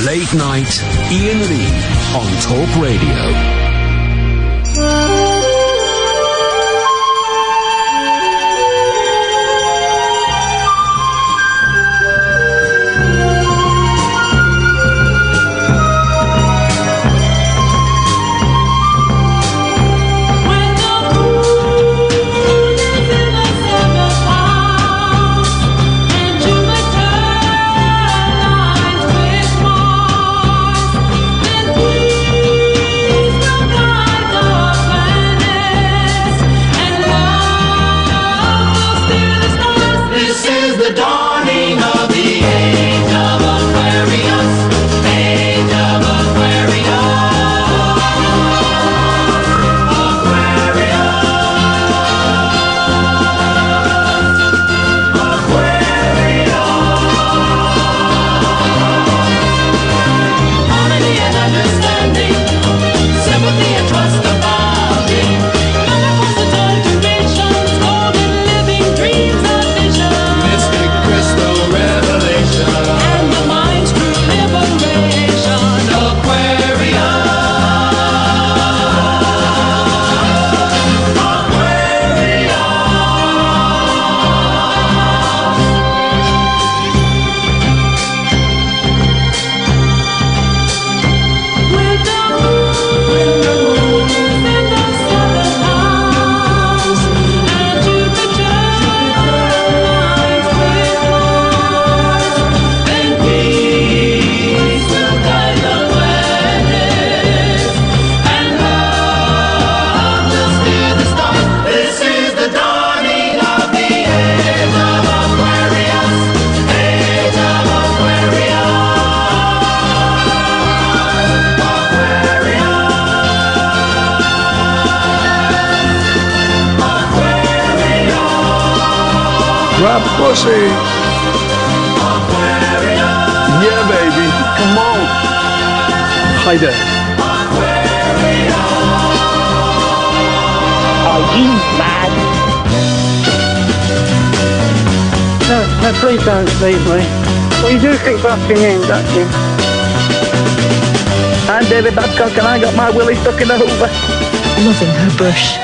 Late Night, Iain Lee on Talk Radio. Grab pussy. Yeah, baby. Come on. Hi there. Are you mad? No, please don't leave me. Well, you do keep busting in, don't you? I'm David Babcock and I got my willy stuck in the hoover. Loving her bush.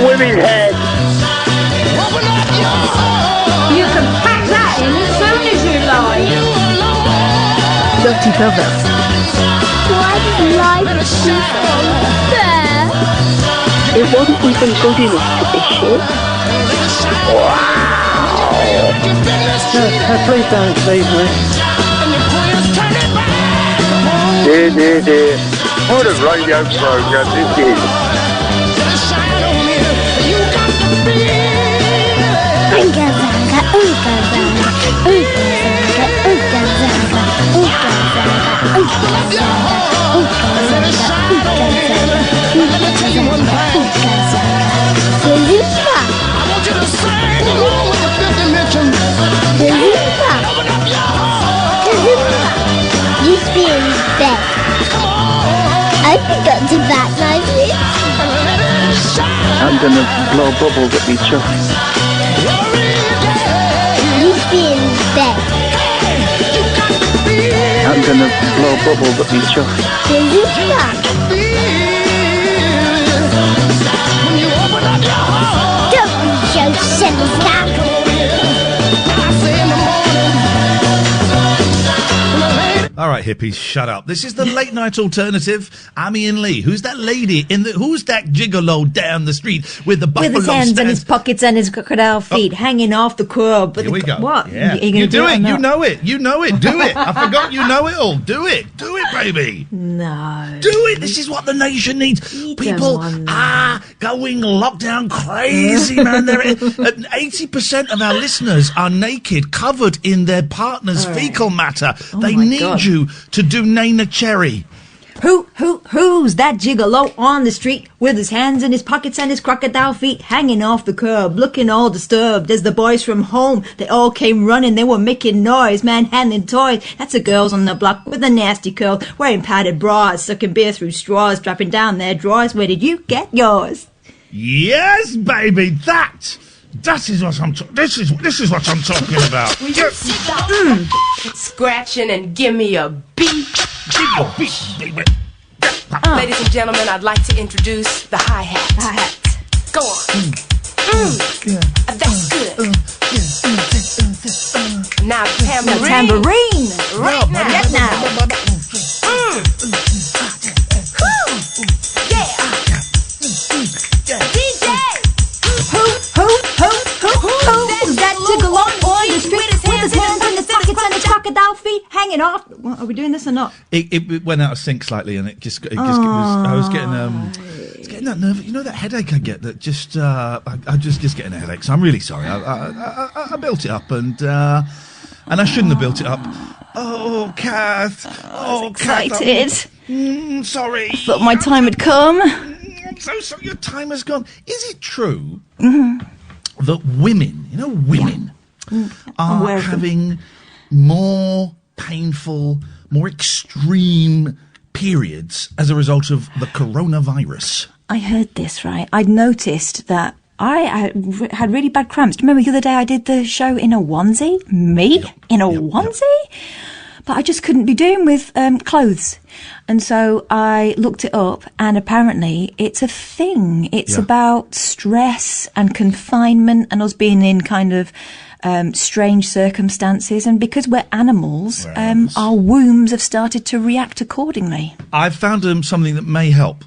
Women's head. You can pack that in as soon as you like. Dirty pervert. Why did life seem fair? It wasn't even good enough to be shit. Wow. No, please don't leave me. Dear. What a radio program this is. Ooga zanga, ooga zanga, ooga zanga, ooga zanga, ooga zanga, ooga zanga, ooga zanga, ooga zanga. Delima. You've been in bed. I forgot to back my lips. I'm gonna blow bubbles at each other. You've been in bed. I'm gonna blow bubbles at each other. Delima. Don't be so sinister. All right, hippies, shut up. This is the late night alternative. I'm Iain Lee. Who's that lady who's that gigolo down the street with the buffalo With his hands in stance? his pockets and his crocodile feet hanging off the curb. Here we go. What? Yeah. Are you You do gonna it. or You not? know it. You know it. Do it. I forgot you know it all. Do it. Do it, baby. No. Do it. This is what the nation needs. People are going lockdown crazy, man. 80% of our listeners are naked, covered in their partner's fecal matter. They my need God. you to do Nana Cherry. Who's that gigolo on the street with his hands in his pockets and his crocodile feet hanging off the curb, looking all disturbed as the boys from home, they all came running, they were making noise, manhandling toys. That's the girls on the block with a nasty curl, wearing padded bras, sucking beer through straws, dropping down their drawers. Where did you get yours? Yes, baby, that is what this is what I'm talking about. Will you sit down? Scratching and give me a beat. Baby. Ladies and gentlemen, I'd like to introduce the hi-hat. Hi-hat. Go on. That's good. Now tambourine. Tambourine. Right now. Right now. DJ. Who's that gigolo on the street with his hands in his pockets and his crocodile feet hanging off? Well, are we doing this or not? It went out of sync slightly, and it I was getting that nerve. You know that headache I get. That just I'm just getting a headache. So I'm really sorry. I built it up, and I shouldn't have built it up. Oh, Kath. Oh, Excited. Kath. Sorry. Thought my time had come. I'm so sorry. Your time has gone. Is it true that women, are having more painful, more extreme periods as a result of the coronavirus? I heard this, right? I'd noticed that I had really bad cramps. Do you remember the other day I did the show in a onesie? In a onesie? But I just couldn't be doing with clothes. And so I looked it up, and apparently it's a thing. It's about stress and confinement and us being in kind of strange circumstances. And because we're animals, our wombs have started to react accordingly. I've found something that may help.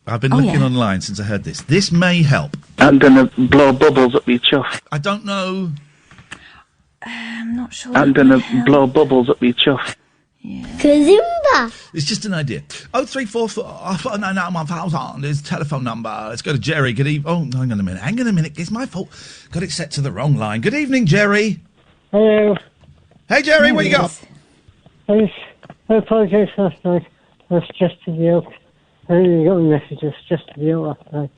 I've been looking online since I heard this. This may help. I'm going to blow bubbles up your chuff. I don't know. I'm not sure. I'm going to blow bubbles up your chuff. Kazimba. It's just an idea. 0344991,000 is the telephone number. Let's go to Jerry. Good evening. Oh, hang on a minute. It's my fault. Got it set to the wrong line. Good evening, Jerry. Hello. Hey, Jerry, what you got? I apologise last night. I was just to the out. I only got my messages just to the out last night.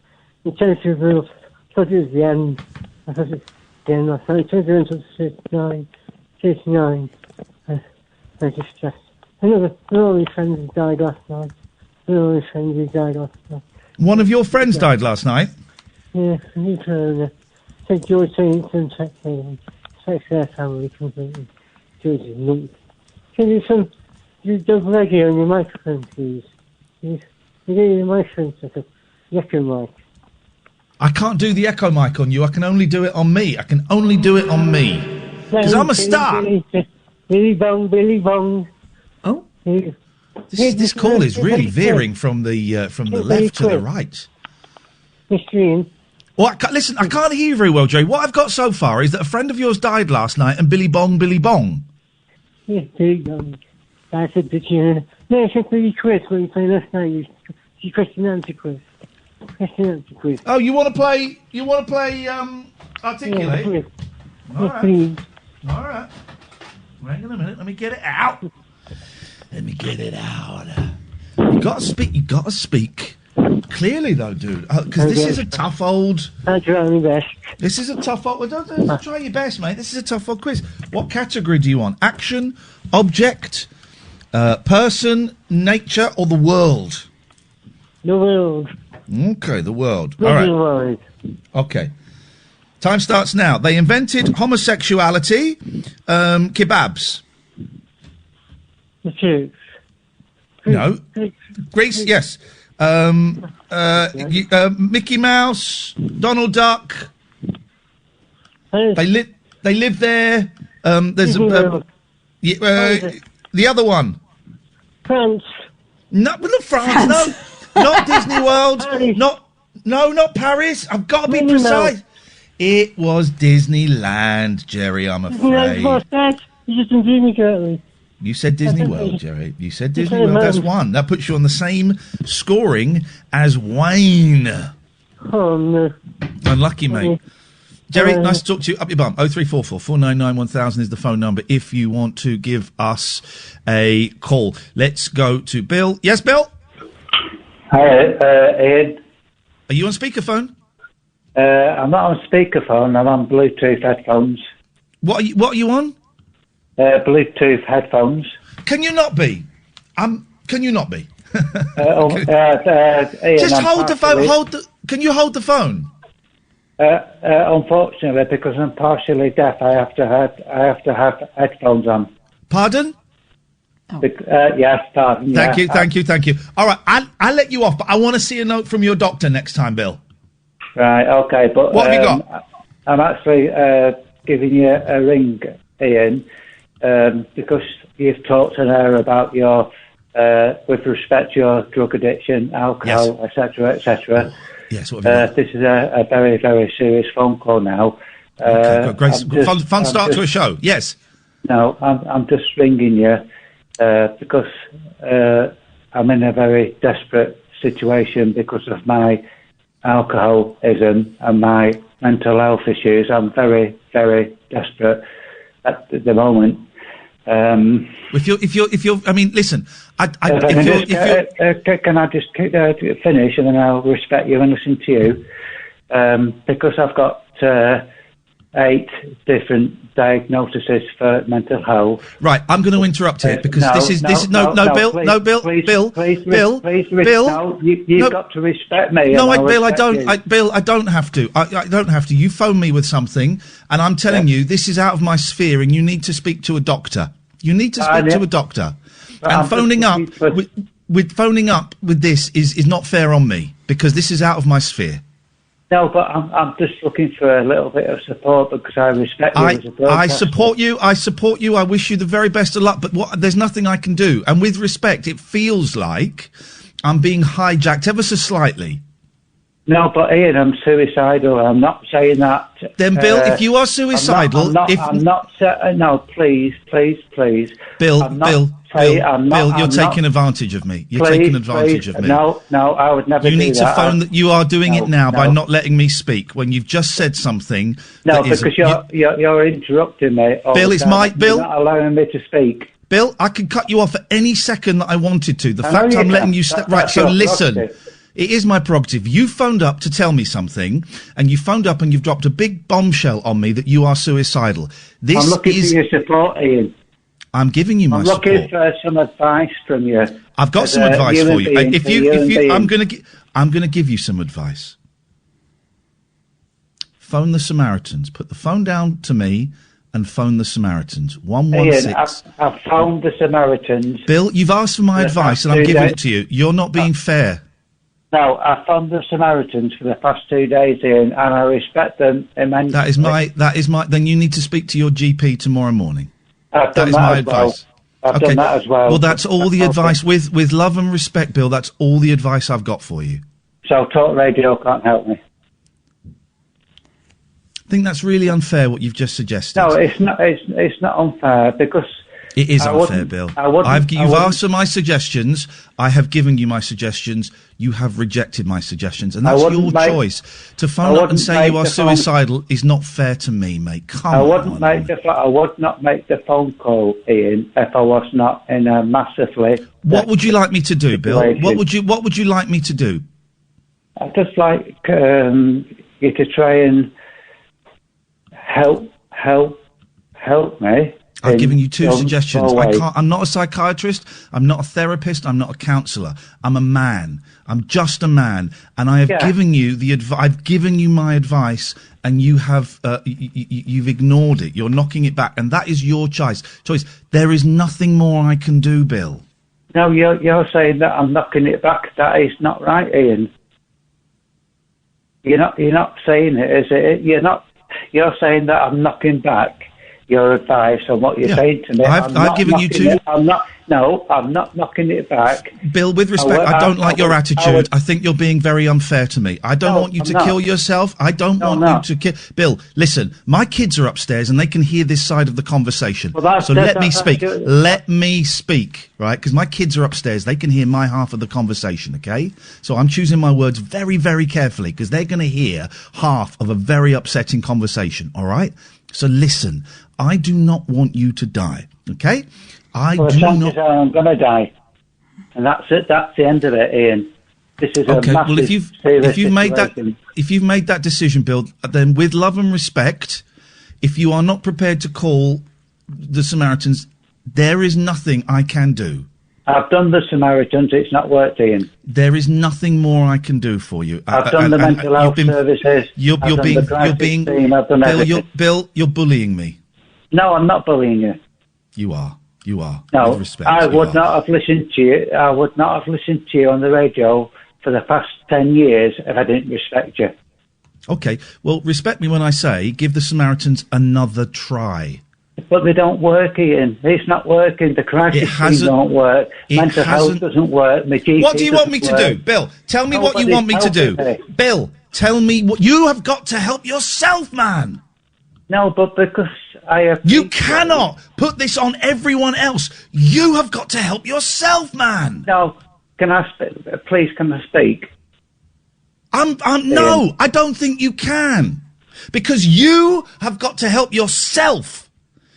The temperature grew up. I thought it was the end. I thought it was the end last night. I turned around to 39. I just stressed. Another one of my friends died last night. One of your friends died last night? Yeah, from the corona. St. George St. Failing. Affects their family completely. George is nuts. Can you do double radio on your microphone, please? You get your microphone set up. The echo mic. I can't do the echo mic on you. I can only do it on me. Because I'm a star. Billy Bong. Oh. This call is really veering from the left to the right. Mr. Iain. Well, listen, I can't hear you very well, Jay. What I've got so far is that a friend of yours died last night, and Billy Bong. Yes, Billy Bong. That's a bit, No, it's a pretty quiz what you played last night. You question answer quiz. Oh, you want to play? Articulate? Yeah, All right. please. All right. Hang on a minute. Let me get it out. You got to speak clearly, though, dude. Because this is a tough old. I'll try my best. This is a tough old. Well, don't try your best, mate. This is a tough old quiz. What category do you want? Action, object, person, nature, or the world? The world. Okay, the world. The All right. world. Okay. Time starts now. They invented homosexuality. Kebabs. The church. No. Greece, yes. Mickey Mouse, Donald Duck. They live there. There's the other one. France. No, not France. No, not Disney World. Not Paris. I've got to be precise. It was Disneyland, Jerry. I'm afraid. You just didn't me correctly. You said Disney World, Jerry. You said Disney World. That's one. That puts you on the same scoring as Wayne. Oh, no. Unlucky, mate. Jerry, nice to talk to you. Up your bum. 0344 499 1000 is the phone number if you want to give us a call. Let's go to Bill. Yes, Bill? Hi, Ian. Are you on speakerphone? I'm not on speakerphone. I'm on Bluetooth headphones. What are you on? Bluetooth headphones. Can you not be? Can you not be? Ian, just hold the phone. Can you hold the phone? Unfortunately, because I'm partially deaf, I have to have headphones on. Pardon? Yes, pardon. Thank you. All right, I'll let you off, but I want to see a note from your doctor next time, Bill. Right, okay, but what have you got? I'm actually giving you a ring, Ian, because you've talked to her about your, with respect to your drug addiction, alcohol, etc., etc. Yes, what have you got? This is a very, very serious phone call now. Okay, great. Fun start to a show. Yes. No, I'm just ringing you because I'm in a very desperate situation because of my alcoholism and my mental health issues. I'm very, very desperate at the moment. If you're, I mean, listen. Can I just finish and then I'll respect you and listen to you? Because I've got 8 different diagnoses for mental health. Right, I'm going to interrupt here because Bill, you've got to respect me. Bill, I don't have to. I don't have to. You phone me with something, and I'm telling you this is out of my sphere, and you need to speak to a doctor. You need to speak to a doctor. And phoning up with this is not fair on me because this is out of my sphere. No, but I'm just looking for a little bit of support because I respect you as a broadcaster. I support you. I wish you the very best of luck. But there's nothing I can do. And with respect, it feels like I'm being hijacked ever so slightly. No, but Ian, I'm suicidal. I'm not saying that. Then, Bill, if you are suicidal, no, please, Bill, you're taking advantage of me. You're taking advantage of me. No, I would never do that. You need to phone that. You are doing it now by not letting me speak when you've just said something. No, because you're interrupting me. Bill, it's my Bill. You're not allowing me to speak. Bill, I could cut you off at any second that I wanted to. The fact I'm letting you right. So listen. It is my prerogative. You phoned up to tell me something, and you phoned up and you've dropped a big bombshell on me that you are suicidal. I'm looking for your support, Ian. I'm giving you my support. I'm looking for some advice from you. I've got some advice for you. I'm going to give you some advice. Phone the Samaritans. Put the phone down to me and phone the Samaritans. 116. Ian, I've phoned the Samaritans. Bill, you've asked for my advice and I'm giving it to you. You're not being fair. No, I phoned the Samaritans for the past 2 days, Ian, and I respect them immensely. That is my. Then you need to speak to your GP tomorrow morning. I've done that as well. I've done that as well. Well, that's all the advice. With love and respect, Bill, that's all the advice I've got for you. So Talk Radio can't help me. I think that's really unfair what you've just suggested. No, it's not. It's not unfair because. It is unfair, Bill. You've asked for my suggestions. I have given you my suggestions. You have rejected my suggestions. And that's your choice. To phone up and say you are suicidal is not fair to me, mate. I would not make the phone call, Ian, if I was not in a massively... What would you like me to do, Bill? What would you like me to do? I'd just like you to try and help me. I've given you 2 suggestions. I'm not a psychiatrist. I'm not a therapist. I'm not a counsellor. I'm a man. I'm just a man. And I have given you I've given you my advice, and you have you've ignored it. You're knocking it back, and that is your choice. There is nothing more I can do, Bill. No, you're saying that I'm knocking it back. That is not right, Ian. You're not saying it, is it? You're saying that I'm knocking back your advice on what you're saying to me. I've given you 2. No, I'm not knocking it back. Bill, with respect, I don't like your attitude. I think you're being very unfair to me. I don't want you to kill yourself. I don't want you to kill... Bill, listen, my kids are upstairs and they can hear this side of the conversation. So let me speak. Let me speak, right? Because my kids are upstairs. They can hear my half of the conversation, okay? So I'm choosing my words very, very carefully because they're going to hear half of a very upsetting conversation, all right? So listen, I do not want you to die, okay? I'm going to die, and that's it. That's the end of it, Ian. This is a massive, well, if you've made that decision, Bill, then with love and respect, if you are not prepared to call the Samaritans, there is nothing I can do. I've done the Samaritans. It's not worked, Ian. There is nothing more I can do for you. I've done the mental health services. You're being Bill, you're bullying me. No, I'm not bullying you. You are. You are. No, with respect, I would not have listened to you. I would not have listened to you on the radio for the past 10 years if I didn't respect you. Okay, well, respect me when I say give the Samaritans another try. But they don't work, Ian. It's not working. The crisis team don't work. Mental health doesn't work. What do you want me to do? Bill, tell me what you want me to do. Bill, tell me what... You have got to help yourself, man. No, but because I have... You cannot put this on everyone else. You have got to help yourself, man. No, can I please, can I speak? No, I don't think you can. Because you have got to help yourself.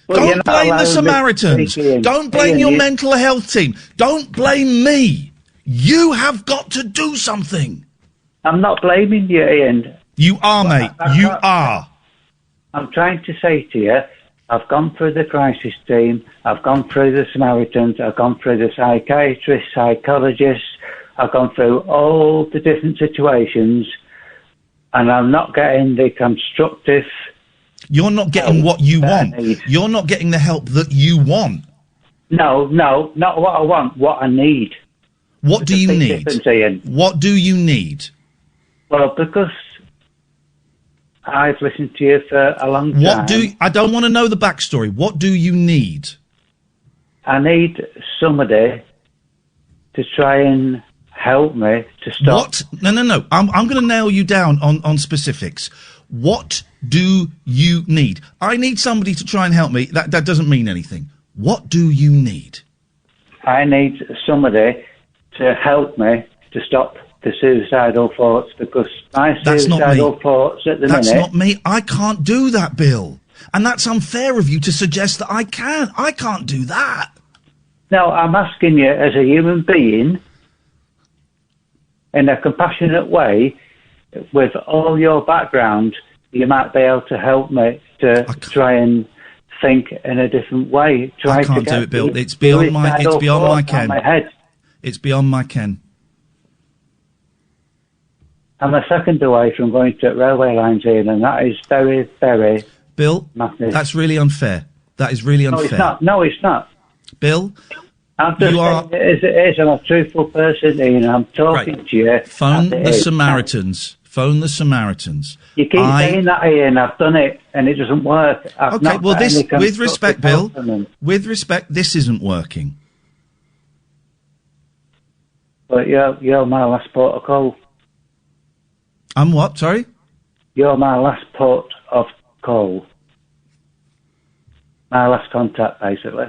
Well, don't blame the Samaritans. Don't blame your mental health team. Don't blame me. You have got to do something. I'm not blaming you, Ian. You are, mate. You are. I'm trying to say to you, I've gone through the crisis team, I've gone through the Samaritans, I've gone through the psychiatrists, psychologists, I've gone through all the different situations, and I'm not getting the constructive... You're not getting what you want. You're not getting the help that you want. No, not what I want, what I need. What do you need? What do you need? Well, because... I've listened to you for a long time. I don't want to know the backstory. What do you need? I need somebody to try and help me to stop. What? No. I'm going to nail you down on specifics. What do you need? I need somebody to try and help me. That doesn't mean anything. What do you need? I need somebody to help me to stop the suicidal thoughts, because my suicidal thoughts at the minute... That's not me. I can't do that, Bill. And that's unfair of you to suggest that I can. I can't do that. No, I'm asking you as a human being, in a compassionate way, with all your background, you might be able to help me to try and think in a different way. I can't do it, Bill. It's beyond my ken. It's beyond my ken. I'm a second away from going to railway lines here, and that is very, very... Bill, that's really unfair. That is really unfair. No, it's not. Bill, I'm just saying it is. I'm a truthful person, Ian. I'm talking to you. Phone the Samaritans. Phone the Samaritans. You keep saying that, Ian. I've done it, and it doesn't work. With respect, Bill, with respect, this isn't working. But you're my last port of call. I'm what? Sorry? You're my last port of call. My last contact, basically.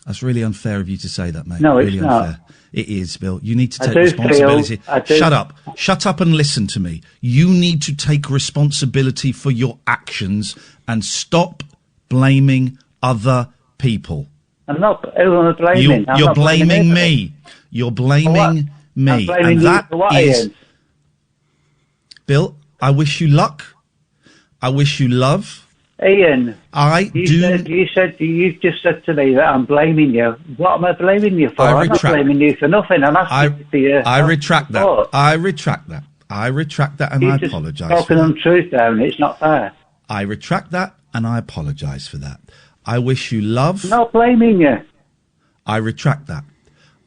That's really unfair of you to say that, mate. No, really it's not. Unfair. It is, Bill. You need to take responsibility. Shut up. Shut up and listen to me. You need to take responsibility for your actions and stop blaming other people. I'm not blaming. You're blaming me. You're blaming me. I'm blaming you for what, Ian? Bill, I wish you luck. I wish you love. Ian, you just said to me that I'm blaming you. What am I blaming you for? I'm not blaming you for nothing. I'm asking for you. I retract that. I retract that, and I apologise. You're talking untruth there, and it's not fair. I retract that, and I apologise for that. I wish you love. I'm not blaming you. I retract that.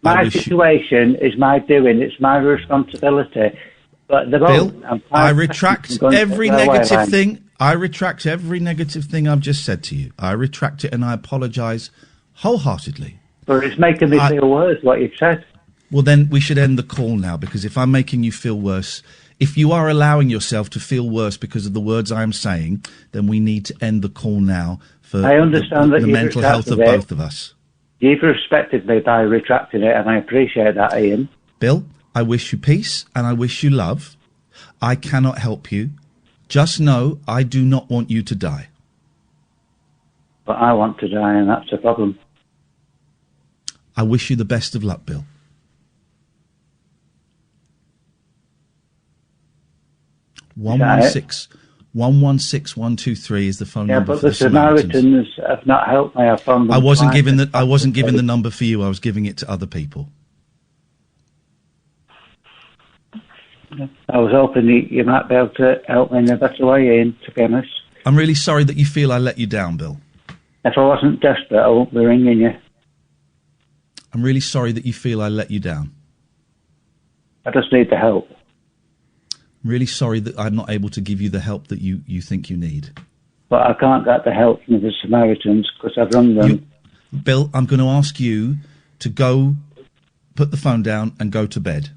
My situation is my doing. It's my responsibility. But Bill, I retract every negative thing. I retract every negative thing I've just said to you. I retract it and I apologise wholeheartedly. But it's making me feel worse, what you've said. Well, then we should end the call now, because if I'm making you feel worse, if you are allowing yourself to feel worse because of the words I am saying, then we need to end the call now for I understand the mental health of both of us. You've respected me by retracting it, and I appreciate that, Ian. Bill, I wish you peace and I wish you love. I cannot help you. Just know I do not want you to die. But I want to die, and that's the problem. I wish you the best of luck, Bill. One 116-123 is the phone number. Yeah, but for the Samaritans have not helped me. I wasn't given the number for you. I was giving it to other people. I was hoping you might be able to help me in a better way, Ian, to be honest. I'm really sorry that you feel I let you down, Bill. If I wasn't desperate, I wouldn't be ringing you. I'm really sorry that you feel I let you down. I just need the help. I'm really sorry that I'm not able to give you the help that you think you need. But I can't get the help from the Samaritans because I've rung them. Bill, I'm going to ask you to go, put the phone down and go to bed.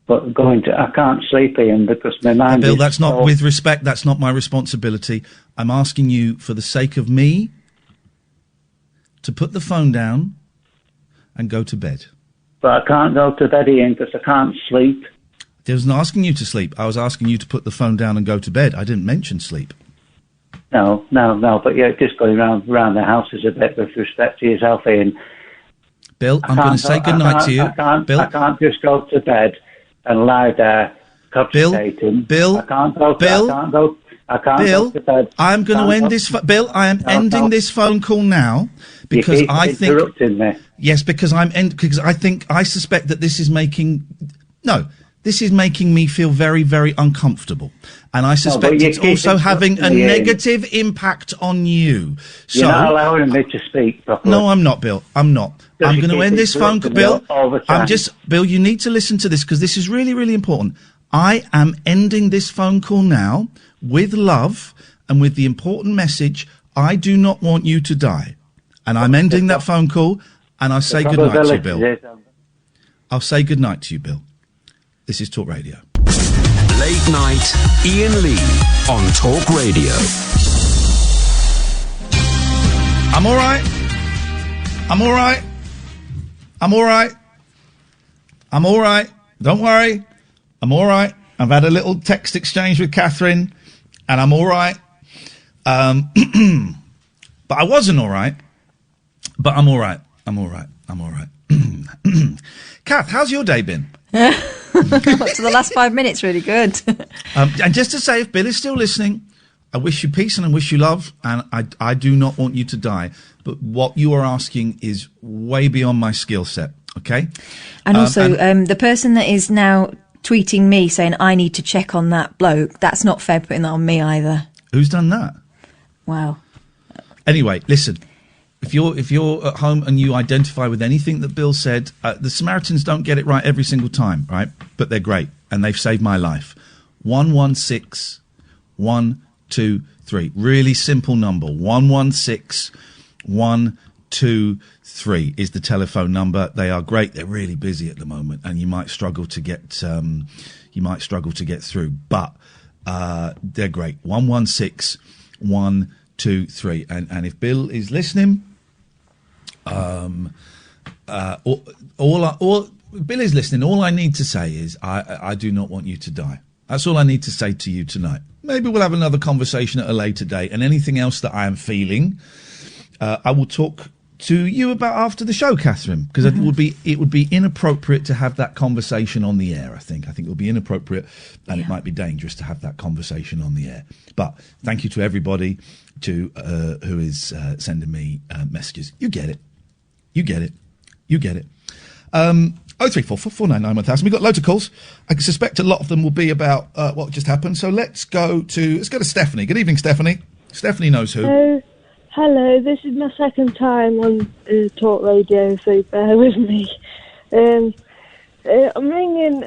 But I can't sleep, Ian, because my mind Bill, is... that's not, with respect, that's not my responsibility. I'm asking you, for the sake of me, to put the phone down and go to bed. But I can't go to bed, Ian, because I can't sleep. I wasn't asking you to sleep. I was asking you to put the phone down and go to bed. I didn't mention sleep. No, but you're just going around the houses a bit with respect to yourself, Ian. Bill, I'm going to say goodnight to you. Bill, I can't just go to bed and lie there cogitating. Bill, I can't go to bed. I'm going to end this. Bill, I am ending this phone call now because I think interrupting me. Yes, because I suspect that this is making me feel very, very uncomfortable, and I suspect it's also having a negative impact on you. You're not allowing me to speak properly. No, I'm not, Bill. I'm not. I'm going to end this phone call, Bill. Bill, you need to listen to this because this is really, really important. I am ending this phone call now with love and with the important message, I do not want you to die. And I'm ending that phone call, and I say goodnight to you, Bill. I'll say goodnight to you, Bill. This is Talk Radio. Late night, Iain Lee on Talk Radio. I'm all right. I'm all right. I'm all right. I'm all right. Don't worry. I'm all right. I've had a little text exchange with Katherine, and I'm all right. But I wasn't all right. But I'm all right. I'm all right. I'm all right. Kath, how's your day been? To the last 5 minutes, really good. And just to say, if Bill is still listening, I wish you peace and I wish you love, and I do not want you to die. But what you are asking is way beyond my skill set, okay? And also, the person that is now tweeting me saying I need to check on that bloke, that's not fair putting that on me either. Who's done that? Wow. Anyway, listen. If you're at home and you identify with anything that Bill said, the Samaritans don't get it right every single time, right? But they're great, and they've saved my life. 116 123. Really simple number. 116 123 is the telephone number. They are great. They're really busy at the moment, and you might struggle to get through, but they're great. 116 123. And if Bill is listening, Bill is listening. All I need to say is I do not want you to die. That's all I need to say to you tonight. Maybe we'll have another conversation at a later date, and anything else that I am feeling, I will talk to you about after the show, Katherine, because it would be inappropriate to have that conversation on the air. I think it would be inappropriate, and it might be dangerous to have that conversation on the air. But thank you to everybody who is sending me messages. You get it. 03444991000. We've got loads of calls. I suspect a lot of them will be about what just happened. So let's go to Stephanie. Good evening, Stephanie. Stephanie knows who. Hello, this is my second time on Talk Radio, so bear with me. I'm ringing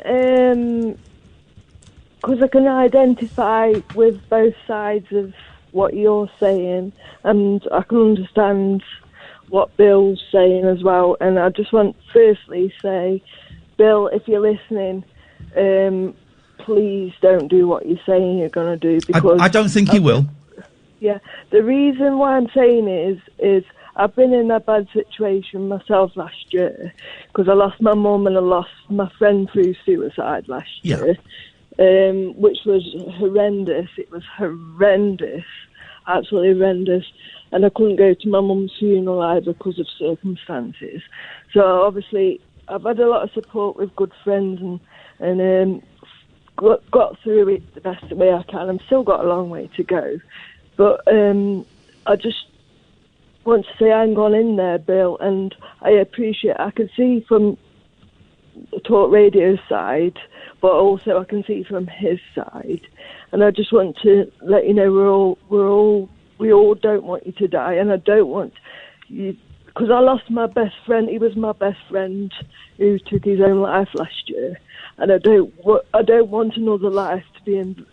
because I can identify with both sides of what you're saying, and I can understand what Bill's saying as well. And I just want firstly say, Bill, if you're listening, please don't do what you're saying you're going to do. Because I don't think he will. Yeah, the reason why I'm saying it is I've been in a bad situation myself last year because I lost my mum and I lost my friend through suicide last year, which was horrendous. It was horrendous, absolutely horrendous. And I couldn't go to my mum's funeral either because of circumstances. So obviously I've had a lot of support with good friends and got through it the best way I can. I've still got a long way to go. But I just want to say hang on in there, Bill, and I appreciate. I can see from the Talk Radio side, but also I can see from his side, and I just want to let you know we all don't want you to die, and I don't want you because I lost my best friend. He was my best friend who took his own life last year, and I don't want another life to be in.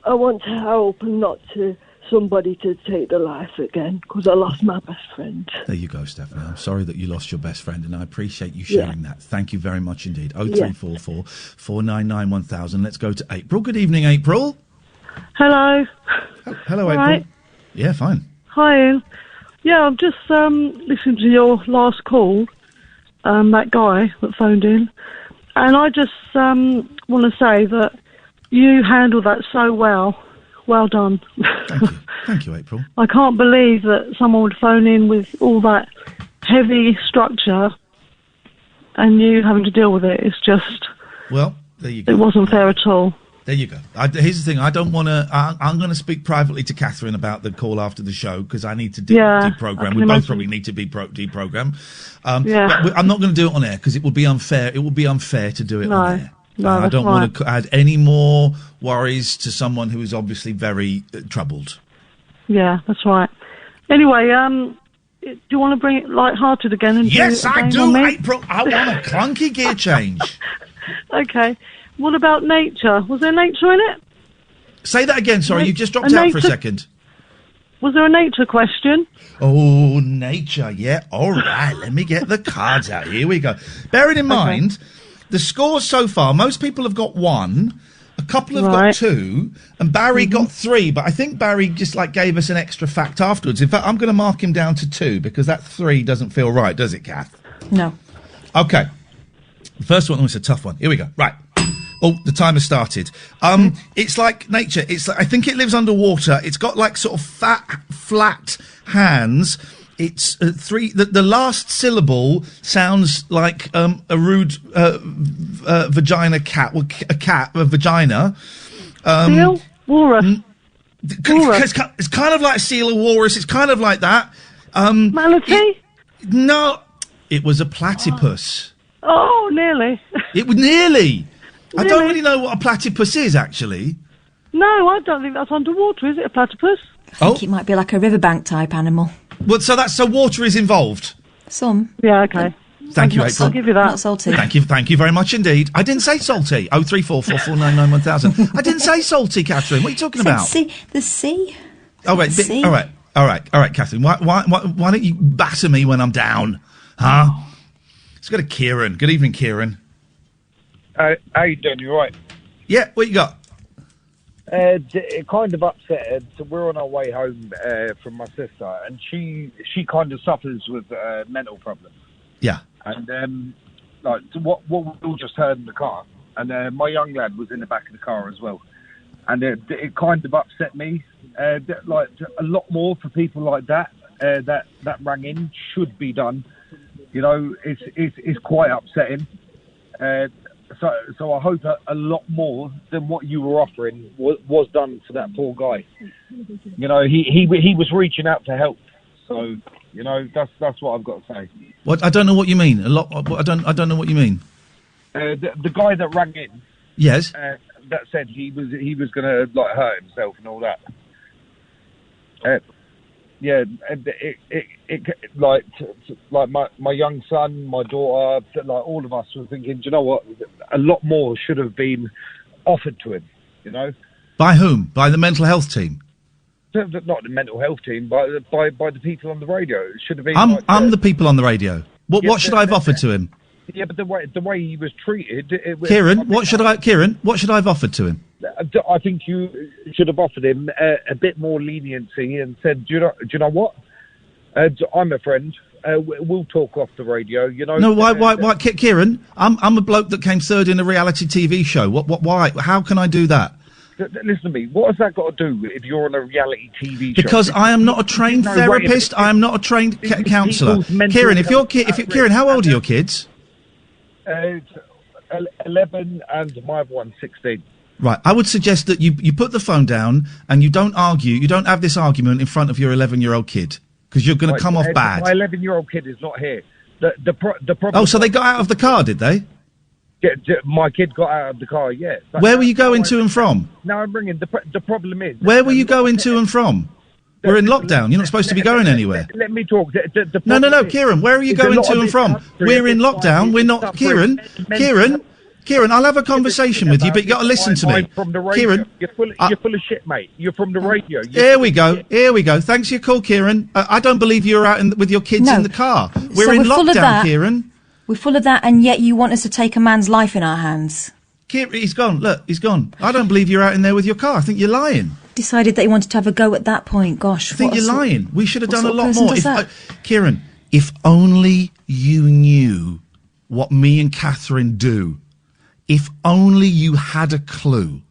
I want to help and not to somebody to take their life again because I lost my best friend. There you go, Stephanie. I'm sorry that you lost your best friend, and I appreciate you sharing that. Thank you very much indeed. 0344 499 1000. Let's go to April. Good evening, April. Hello. Hello, April. Right. Yeah, fine. Hi, Ian. Yeah, I'm just listening to your last call, that guy that phoned in, and I just want to say that you handled that so well. Well done. Thank you. Thank you, April. I can't believe that someone would phone in with all that heavy structure and you having to deal with it. It's just... Well, there you go. It wasn't fair at all. There you go. Here's the thing. I don't want to... I'm going to speak privately to Katherine about the call after the show because I need to deprogram. We both probably need to be deprogram. But I'm not going to do it on air because it would be unfair. It would be unfair to do it on air. No, I don't want to add any more worries to someone who is obviously very troubled. Yeah, that's right. Anyway, do you want to bring it light-hearted again? And yes, I do, on April. I want a clunky gear change. Okay. What about nature? Was there nature in it? Say that again, sorry. You just dropped out for a second. Was there a nature question? Oh, nature, yeah. All right, let me get the cards out. Here we go. Bearing in mind... The scores so far, most people have got 1, a couple have got 2, and Barry got 3, but I think Barry just gave us an extra fact afterwards. In fact, I'm going to mark him down to 2 because that 3 doesn't feel right, does it, Kath? No. Okay. The first one was a tough one. Here we go. Right. Oh, the timer started. It's like nature. I think it lives underwater. It's got sort of flat hands. It's 3. The last syllable sounds like a rude vagina cat. Well, a vagina. Seal? Walrus. It's kind of like seal or walrus. It's kind of like that. Manatee? No, it was a platypus. Oh, nearly. It was nearly. I don't really know what a platypus is, actually. No, I don't think that's underwater. Is it a platypus? I think it might be like a riverbank type animal. Well, so water is involved. Some. Yeah, okay. Thank you, April. I'll give you that. Not salty. Thank you very much indeed. I didn't say salty. 0344 499 1000. I didn't say salty, Katherine. What are you talking about? The sea. Oh, wait. All right, Katherine. Why don't you batter me when I'm down? Huh? Let's go to Kieran. Good evening, Kieran. How you doing? You all right? Yeah, what you got? It kind of upset. So we're on our way home from my sister, and she kind of suffers with mental problems. Yeah. And what we all just heard in the car, and my young lad was in the back of the car as well, and it kind of upset me. A lot more for people like that that rang in should be done. You know, it's quite upsetting. So I hope a lot more than what you were offering was done for that poor guy. You know, he was reaching out to help. So, you know, that's what I've got to say. What? I don't know what you mean. I don't know what you mean. The guy that rang in. Yes. That said he was going to hurt himself and all that. Yeah, my young son, my daughter, all of us were thinking, do you know what? A lot more should have been offered to him, you know? By whom? By the mental health team? not the mental health team, but by the people on the radio. It should have been. I'm the people on the radio. What should I have offered to him? Yeah, but the way he was treated. Kieran, what should I have offered to him? I think you should have offered him a bit more leniency and said, do you know what? I'm a friend. We'll talk off the radio. You know. No, why, Kieran? I'm a bloke that came third in a reality TV show. Why? How can I do that? Listen to me. What has that got to do if you're on a reality TV show? Because I am not a trained therapist. I am not a trained counsellor. Kieran, Kieran, how old are your kids? 11 and my other one 16. Right. I would suggest that you put the phone down and you don't argue. You don't have this argument in front of your 11-year-old kid because you're going to come off bad. My 11-year-old kid is not here. The problem. Oh, so they got out of the car, did they? My kid got out of the car, yeah. Where were you going to and from? No, I'm ringing. The problem is... Where were you going to and from? We're in lockdown. You're not supposed to be going anywhere. Let me talk. No, Kieran, where are you going to and from? We're in lockdown. We're not... Kieran, I'll have a conversation with you, but you got to listen to me. Kieran... You're full of shit, mate. You're from the radio. Here we go. Thanks for your call, Kieran. I don't believe you were out with your kids in the car. We're in lockdown, Kieran. We're full of that, and yet you want us to take a man's life in our hands. Kieran, he's gone. Look, he's gone. I don't believe you're out in there with your car. I think you're lying. Decided that he wanted to have a go at that point. Gosh, I think you're lying. We should have done a lot more. Kieran, if only you knew what me and Katherine do. If only you had a clue.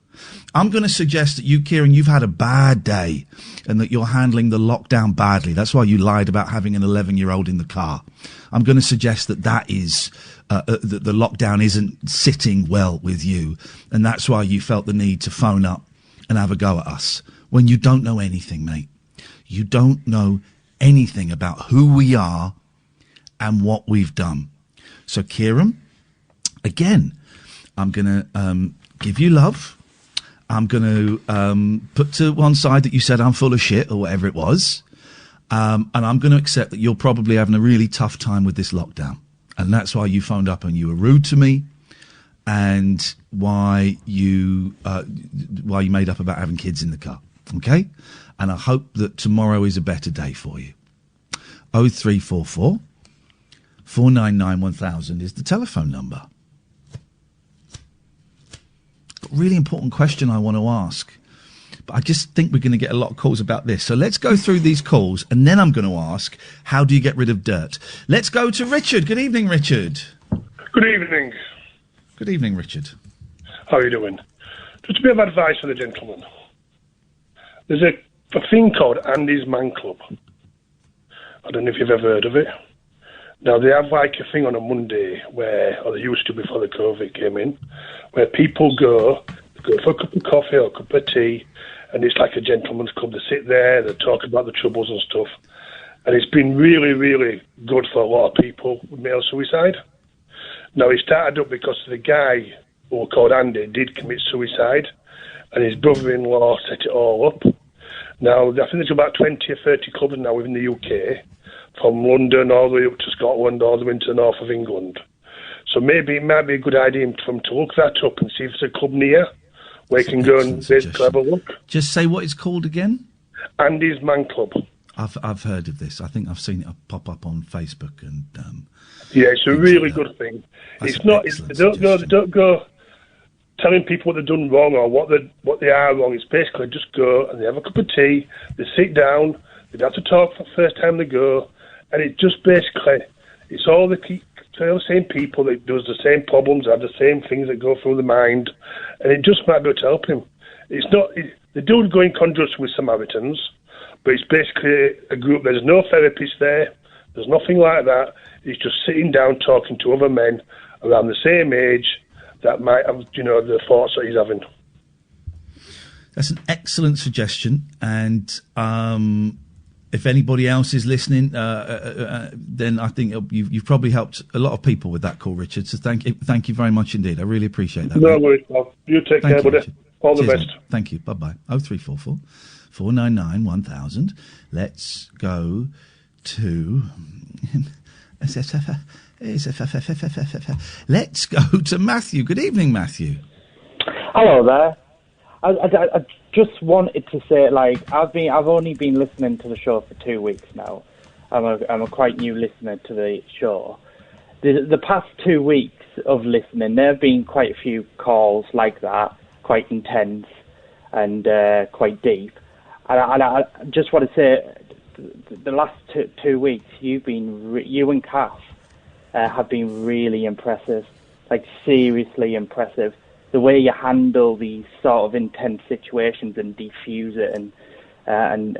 I'm going to suggest that you, Kieran, you've had a bad day and that you're handling the lockdown badly. That's why you lied about having an 11-year-old in the car. I'm going to suggest that is that the lockdown isn't sitting well with you, and that's why you felt the need to phone up and have a go at us when you don't know anything, mate. You don't know anything about who we are and what we've done. So, Kieran, again, I'm going to give you love. I'm going to put to one side that you said I'm full of shit or whatever it was. And I'm going to accept that you're probably having a really tough time with this lockdown. And that's why you phoned up and you were rude to me and why you made up about having kids in the car. Okay? And I hope that tomorrow is a better day for you. 0344 499 1000 is the telephone number. Really important question I want to ask, but I just think we're going to get a lot of calls about this. So let's go through these calls, and then I'm going to ask, how do you get rid of dirt? Let's go to Richard. Good evening, Richard. Good evening. Good evening, Richard. How are you doing? Just a bit of advice for the gentleman. There's a thing called Andy's Man Club. I don't know if you've ever heard of it. Now, they have like a thing on a Monday where, or they used to before the COVID came in, where people go for a cup of coffee or a cup of tea, and it's like a gentleman's club. They sit there, they talk about the troubles and stuff. And it's been really, really good for a lot of people with male suicide. Now, it started up because the guy who was called Andy did commit suicide, and his brother-in-law set it all up. Now, I think there's about 20 or 30 clubs now within the UK, from London all the way up to Scotland, all the way into the north of England. So maybe it might be a good idea for him to look that up and see if there's a club near where he can go and basically have a look. Just say what it's called again. Andy's Man Club. I've heard of this. I think I've seen it pop up on Facebook and. Yeah, it's a really good thing. It's not. They don't go telling people what they've done wrong or what they are wrong. It's basically just go and they have a cup of tea. They sit down. They don't have to talk for the first time they go, and it just basically it's all the same people that does the same problems, have the same things that go through the mind, and it just might be able to help him. It's not. They do go in conjunction with Samaritans, but it's basically a group. There's no therapist there. There's nothing like that. It's just sitting down talking to other men around the same age that might have, the thoughts that he's having. That's an excellent suggestion, and if anybody else is listening, then I think you've probably helped a lot of people with that call, Richard. So thank you very much indeed. I really appreciate that. No worries, pal. You take care, buddy. Richard. All the Cheers, best. Mate. Thank you. Bye-bye. 0344 499 1000. Let's go to... Let's go to Matthew. Good evening, Matthew. Hello there. I just wanted to say, like, I've only been listening to the show for 2 weeks now. I'm a quite new listener to the show. The past 2 weeks of listening, there have been quite a few calls like that, quite intense and quite deep. And I just want to say, the last 2 weeks, you and Kath have been really impressive, like seriously impressive. The way you handle these sort of intense situations and defuse it, and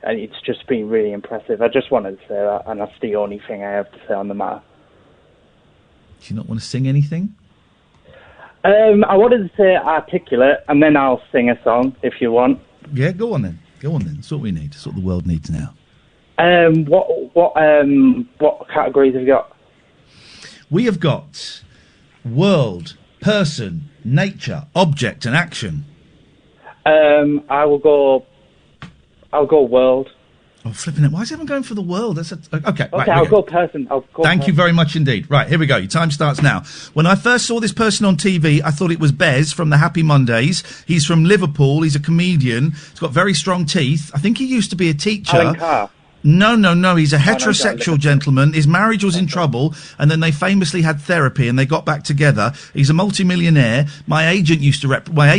it's just been really impressive. I just wanted to say that, and that's the only thing I have to say on the matter. Do you not want to sing anything? I wanted to say articulate, and then I'll sing a song if you want. Yeah, go on then. That's what we need. That's what the world needs now. What categories have you got? We have got world, person, nature, object, and action. I'll go world. Oh, flipping it! Why is everyone going for the world? Okay. Okay, right, I'll go person. Thank you very much indeed. Right, here we go. Your time starts now. When I first saw this person on TV, I thought it was Bez from the Happy Mondays. He's from Liverpool. He's a comedian. He's got very strong teeth. I think he used to be a teacher. Alan Carr. No. He's a heterosexual gentleman. His marriage was in trouble, and then they famously had therapy, and they got back together. He's a multimillionaire. My agent my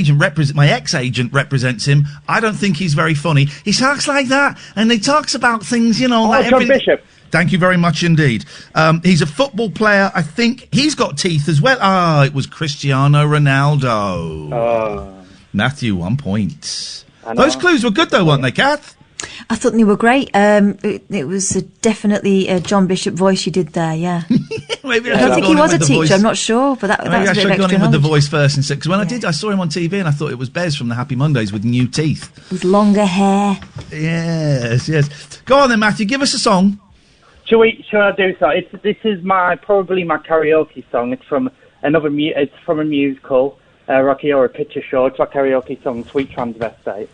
ex-agent represents him. I don't think he's very funny. He talks like that, and he talks about things, like John Bishop. Thank you very much indeed. He's a football player. I think he's got teeth as well. It was Cristiano Ronaldo. Matthew, 1 point. Those clues were good though, weren't they, Kath? I thought they were great. It was definitely a John Bishop voice you did there, yeah. Maybe I don't think he was a teacher, I'm not sure, but that was a bit of extra Maybe I should have gone in with the knowledge. voice first instead, because when I saw him on TV and I thought it was Bez from the Happy Mondays with new teeth. With longer hair. Yes. Go on then, Matthew, give us a song. Shall I do so? This is probably my karaoke song. It's from it's from a musical, Rocky Horror Picture Show. It's my karaoke song, Sweet Transvestite.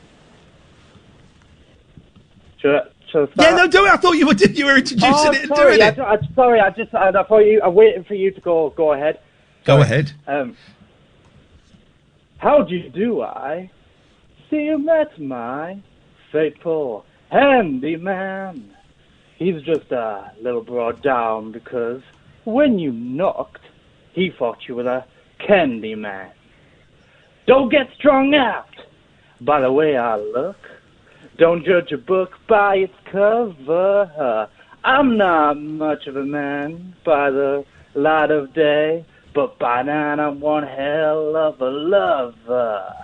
Shall I start? Yeah, no, do it. I thought you were introducing it and doing it. Sorry, I thought I'm waiting for you to go ahead. Go ahead. How do you do, I? See you met my faithful handyman. He's just a little brought down because when you knocked, he thought you were a candy man. Don't get strung out by the way I look. Don't judge a book by its cover. I'm not much of a man by the light of day, but by night I'm one hell of a lover.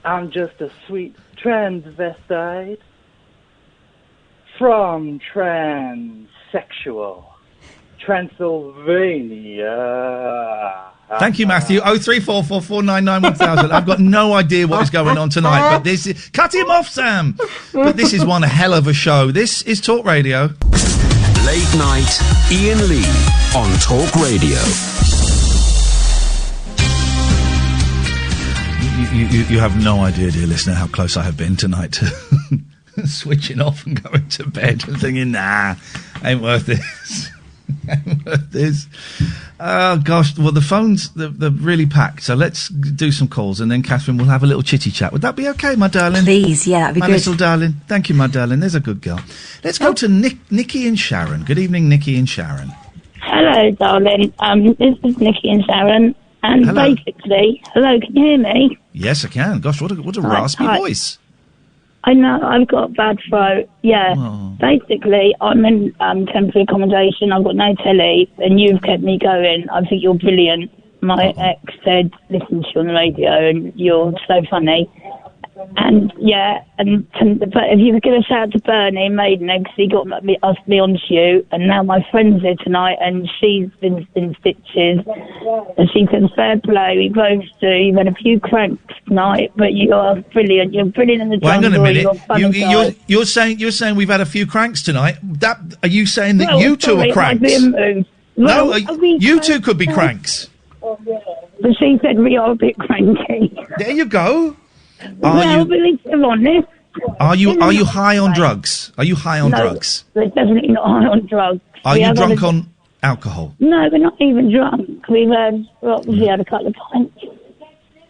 I'm just a sweet transvestite from transsexual Transylvania. Thank you, Matthew. 03444991000. I've got no idea what is going on tonight, but this is... Cut him off, Sam! But this is one hell of a show. This is Talk Radio. Late night, Iain Lee on Talk Radio. You have no idea, dear listener, how close I have been tonight to switching off and going to bed and thinking, nah, ain't worth this. Ain't worth this. Oh, gosh. Well, the phones, they're really packed, so let's do some calls, and then, Katherine, we'll have a little chitty chat. Would that be okay, my darling? Please, yeah, that'd be my good. My little darling. Thank you, my darling. There's a good girl. Let's go to Nikki and Sharon. Good evening, Nikki and Sharon. Hello, darling. This is Nikki and Sharon, and Hello. Basically... Hello, can you hear me? Yes, I can. Gosh, what a raspy voice. I know, I've got a bad throat. Yeah. Oh. Basically, I'm in temporary accommodation. I've got no telly, and you've kept me going. I think you're brilliant. My ex said, listen to you on the radio, and you're so funny. And, yeah, but if you were going to shout out to Bernie Maidenhead, because he got asked me on to you, and now my friend's here tonight, and she's been in stitches, and she says, fair play, we both do. You've had a few cranks tonight, but you are brilliant. You're brilliant in the Well, hang on a minute. You're You're saying we've had a few cranks tonight. Are you saying that you two are cranks? You two could be cranks. But she said we are a bit cranky. There you go. But they're honest. Are you high on drugs? Are you high on drugs? We're definitely not high on drugs. Are you drunk on alcohol? No, we're not even drunk. We had a couple of pints.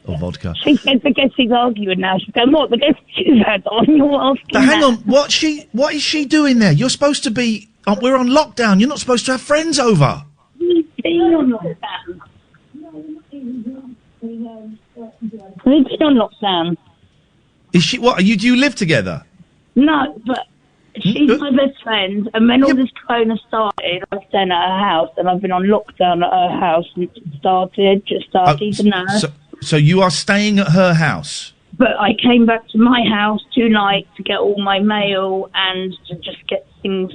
or vodka. She said the guest is arguing now. She's going, what, the guest is had on? You're asking But hang that. on, what is she doing there? You're supposed to be... we're on lockdown. You're not supposed to have friends over. We've been on lockdown. We've been on lockdown. Is she... What, do you live together? No, but she's my best friend, and when all this corona started, I was staying at her house, and I've been on lockdown at her house since it started. She's a nurse. So you are staying at her house? But I came back to my house tonight to get all my mail and to just get things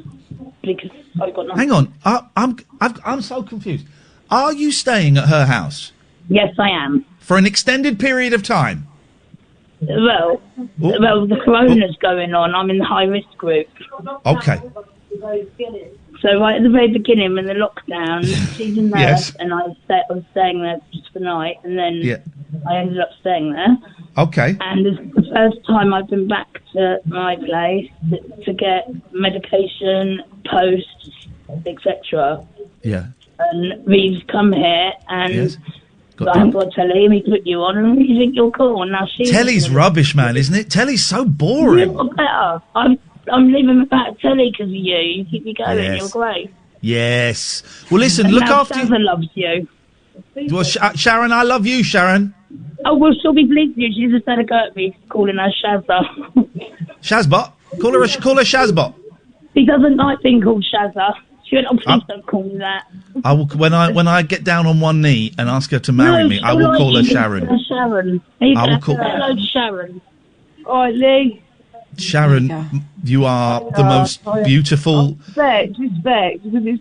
because I've got nothing. Hang on, I'm so confused. Are you staying at her house? Yes, I am. For an extended period of time? Well, the corona's going on. I'm in the high-risk group. Okay. So right at the very beginning, when the lockdown, she's a nurse, Yes. and I was staying there just for the night, and then I ended up staying there. Okay. And it's the first time I've been back to my place to get medication, posts, etc. Yeah. And Reeves come here, and Yes. I haven't got telly, and he put you on, and you think you're cool, and now she's... Telly's rubbish, man, isn't it? Telly's so boring. You're better. I'm living without telly because of you. You keep me going. Yes. You're great. Yes. Well, listen, And look now after... Shazza loves you. Well, Sharon, I love you, Sharon. Oh, well, she'll be pleased with you. She just had a go at me calling her Shazza. Shazbot? Call her Shazbot. He doesn't like being called Shazza. She went, oh, please don't call me that. I will, when I get down on one knee and ask her to marry me, I will call her Sharon. Sharon. I will call... Hello to Sharon. All right, Lee. Sharon, you are the most beautiful... Respect, because it's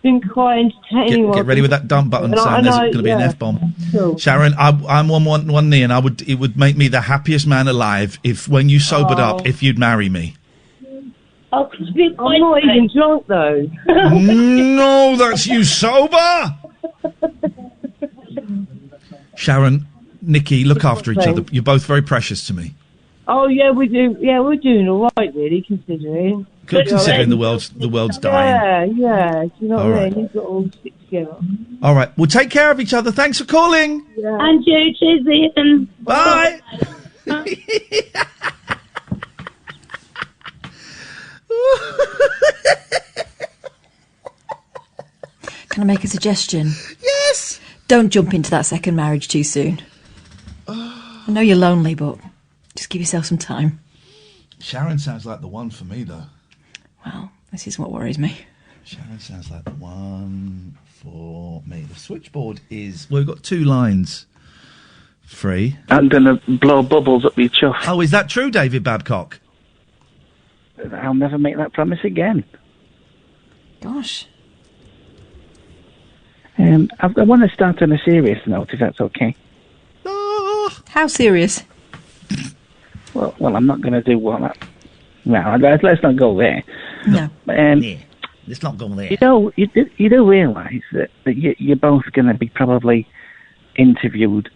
been quite entertaining. Get ready with that dumb button sound. There's going to be an F-bomb. Cool. Sharon, I'm on one knee, and it would make me the happiest man alive if, when you sobered up, if you'd marry me. Oh, I'm not even drunk, though. No, that's you sober! Sharon, Nikki, look after each other. You're both very precious to me. Oh, yeah, we do. Yeah, we're doing all right, really, considering. Good, considering the world's dying. Yeah. Do you know All what I right. mean? You've got all stick together. All right, well, take care of each other. Thanks for calling. Yeah. And you, cheers, Ian. Bye. Can I make a suggestion? Yes. Don't jump into that second marriage too soon. I know you're lonely, but just give yourself some time. Sharon sounds like the one for me, though. Well, this is what worries me. Sharon sounds like the one for me. The switchboard is... Well, we've got 2 lines free. I'm going to blow bubbles up your chuff. Oh, is that true, David Babcock? I'll never make that promise again. Gosh. I want to start on a serious note, if that's okay. How serious? Well, I'm not going to do what that... Well, let's not go there. No. Let's not go there. You do realise that you're both going to be probably interviewed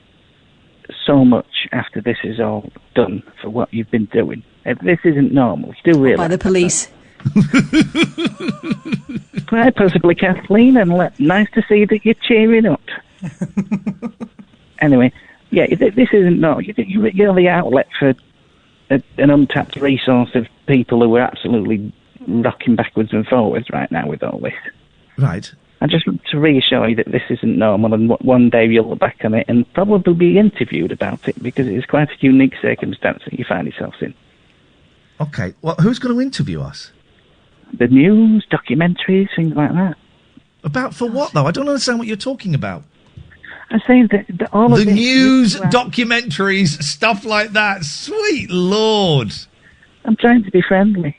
so much after this is all done for what you've been doing. This isn't normal. You do realise By the police. Quite possibly, Kathleen, and nice to see that you're cheering up. Anyway, yeah, this isn't normal. You're the outlet for an untapped resource of people who are absolutely rocking backwards and forwards right now with all this. Right. I just want to reassure you that this isn't normal, and one day you'll look back on it and probably be interviewed about it, because it is quite a unique circumstance that you find yourselves in. Okay, well, who's going to interview us? The news, documentaries, things like that. About for what, though? I don't understand what you're talking about. I'm saying that all of the this... news, documentaries, stuff like that. Sweet Lord. I'm trying to be friendly.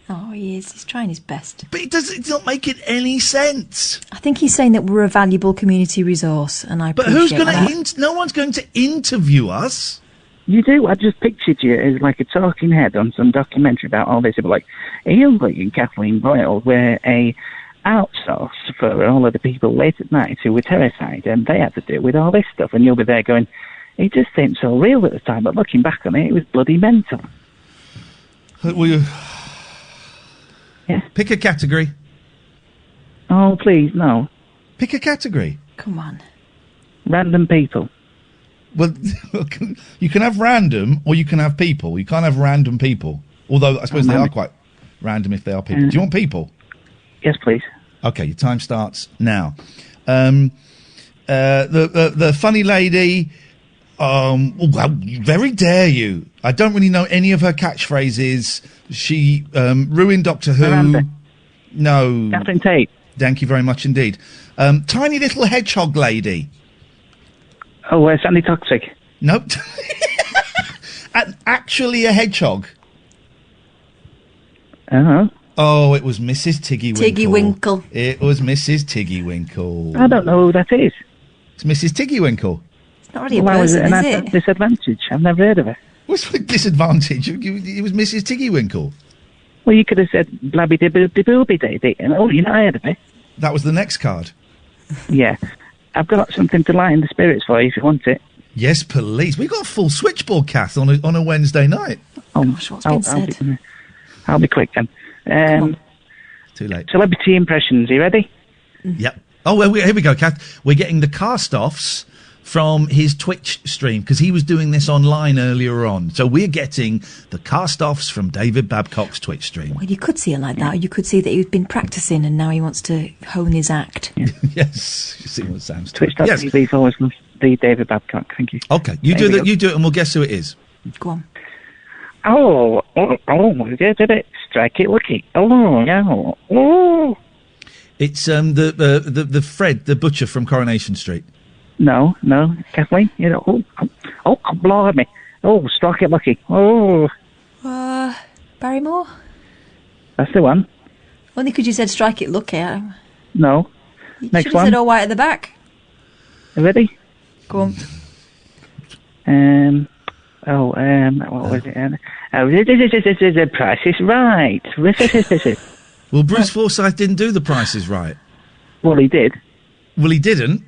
Oh, he is. He's trying his best. But it's not making any sense. I think he's saying that we're a valuable community resource, and I But appreciate who's going that. to... No one's going to interview us. You do. I just pictured you as like a talking head on some documentary about all this. It'd be like, Iain and Kathleen Boyle were a outsource for all of the people late at night who were terrified, and they had to deal with all this stuff. And you'll be there going, it just seemed so real at the time, but looking back on it, it was bloody mental. Will you... Yeah. Pick a category. Oh, please, no. Pick a category. Come on. Random people. Well, you can have random or you can have people. You can't have random people. Although I suppose they are quite random if they are people. Do you want people? Yes, please. Okay, your time starts now. The funny lady, well, very dare you. I don't really know any of her catchphrases. She ruined Doctor Who. Miranda. No. Catherine Tate. Thank you very much indeed. Tiny little hedgehog lady. Oh, Sandy Toxic. Nope. Actually a hedgehog. Oh, it was Mrs. Tiggy Winkle. Tiggy Winkle. It was Mrs. Tiggy Winkle. I don't know who that is. It's Mrs. Tiggy Winkle. It's not really a person, is it? Disadvantage. I've never heard of her. What's the disadvantage? It was Mrs. Tiggy Winkle. Well, you could have said blabby dibby booby day. Oh, you not heard of it? That was the next card. Yeah. I've got something to lighten the spirits for you if you want it. Yes, please. We got a full switchboard, Kath, on a Wednesday night. Oh, gosh, what's been said? I'll be quick then. Too late. Celebrity impressions. You ready? Yep. Oh, well, here we go, Kath. We're getting the cast-offs from his Twitch stream, because he was doing this online earlier on. So we're getting the cast-offs from David Babcock's Twitch stream. Well, you could see it like that. Or you could see that he'd been practising and now he wants to hone his act. Yes. You see what sounds Twitch.tv forward the David Babcock. Thank you. Okay. You do it, and we'll guess who it is. Go on. Oh, you did it. Strike it, lucky. Oh, yeah. Oh. It's the Fred, the butcher from Coronation Street. No, Kathleen. You know, oh, blimey. Oh, strike it, lucky. Oh. Barrymore? That's the one. Only because you said strike it lucky. No. You Next should have one. said all white at the back. Ready? Go on. What was it? The Price is Right. Well, Bruce Forsyth didn't do The Price is Right. Well, he did. Well, he didn't.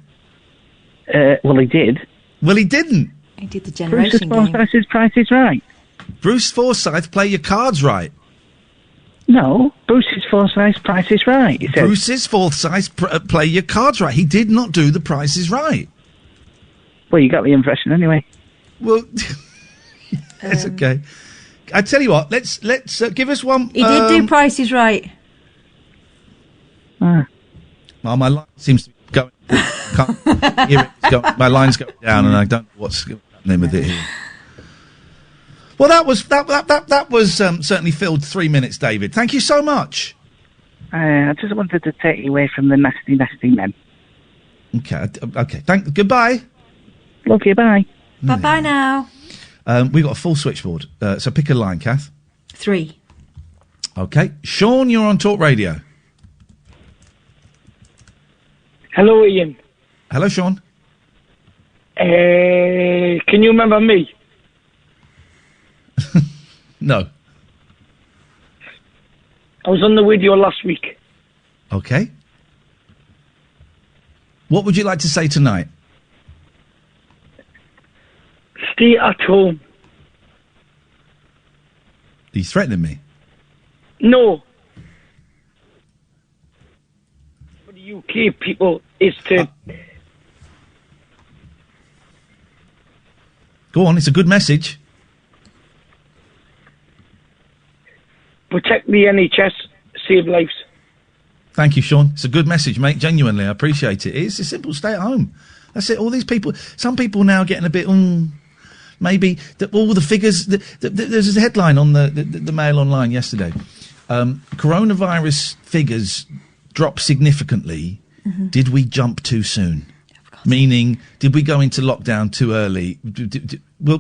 Well, he did. Well, he didn't. He did the generation Bruce game. Forsyth's Price is Right. Bruce Forsyth, play your cards right. No, Bruce Forsyth's Price is Right. He said. Bruce's Forsyth, play your cards right. He did not do The Price is Right. Well, you got the impression anyway. Well, it's okay. I tell you what, let's give us one. He did do Price is Right. Well, my line seems to be going. Can't hear it. My line's going down, and I don't know what's happening with it here. Well, that was certainly filled 3 minutes, David. Thank you so much. I just wanted to take you away from the nasty men. Okay. Goodbye. Love you. Bye. Bye now. We've got a full switchboard, so pick a line, Kath. 3. Okay. Sean, you're on Talk Radio. Hello, Ian. Hello, Sean. Can you remember me? No. I was on the radio last week. Okay. What would you like to say tonight? Stay at home. Are you threatening me? No. For the UK people is to... Go on, it's a good message. Protect the NHS, save lives. Thank you, Sean. It's a good message, mate. Genuinely, I appreciate it. It's a simple stay at home. That's it. All these people, some people now getting a bit, maybe all the figures. There's a headline on the Mail Online yesterday. Coronavirus figures drop significantly. Mm-hmm. Did we jump too soon? Meaning, did we go into lockdown too early? Well,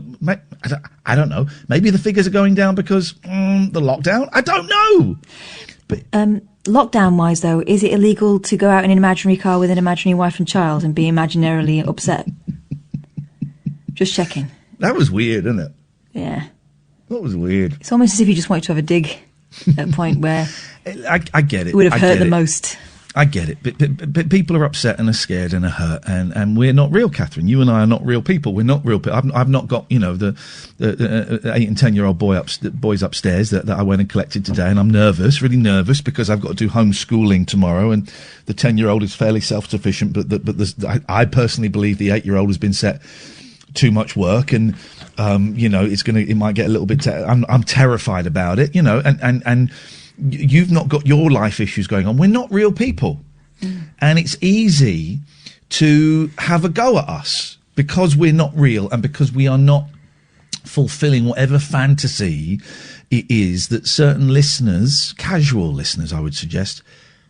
I don't know. Maybe the figures are going down because the lockdown? I don't know. But lockdown-wise, though, is it illegal to go out in an imaginary car with an imaginary wife and child and be imaginarily upset? Just checking. That was weird, isn't it? Yeah. That was weird. It's almost as if you just wanted to have a dig at a point where I get it. It would have hurt the most. I get it, but people are upset and are scared and are hurt, and we're not real, Katherine. You and I are not real people. We're not real people. I've not got, the 8 and 10-year-old boys upstairs that I went and collected today, and I'm nervous, really nervous, because I've got to do homeschooling tomorrow, and the 10-year-old is fairly self-sufficient, but I personally believe the 8-year-old has been set too much work, and it might get a little bit. I'm terrified about it, and you've not got your life issues going on. We're not real people, and it's easy to have a go at us because we're not real and because we are not fulfilling whatever fantasy it is that certain listeners, casual listeners, I would suggest,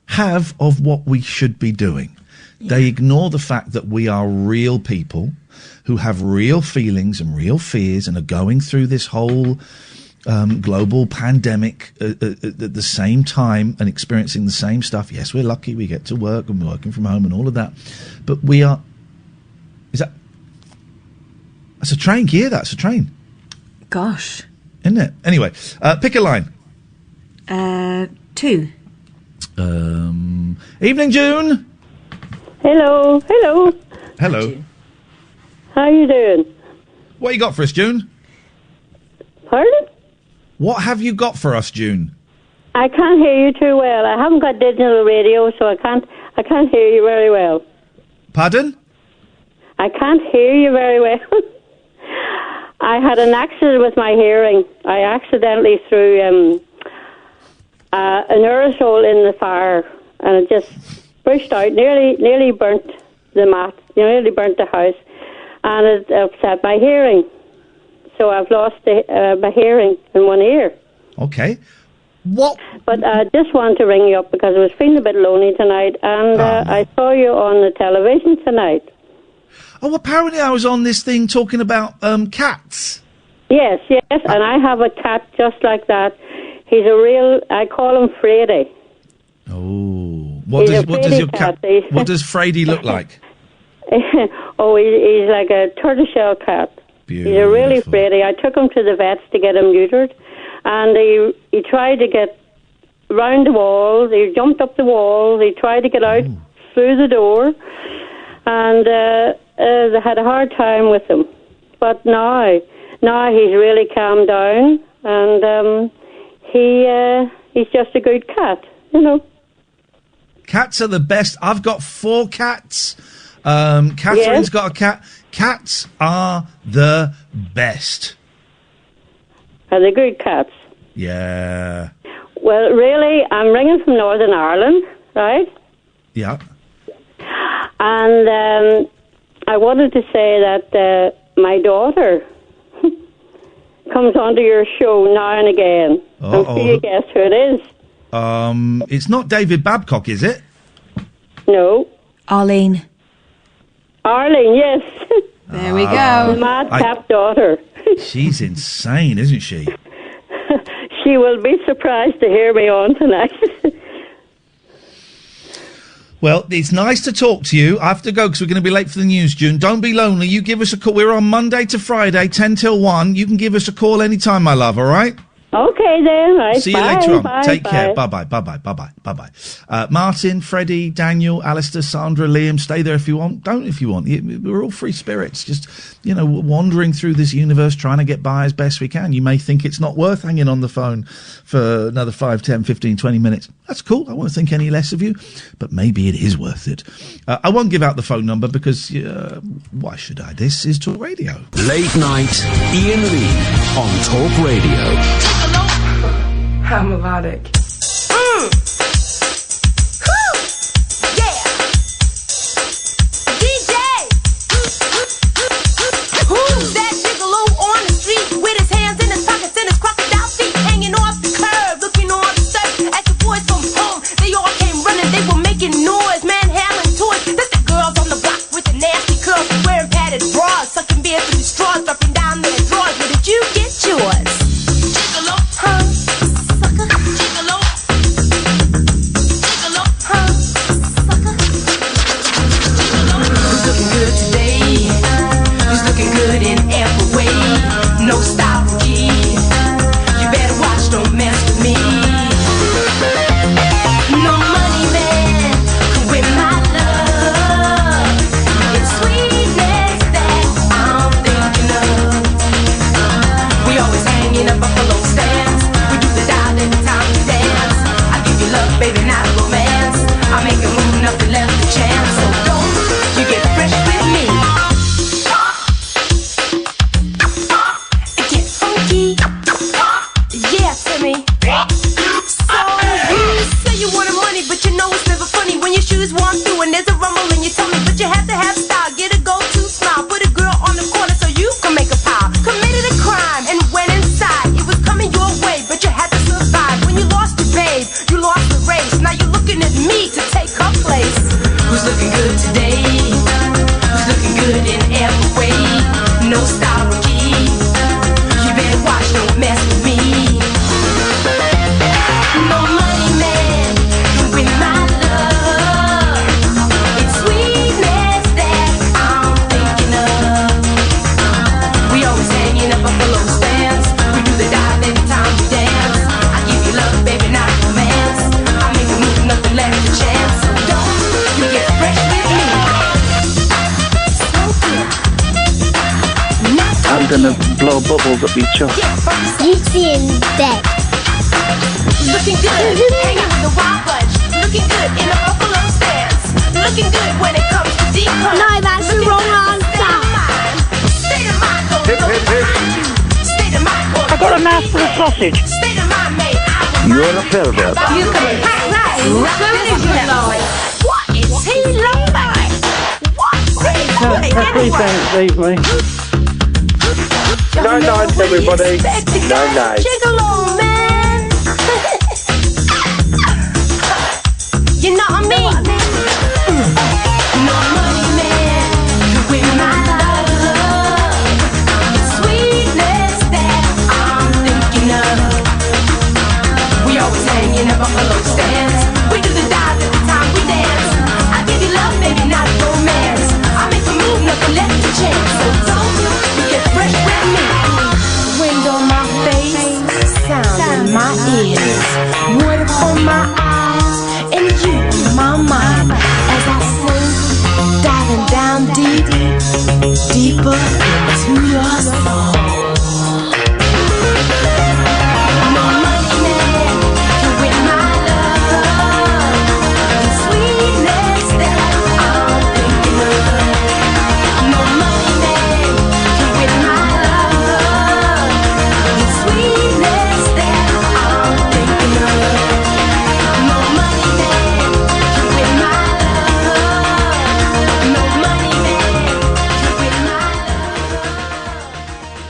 have of what we should be doing. They ignore the fact that we are real people who have real feelings and real fears and are going through this whole global pandemic at the same time and experiencing the same stuff. Yes, we're lucky we get to work and we're working from home and all of that. But we are... That's a train, Kia, that's a train. Gosh. Isn't it? Anyway, pick a line. 2. Evening, June. Hello. Hello. How you doing? What you got for us, June? Pardon? What have you got for us, June? I can't hear you too well. I haven't got digital radio, so I can't hear you very well. Pardon? I can't hear you very well. I had an accident with my hearing. I accidentally threw an aerosol in the fire, and it just pushed out, nearly burnt the mat, nearly burnt the house, and it upset my hearing. So I've lost my hearing in one ear. Okay. What? But I just wanted to ring you up because I was feeling a bit lonely tonight, and I saw you on the television tonight. Oh, apparently I was on this thing talking about cats. Yes, and I have a cat just like that. He's I call him Freddy. Oh, what does your cat? What does Freddy look like? Oh, he's like a tortoiseshell cat. Beautiful. He's a really Freddy. I took him to the vets to get him neutered, and he tried to get round the walls. He jumped up the walls. He tried to get out through the door, and they had a hard time with him. But now he's really calmed down, and he's just a good cat, Cats are the best. I've got 4 cats. Catherine's got a cat. Cats are the best. Are they good cats? Yeah. Well, really, I'm ringing from Northern Ireland, right? Yeah. And I wanted to say that my daughter comes onto your show now and again. I'm sure you guess who it is. It's not David Babcock, is it? No. Arlene. Arlene, yes. There we go. Madcap daughter. She's insane, isn't she? She will be surprised to hear me on tonight. Well, it's nice to talk to you. I have to go because we're going to be late for the news, June. Don't be lonely. You give us a call. We're on Monday to Friday, 10 till 1. You can give us a call anytime, my love, all right? Okay, then. Right. See you later on. Take care. Bye-bye. Martin, Freddie, Daniel, Alistair, Sandra, Liam, stay there if you want. Don't if you want. We're all free spirits, just, wandering through this universe, trying to get by as best we can. You may think it's not worth hanging on the phone for another 5, 10, 15, 20 minutes. That's cool. I won't think any less of you, but maybe it is worth it. I won't give out the phone number because, why should I? This is Talk Radio. Late night, Iain Lee on Talk Radio. I'm melodic. Who's that gigolo on the street with his hands in his pockets and his crocodile feet hanging off the curb, looking on the surf at the boys from home? They all came running, they were making noise, manhandling toys. That's the girls on the block with the nasty curls, wearing padded bras, sucking beer through straws, dropping down their drawers. Where did you get yours? Gigolo, huh? Sucker, gigolo. Gigolo, huh? Sucker. Gigolo. Who's looking good today? Who's looking good in every way? No style key. You better watch, don't mess with me. No money man can win my love. It's sweetness that I'm thinking of. We always hang in a buffalo stance. We do the dial every time we dance. I give you love, baby, not romance. I make a move, nothing left to chance. So don't you get fresh with me. I'm going to blow bubbles up your chuck. You'd be in bed. Looking good, hanging with the wild bunch. Looking good in a buffalo stance. Looking good when it comes to deep punch. No, that's the wrong answer. State of mind, don't know State of mind, boy. I got a mouthful of sausage. State of mind, mate. You're a pervert. You can pack that in what is he like? Please don't leave me. No, night, everybody. No, night. Gigolo, man. You know what I mean? No money, man. With my love. Sweetness that I'm thinking of. We always hang in a buffalo stance. We do the dive every time we dance. I give you love, maybe not romance. I make a move, nothing left to chance. So don't you get fresh with me. Wind on my face, sound in my ears, water on my eyes, and you in my mind. As I sing, diving down deep, deeper into your soul. No money man can win my love. The sweetness that I'm thinking of. No money man can win my love. The sweetness that I'm thinking of. No money man can win my love. No money man can win my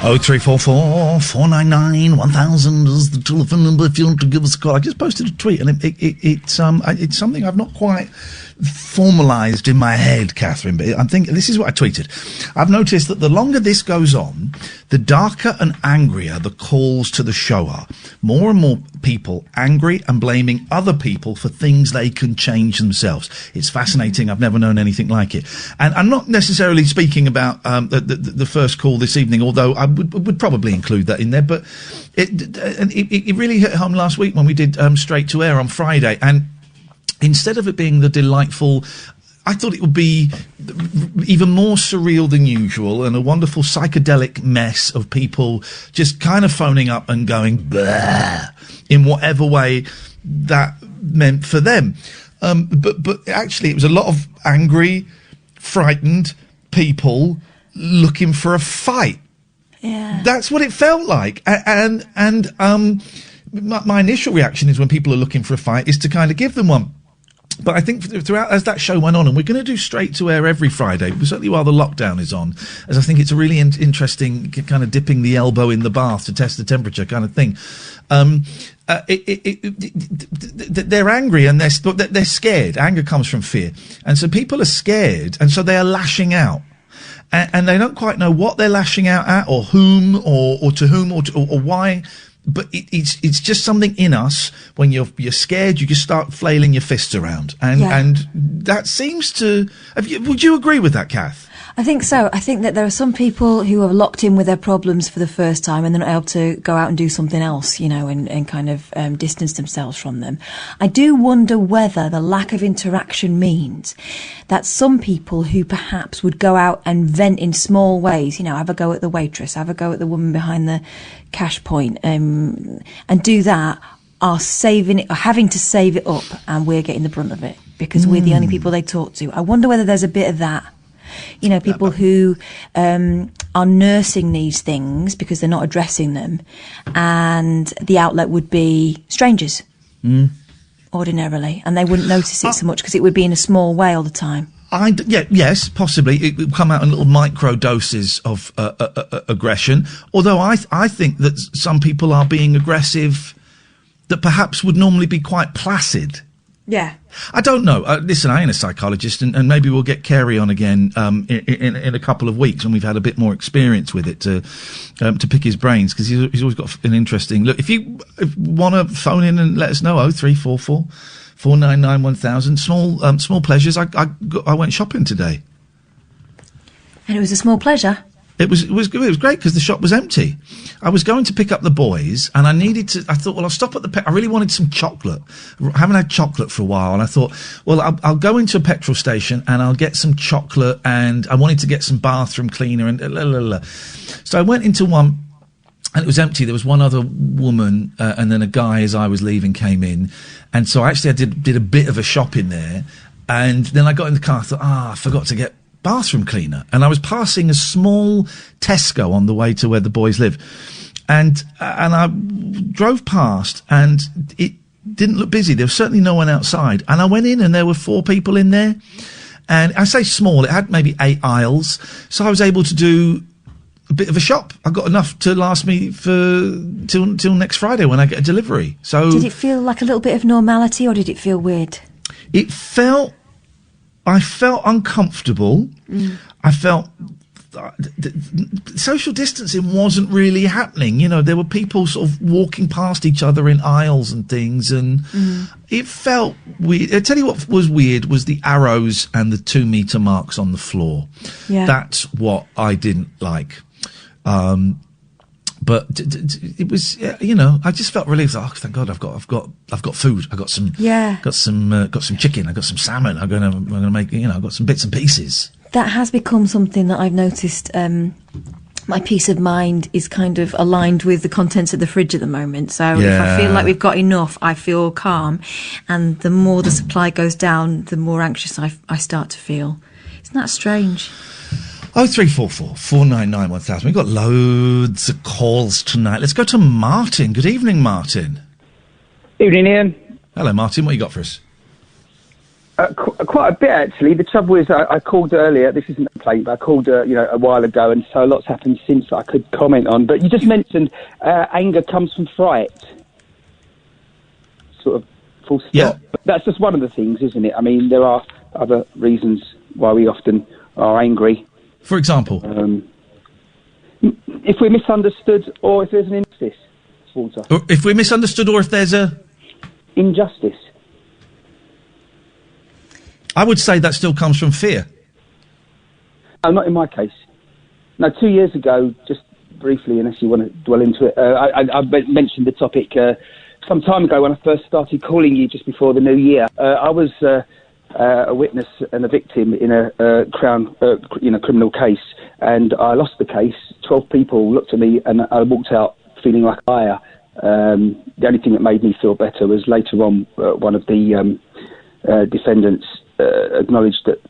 love. 0344 499 1000 is the telephone number if you want to give us a call. I just posted a tweet and it's something I've not quite formalised in my head, Catherine, but I think this is what I tweeted. I've noticed that the longer this goes on, the darker and angrier the calls to the show are. More and more people angry and blaming other people for things they can change themselves. It's fascinating. I've never known anything like it. And I'm not necessarily speaking about the first call this evening, although I would probably include that in there. But it really hit home last week when we did Straight to Air on Friday. And instead of it being the delightful, I thought it would be even more surreal than usual and a wonderful psychedelic mess of people just kind of phoning up and going bleh in whatever way that meant for them. But actually it was a lot of angry, frightened people looking for a fight. Yeah. That's what it felt like. And my initial reaction is when people are looking for a fight is to kind of give them one. But I think throughout, as that show went on, and we're going to do Straight to Air every Friday, certainly while the lockdown is on, as I think it's a really interesting kind of dipping the elbow in the bath to test the temperature kind of thing. They're angry and they're scared. Anger comes from fear. And so people are scared, and so they are lashing out. And they don't quite know what they're lashing out at, or whom, or to whom, or why. But it's just something in us. When you're scared, you just start flailing your fists around, and that seems to. Would you agree with that, Kath? I think so. I think that there are some people who are locked in with their problems for the first time and they're not able to go out and do something else, you know, and kind of distance themselves from them. I do wonder whether the lack of interaction means that some people who perhaps would go out and vent in small ways, you know, have a go at the waitress, have a go at the woman behind the cash point, and do that, are saving it, or having to save it up, and we're getting the brunt of it because we're the only people they talk to. I wonder whether there's a bit of that. You know, people who are nursing these things because they're not addressing them, and the outlet would be strangers ordinarily, and they wouldn't notice it so much because it would be in a small way all the time. Yes, possibly. It would come out in little micro doses of aggression, although I think that some people are being aggressive that perhaps would normally be quite placid. Yeah. I don't know. Listen, I ain't a psychologist, and maybe we'll get Kerry on again in a couple of weeks when we've had a bit more experience with it to pick his brains, because he's always got an interesting look. If you want to phone in and let us know, 0344 499 1000. Small pleasures. I went shopping today. And it was a small pleasure. It was great because the shop was empty. I was going to pick up the boys, and I thought, well, I'll stop at I really wanted some chocolate. I haven't had chocolate for a while, and I thought, well, I'll go into a petrol station and I'll get some chocolate, and I wanted to get some bathroom cleaner and So I went into one, and it was empty. There was one other woman, and then a guy as I was leaving came in, and so actually I did a bit of a shop in there, and then I got in the car. I thought, I forgot to get bathroom cleaner, and I was passing a small Tesco on the way to where the boys live, and I drove past, and it didn't look busy. There was certainly no one outside, and I went in, and there were 4 people in there, and I say small, it had maybe 8 aisles, so I was able to do a bit of a shop. I got enough to last me till next Friday when I get a delivery. So did it feel like a little bit of normality, or did it feel weird? I felt uncomfortable. I felt social distancing wasn't really happening. You know, there were people sort of walking past each other in aisles and things, and it felt weird. I tell you what was weird was the arrows and the 2 metre marks on the floor. Yeah. That's what I didn't like. But it was, I just felt relieved. Oh, thank God, I've got food. I got some, got some chicken. I got some salmon. I'm gonna make, I've got some bits and pieces. That has become something that I've noticed. My peace of mind is kind of aligned with the contents of the fridge at the moment. So if I feel like we've got enough, I feel calm. And the more the supply goes down, the more anxious I start to feel. Isn't that strange? 0344 499 1000. We've got loads of calls tonight. Let's go to Martin. Good evening, Martin. Evening, Ian. Hello, Martin. What you got for us? Quite a bit, actually. The trouble is, I called earlier. This isn't a plate, but I called, a while ago, and so a lot's happened since I could comment on. But you just mentioned anger comes from fright. Sort of full stop. Yeah. But that's just one of the things, isn't it? I mean, there are other reasons why we often are angry. For example? If we're misunderstood, or if there's an injustice, Walter. Or if we're misunderstood, or if there's a... injustice. I would say that still comes from fear. No, not in my case. No, 2 years ago, just briefly, unless you want to dwell into it, I mentioned the topic some time ago when I first started calling you just before the new year. I was a witness and a victim in a Crown criminal case, and I lost the case. 12 people looked at me, and I walked out feeling like a liar. The only thing that made me feel better was later on one of the defendants acknowledged that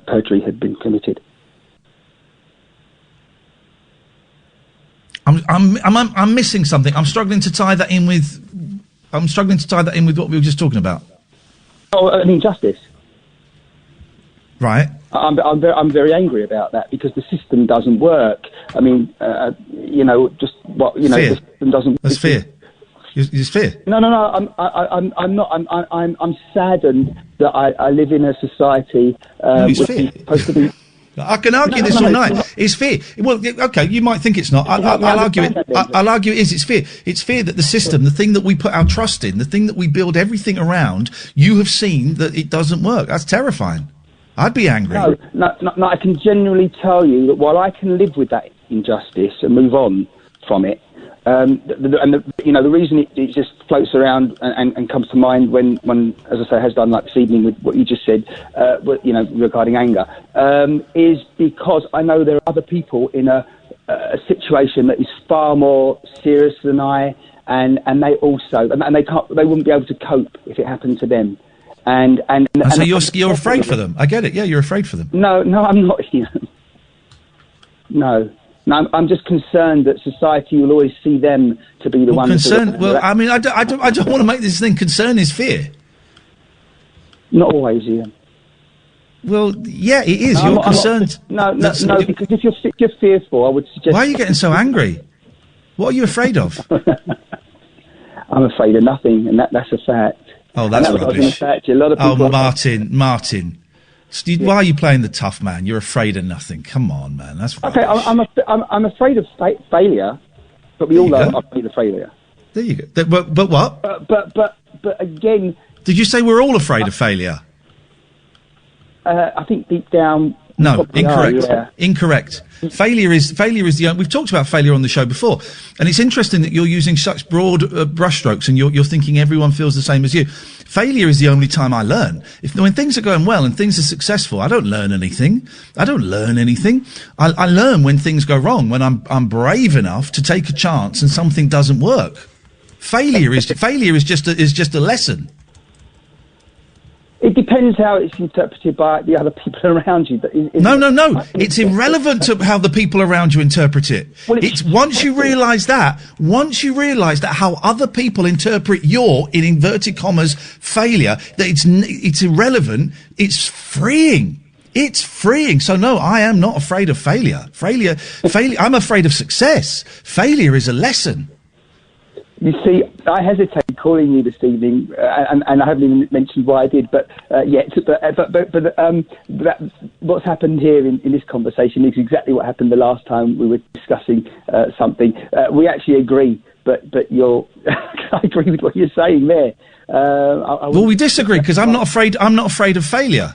perjury had been committed. I'm missing something. I'm struggling to tie that in with what we were just talking about. Oh, an injustice. Right. I'm very angry about that because the system doesn't work. I mean, fear. The system doesn't. That's fear. It's fear. No. I'm not. I'm saddened that I live in a society which is supposed to be. I can argue this all night. It's fear. Well, okay, you might think it's not. I'll argue it. I'll argue it is. It's fear. It's fear that the system, the thing that we put our trust in, the thing that we build everything around, you have seen that it doesn't work. That's terrifying. I'd be angry. No, I can genuinely tell you that while I can live with that injustice and move on from it, the reason it just floats around and comes to mind when, as I say, has done like this evening with what you just said, regarding anger, is because I know there are other people in a situation that is far more serious than I, and they also, and they wouldn't be able to cope if it happened to them. And so you're afraid for them. I get it. Yeah, you're afraid for them. No, I'm not. No, I'm just concerned that society will always see them to be the ones. Concern. Well, I mean, I don't want to make this thing. Concern is fear. Not always, Ian. Well, yeah, it is. You're concerned. No, because if you're fearful, I would suggest. Why are you getting so angry? What are you afraid of? I'm afraid of nothing, and that's a fact. Oh, that's rubbish. Martin. Why are you playing the tough man? You're afraid of nothing. Come on, man. That's rubbish. Okay. I'm afraid of failure, but we all know I'm afraid of failure. There you go. But what? But again. Did you say we're all afraid of failure? I think deep down No, incorrect. Yeah. Incorrect. Failure is the. We've talked about failure on the show before, and it's interesting that you're using such broad brushstrokes, and you're thinking everyone feels the same as you. Failure is the only time I learn. When things are going well and things are successful, I don't learn anything. I learn when things go wrong. When I'm brave enough to take a chance and something doesn't work. Failure is just a lesson. It depends how it's interpreted by the other people around you. No. It's irrelevant to how the people around you interpret it. Well, it's once you realise that how other people interpret your, in inverted commas, failure, that it's irrelevant. It's freeing. It's freeing. So no, I am not afraid of failure. Failure. I'm afraid of success. Failure is a lesson. You see, I hesitated calling you this evening, and I haven't even mentioned why I did, but what's happened here in this conversation is exactly what happened the last time we were discussing something. We actually agree, but I agree with what you're saying there. Well, we disagree because I'm not afraid of failure.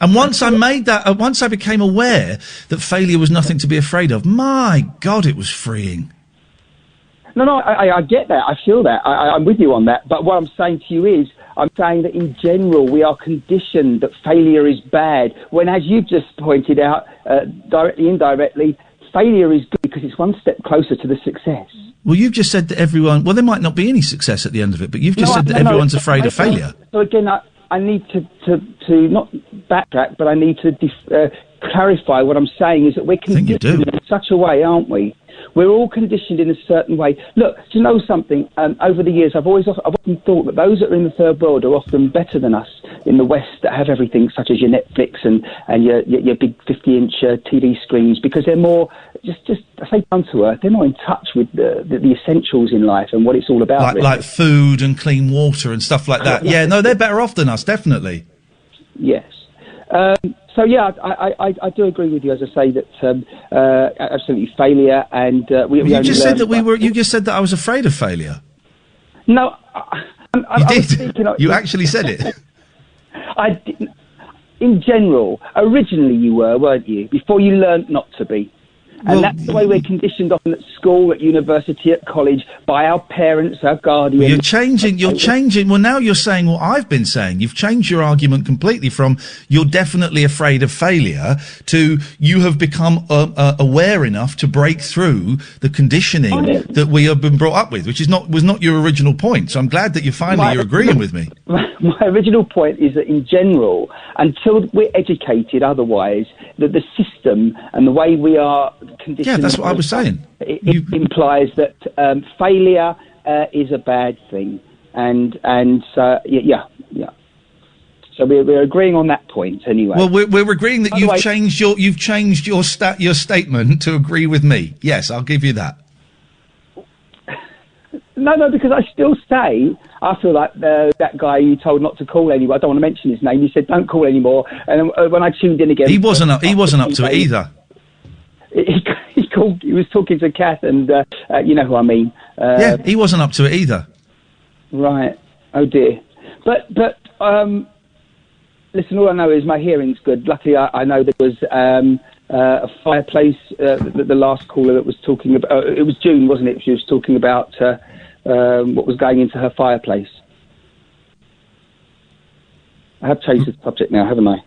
And once once I became aware that failure was nothing to be afraid of, my God, it was freeing. No, I get that. I feel that. I'm with you on that. But what I'm saying to you is, I'm saying that in general, we are conditioned that failure is bad, when, as you've just pointed out, directly, indirectly, failure is good because it's one step closer to the sucksuccess. Well, you've just said that everyone... Well, there might not be any success at the end of it, but you've just said that everyone's afraid of failure. So again, I need to not backtrack, but I need to clarify what I'm saying is that we're conditioned in such a way, aren't we? We're all conditioned in a certain way. Look, do you know something? Over the years, I've often thought that those that are in the third world are often better than us in the West that have everything, such as your Netflix and your big 50-inch TV screens, because they're more just I say down to earth. They're more in touch with the essentials in life and what it's all about. Like food and clean water and stuff like that. Yeah, no, they're better off than us, definitely. Yes. So yeah, I do agree with you, as I say, that absolutely failure, and you just said that You just said that I was afraid of failure. No, you did. You actually said it. I didn't. In general, originally you were, weren't you? Before you learnt not to be. And that's the way we're conditioned often at school, at university, at college, by our parents, our guardians. Well, you're changing. Well, now you're saying what I've been saying. You've changed your argument completely from you're definitely afraid of failure to you have become aware enough to break through the conditioning that we have been brought up with, which was not your original point. So I'm glad that you're agreeing with me. My original point is that in general, until we're educated otherwise, that the system and the way we are conditioned... Yeah, that's what I was saying. It implies that failure is a bad thing. And so, yeah. So we're agreeing on that point anyway. Well, we're agreeing that you've changed your statement to agree with me. Yes, I'll give you that. No, because I still say, I feel like that guy you told not to call anymore. I don't want to mention his name. You said don't call anymore. And when I tuned in again, he wasn't up to it either. He was talking to Kath, and you know who I mean. Yeah, he wasn't up to it either. Right. Oh dear. But listen, all I know is my hearing's good. Luckily, I know there was a fireplace. The last caller that was talking about, it was June, wasn't it? She was talking about what was going into her fireplace. I have changed the subject now, haven't I?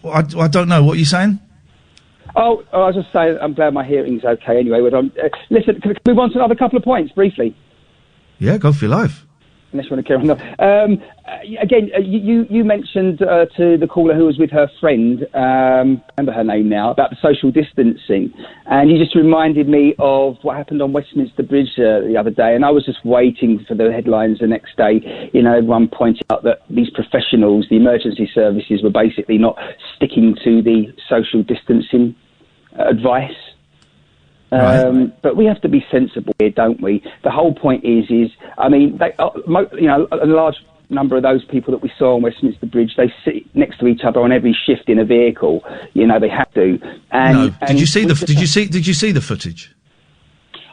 I don't know. What are you saying? Oh, I was just saying, I'm glad my hearing's okay anyway. Listen, can we move on to another couple of points, briefly? Yeah, go for your life. Unless you want to carry on. Again, you mentioned to the caller who was with her friend, remember her name now, about the social distancing. And you just reminded me of what happened on Westminster Bridge the other day. And I was just waiting for the headlines the next day. You know, everyone pointed out that these professionals, the emergency services, were basically not sticking to the social distancing advice. But we have to be sensible here, don't we? The whole point is I mean, a large number of those people that we saw on Westminster Bridge, they sit next to each other on every shift in a vehicle. You know, they have to. And, Did you see the footage?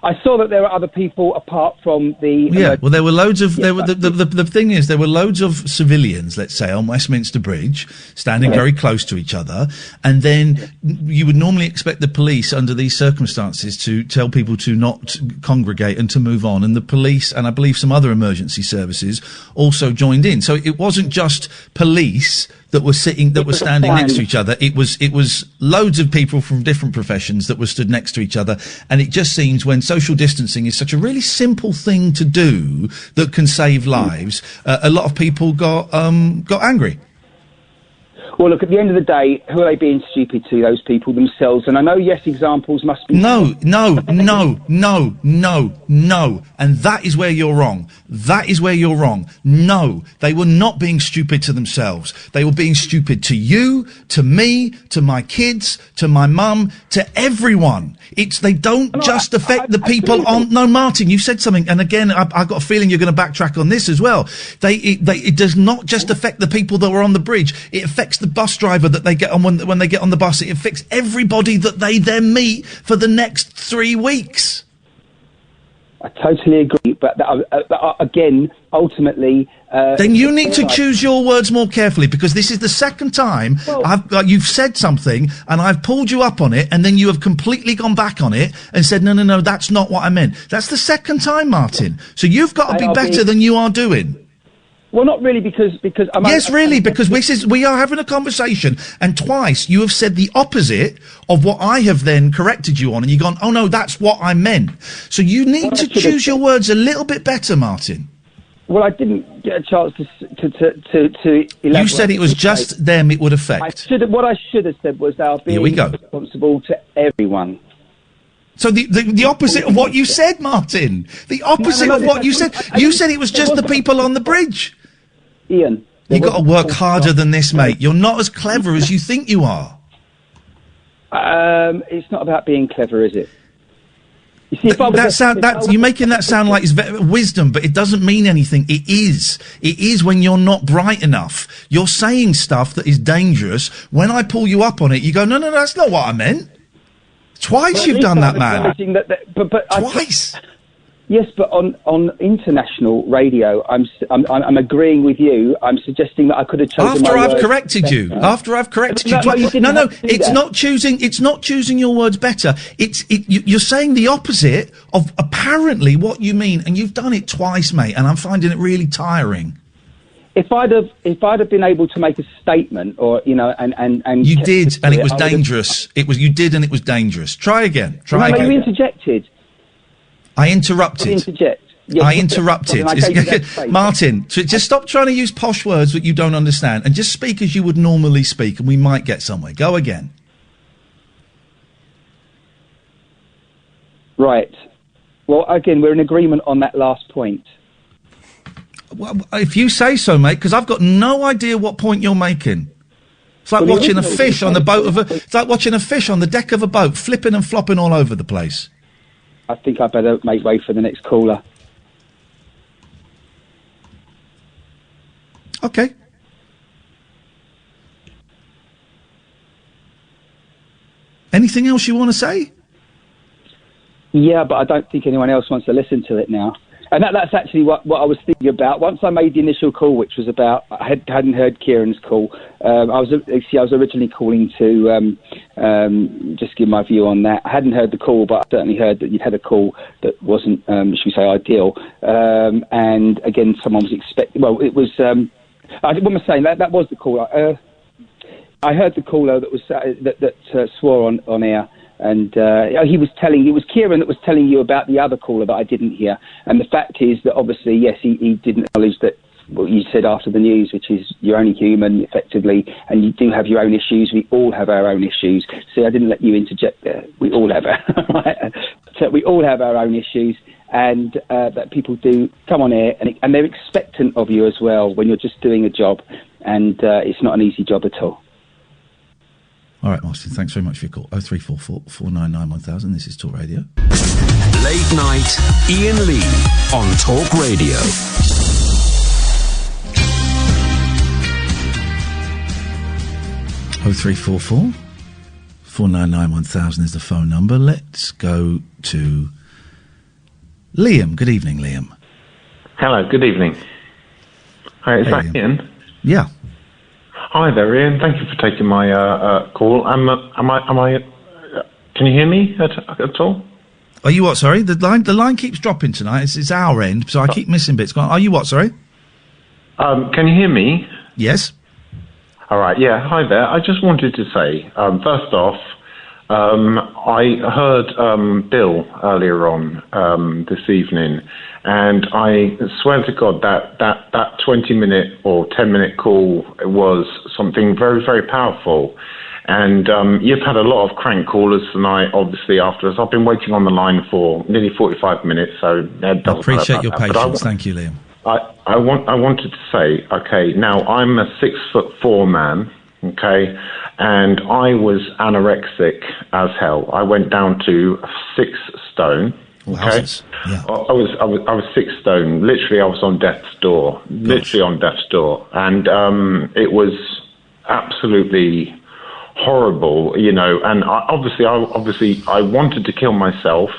I saw that there were other people apart from the. Yeah, well, there were loads of. There were the thing is, there were loads of civilians, let's say, on Westminster Bridge, standing very close to each other, and then you would normally expect the police, under these circumstances, to tell people to not congregate and to move on. And the police, and I believe some other emergency services, also joined in. So it wasn't just police that were standing next to each other. It was loads of people from different professions that were stood next to each other. And it just seems, when social distancing is such a really simple thing to do that can save lives, a lot of people got angry. Well, look, at the end of the day, who are they being stupid to, those people themselves? And I know, yes, examples must be... No. And that is where you're wrong. That is where you're wrong. No, they were not being stupid to themselves. They were being stupid to you, to me, to my kids, to my mum, to everyone. They don't just affect the people on... No, Martin, you said something, and again, I've got a feeling you're going to backtrack on this as well. It does not just affect the people that were on the bridge. It affects the bus driver that they get on when they get on the bus. It affects everybody that they then meet for the next 3 weeks. I totally agree, but again, ultimately... then you need to choose your words more carefully, because this is the second time you've said something and I've pulled you up on it, and then you have completely gone back on it and said, no, that's not what I meant. That's the second time, Martin. So you've got to be better than you are doing. Well, not really, because yes, really, because we are having a conversation, and twice you have said the opposite of what I have then corrected you on, and you've gone, oh no, that's what I meant. So you need to choose your words a little bit better, Martin. Well, I didn't get a chance to elaborate. You said it was just them it would affect. What I should have said was they are being responsible to everyone. So the opposite of what you said, Martin. The opposite of what you said. You said it was just the people on the bridge. Ian. You've got to work harder than this, mate. You're not as clever as you think you are. It's not about being clever, is it? You see, you're making that sound like it's wisdom, but it doesn't mean anything. It is. It is when you're not bright enough. You're saying stuff that is dangerous. When I pull you up on it, you go, no, that's not what I meant. Twice you've done that, man. Twice. Yes, but on international radio, I'm agreeing with you. I'm suggesting that I could have chosen After I've corrected you. No, it's not choosing. It's not choosing your words better. You're saying the opposite of apparently what you mean, and you've done it twice, mate. And I'm finding it really tiring. If I'd have been able to make a statement, or and you did, and it was dangerous. You did, and it was dangerous. Try again. Try again. You interjected. I interrupted. Yes, I interrupted. Martin, just stop trying to use posh words that you don't understand, and just speak as you would normally speak, and we might get somewhere. Go again. Right. Well, again, we're in agreement on that last point. Well, if you say so, mate, because I've got no idea what point you're making. It's like watching a fish on the boat it's like watching a fish on the deck of a boat, flipping and flopping all over the place. I think I better make way for the next caller. Okay. Anything else you want to say? Yeah, but I don't think anyone else wants to listen to it now. And that's actually what I was thinking about. Once I made the initial call, which was about, I hadn't heard Kieran's call. I was originally calling to just give my view on that. I hadn't heard the call, but I certainly heard that you'd had a call that wasn't, should we say, ideal. And again, someone was expecting. Well, it was. What am I saying? That was the call. I heard the caller that was that swore on air. And it was Kieran that was telling you about the other caller that I didn't hear. And the fact is that obviously, yes, he didn't acknowledge that what you said after the news, which is you're only human, effectively, and you do have your own issues. We all have our own issues. See, I didn't let you interject there. We all have right? So we all have our own issues, and that people do come on air, and they're expectant of you as well when you're just doing a job, and it's not an easy job at all. All right, Martin, thanks very much for your call. 0344 499 1000. This is Talk Radio. Late night, Iain Lee on Talk Radio. Oh, 0344 499 1000 is the phone number. Let's go to Liam, good evening, Liam. Hello, good evening. Hi, is that Ian? Yeah. Hi there, Ian. Thank you for taking my call. Can you hear me at all? Are you what, sorry? The line keeps dropping tonight. It's our end, so I keep missing bits. Go on. Are you what, sorry? Can you hear me? Yes. All right, yeah. Hi there. I just wanted to say, first off, I heard Bill earlier on this evening, and I swear to God that 20-minute or 10-minute call was something very, very powerful. And you've had a lot of crank callers tonight, obviously, after us. I've been waiting on the line for nearly 45 minutes, so that doesn't I appreciate your matter. patience. Thank you, Liam. I wanted to say, okay, now I'm a 6'4" man, okay, and I was anorexic as hell. I went down to 6 stone. Okay, yeah. I was 6 stone. Literally, I was on death's door. Literally on death's door, and it was absolutely horrible, you know. And obviously, I wanted to kill myself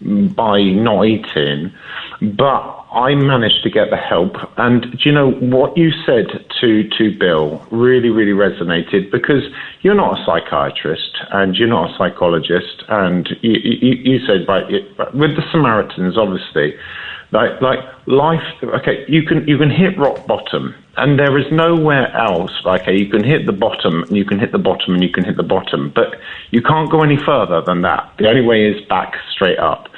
by not eating, but I managed to get the help. And do you know what you said to Bill really, really resonated, because you're not a psychiatrist and you're not a psychologist, and you said, right, with the Samaritans, obviously, like life, okay, you can hit rock bottom, and there is nowhere else. Okay, you can hit the bottom, and you can hit the bottom, and you can hit the bottom, but you can't go any further than that. The only way is back straight up.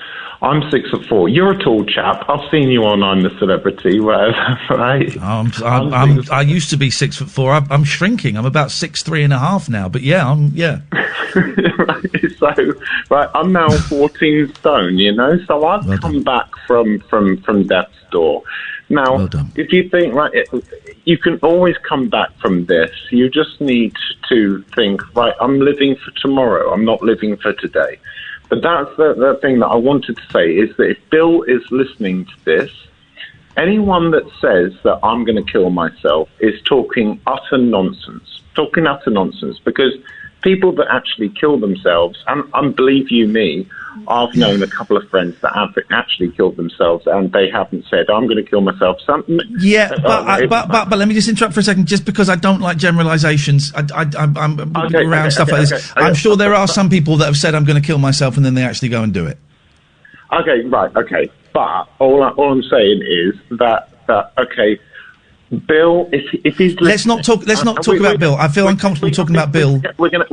I'm 6'4". You're a tall chap. I've seen you on I'm the Celebrity, whatever, right? I used to be 6'4". I'm shrinking. I'm about 6'3.5" now. But yeah, right, so I'm now 14 stone. You know, so I've come back from death's door. Now, if you think you can always come back from this. You just need to think, right, I'm living for tomorrow. I'm not living for today. But that's the thing that I wanted to say, is that if Bill is listening to this, anyone that says that I'm going to kill myself is talking utter nonsense. Because people that actually kill themselves, and believe you me, I've known a couple of friends that have actually killed themselves, and they haven't said, I'm going to kill myself. Yeah, but let me just interrupt for a second, just because I don't like generalisations. I'm around stuff like this. I'm sure there are some people that have said, I'm going to kill myself, and then they actually go and do it. Okay, right, okay. But all I'm saying is that okay, Bill, if he's let's not talk about Bill. I feel uncomfortable talking about Bill. We're gonna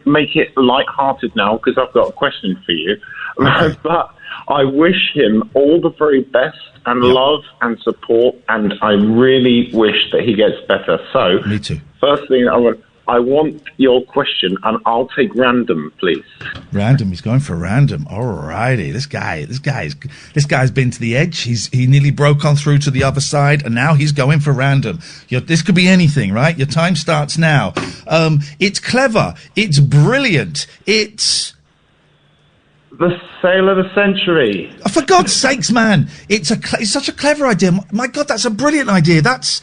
make it light-hearted now, because I've got a question for you. Okay. But I wish him all the very best and love and support, and I really wish that he gets better. So, me too. First thing I want your question, and I'll take random, please. Random. He's going for random. Alrighty. This guy's been to the edge. He nearly broke on through to the other side, and now he's going for random. This could be anything, right? Your time starts now. It's clever. It's brilliant. It's the sale of the century. Oh, for God's sakes, man! It's such a clever idea. My God, that's a brilliant idea. That's.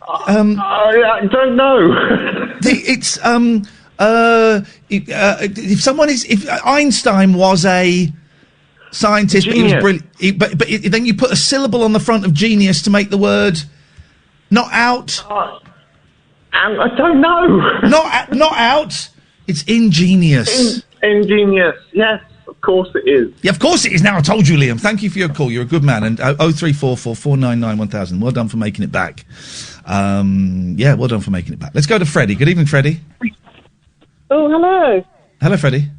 I don't know. If Einstein was a scientist, but he was brilliant, but then you put a syllable on the front of genius to make the word not out. I don't know. Not out. It's ingenious. Ingenious. Yes. Of course it is. Yeah, of course it is. Now I told you, Liam. Thank you for your call. You're a good man. And 0344 499 1000. Well done for making it back. Yeah, well done for making it back. Let's go to Freddie. Good evening, Freddie. Oh, hello. Hello, Freddie.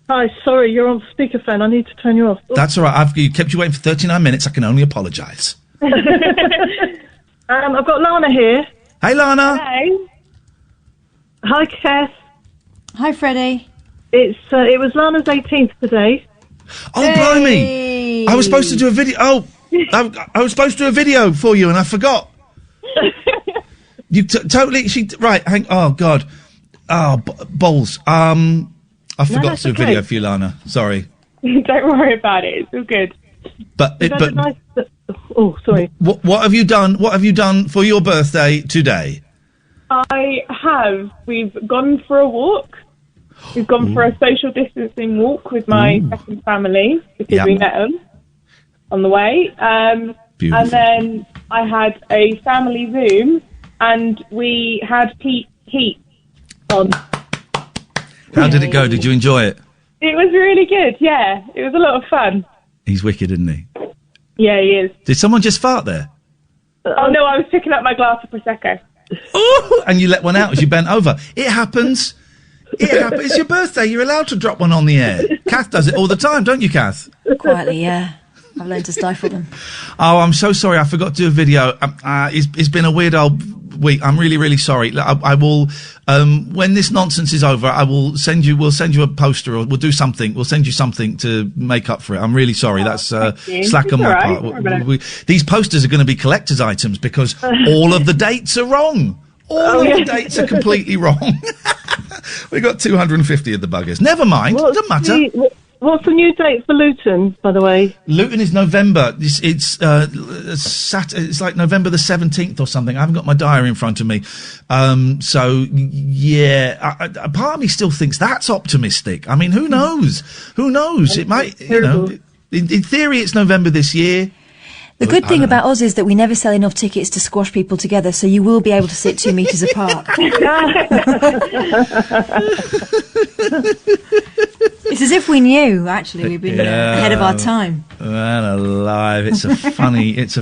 Hi, sorry, you're on speakerphone. I need to turn you off. Oh. That's all right. I've kept you waiting for 39 minutes. I can only apologise. I've got Lana here. Hey, Lana. Hello. Hi, Kath. Hi, Freddie. It was Lana's 18th today. Oh, blimey! I was supposed to do a video. Oh, I was supposed to do a video for you, and I forgot. You totally. Oh God. Oh, balls. I forgot to do a video for you, Lana. Sorry. Don't worry about it. It's all good. Oh, sorry. What have you done? What have you done for your birthday today? I have. We've gone for a walk. We've gone for a social distancing walk with my second family because we met them on the way. And then I had a family Zoom and we had heat on. How did it go? Did you enjoy it? It was really good, yeah. It was a lot of fun. He's wicked, isn't he? Yeah, he is. Did someone just fart there? Oh, no, I was picking up my glass of Prosecco. Oh, and you let one out as you bent over. It happens. It happens. It's your birthday. You're allowed to drop one on the air. Kath does it all the time, don't you, Kath? Quietly, yeah. I've learned to stifle them. Oh, I'm so sorry. I forgot to do a video. It's been a weird old week. I'm really, really sorry. I will, when this nonsense is over, we'll send you a poster or we'll do something. We'll send you something to make up for it. I'm really sorry. That's slack on my part. These posters are going to be collector's items because all of the dates are wrong. All of the dates are completely wrong. We got 250 of the buggers. Never mind. Doesn't matter. What's the new date for Luton, by the way? Luton is November. It's like November the 17th or something. I haven't got my diary in front of me. So, yeah, a part of me still thinks that's optimistic. I mean, who knows? Who knows? It might, in theory, it's November this year. The good thing about us is that we never sell enough tickets to squash people together, so you will be able to sit 2 metres apart. It's as if we knew, actually. We've been ahead of our time. Man alive. It's a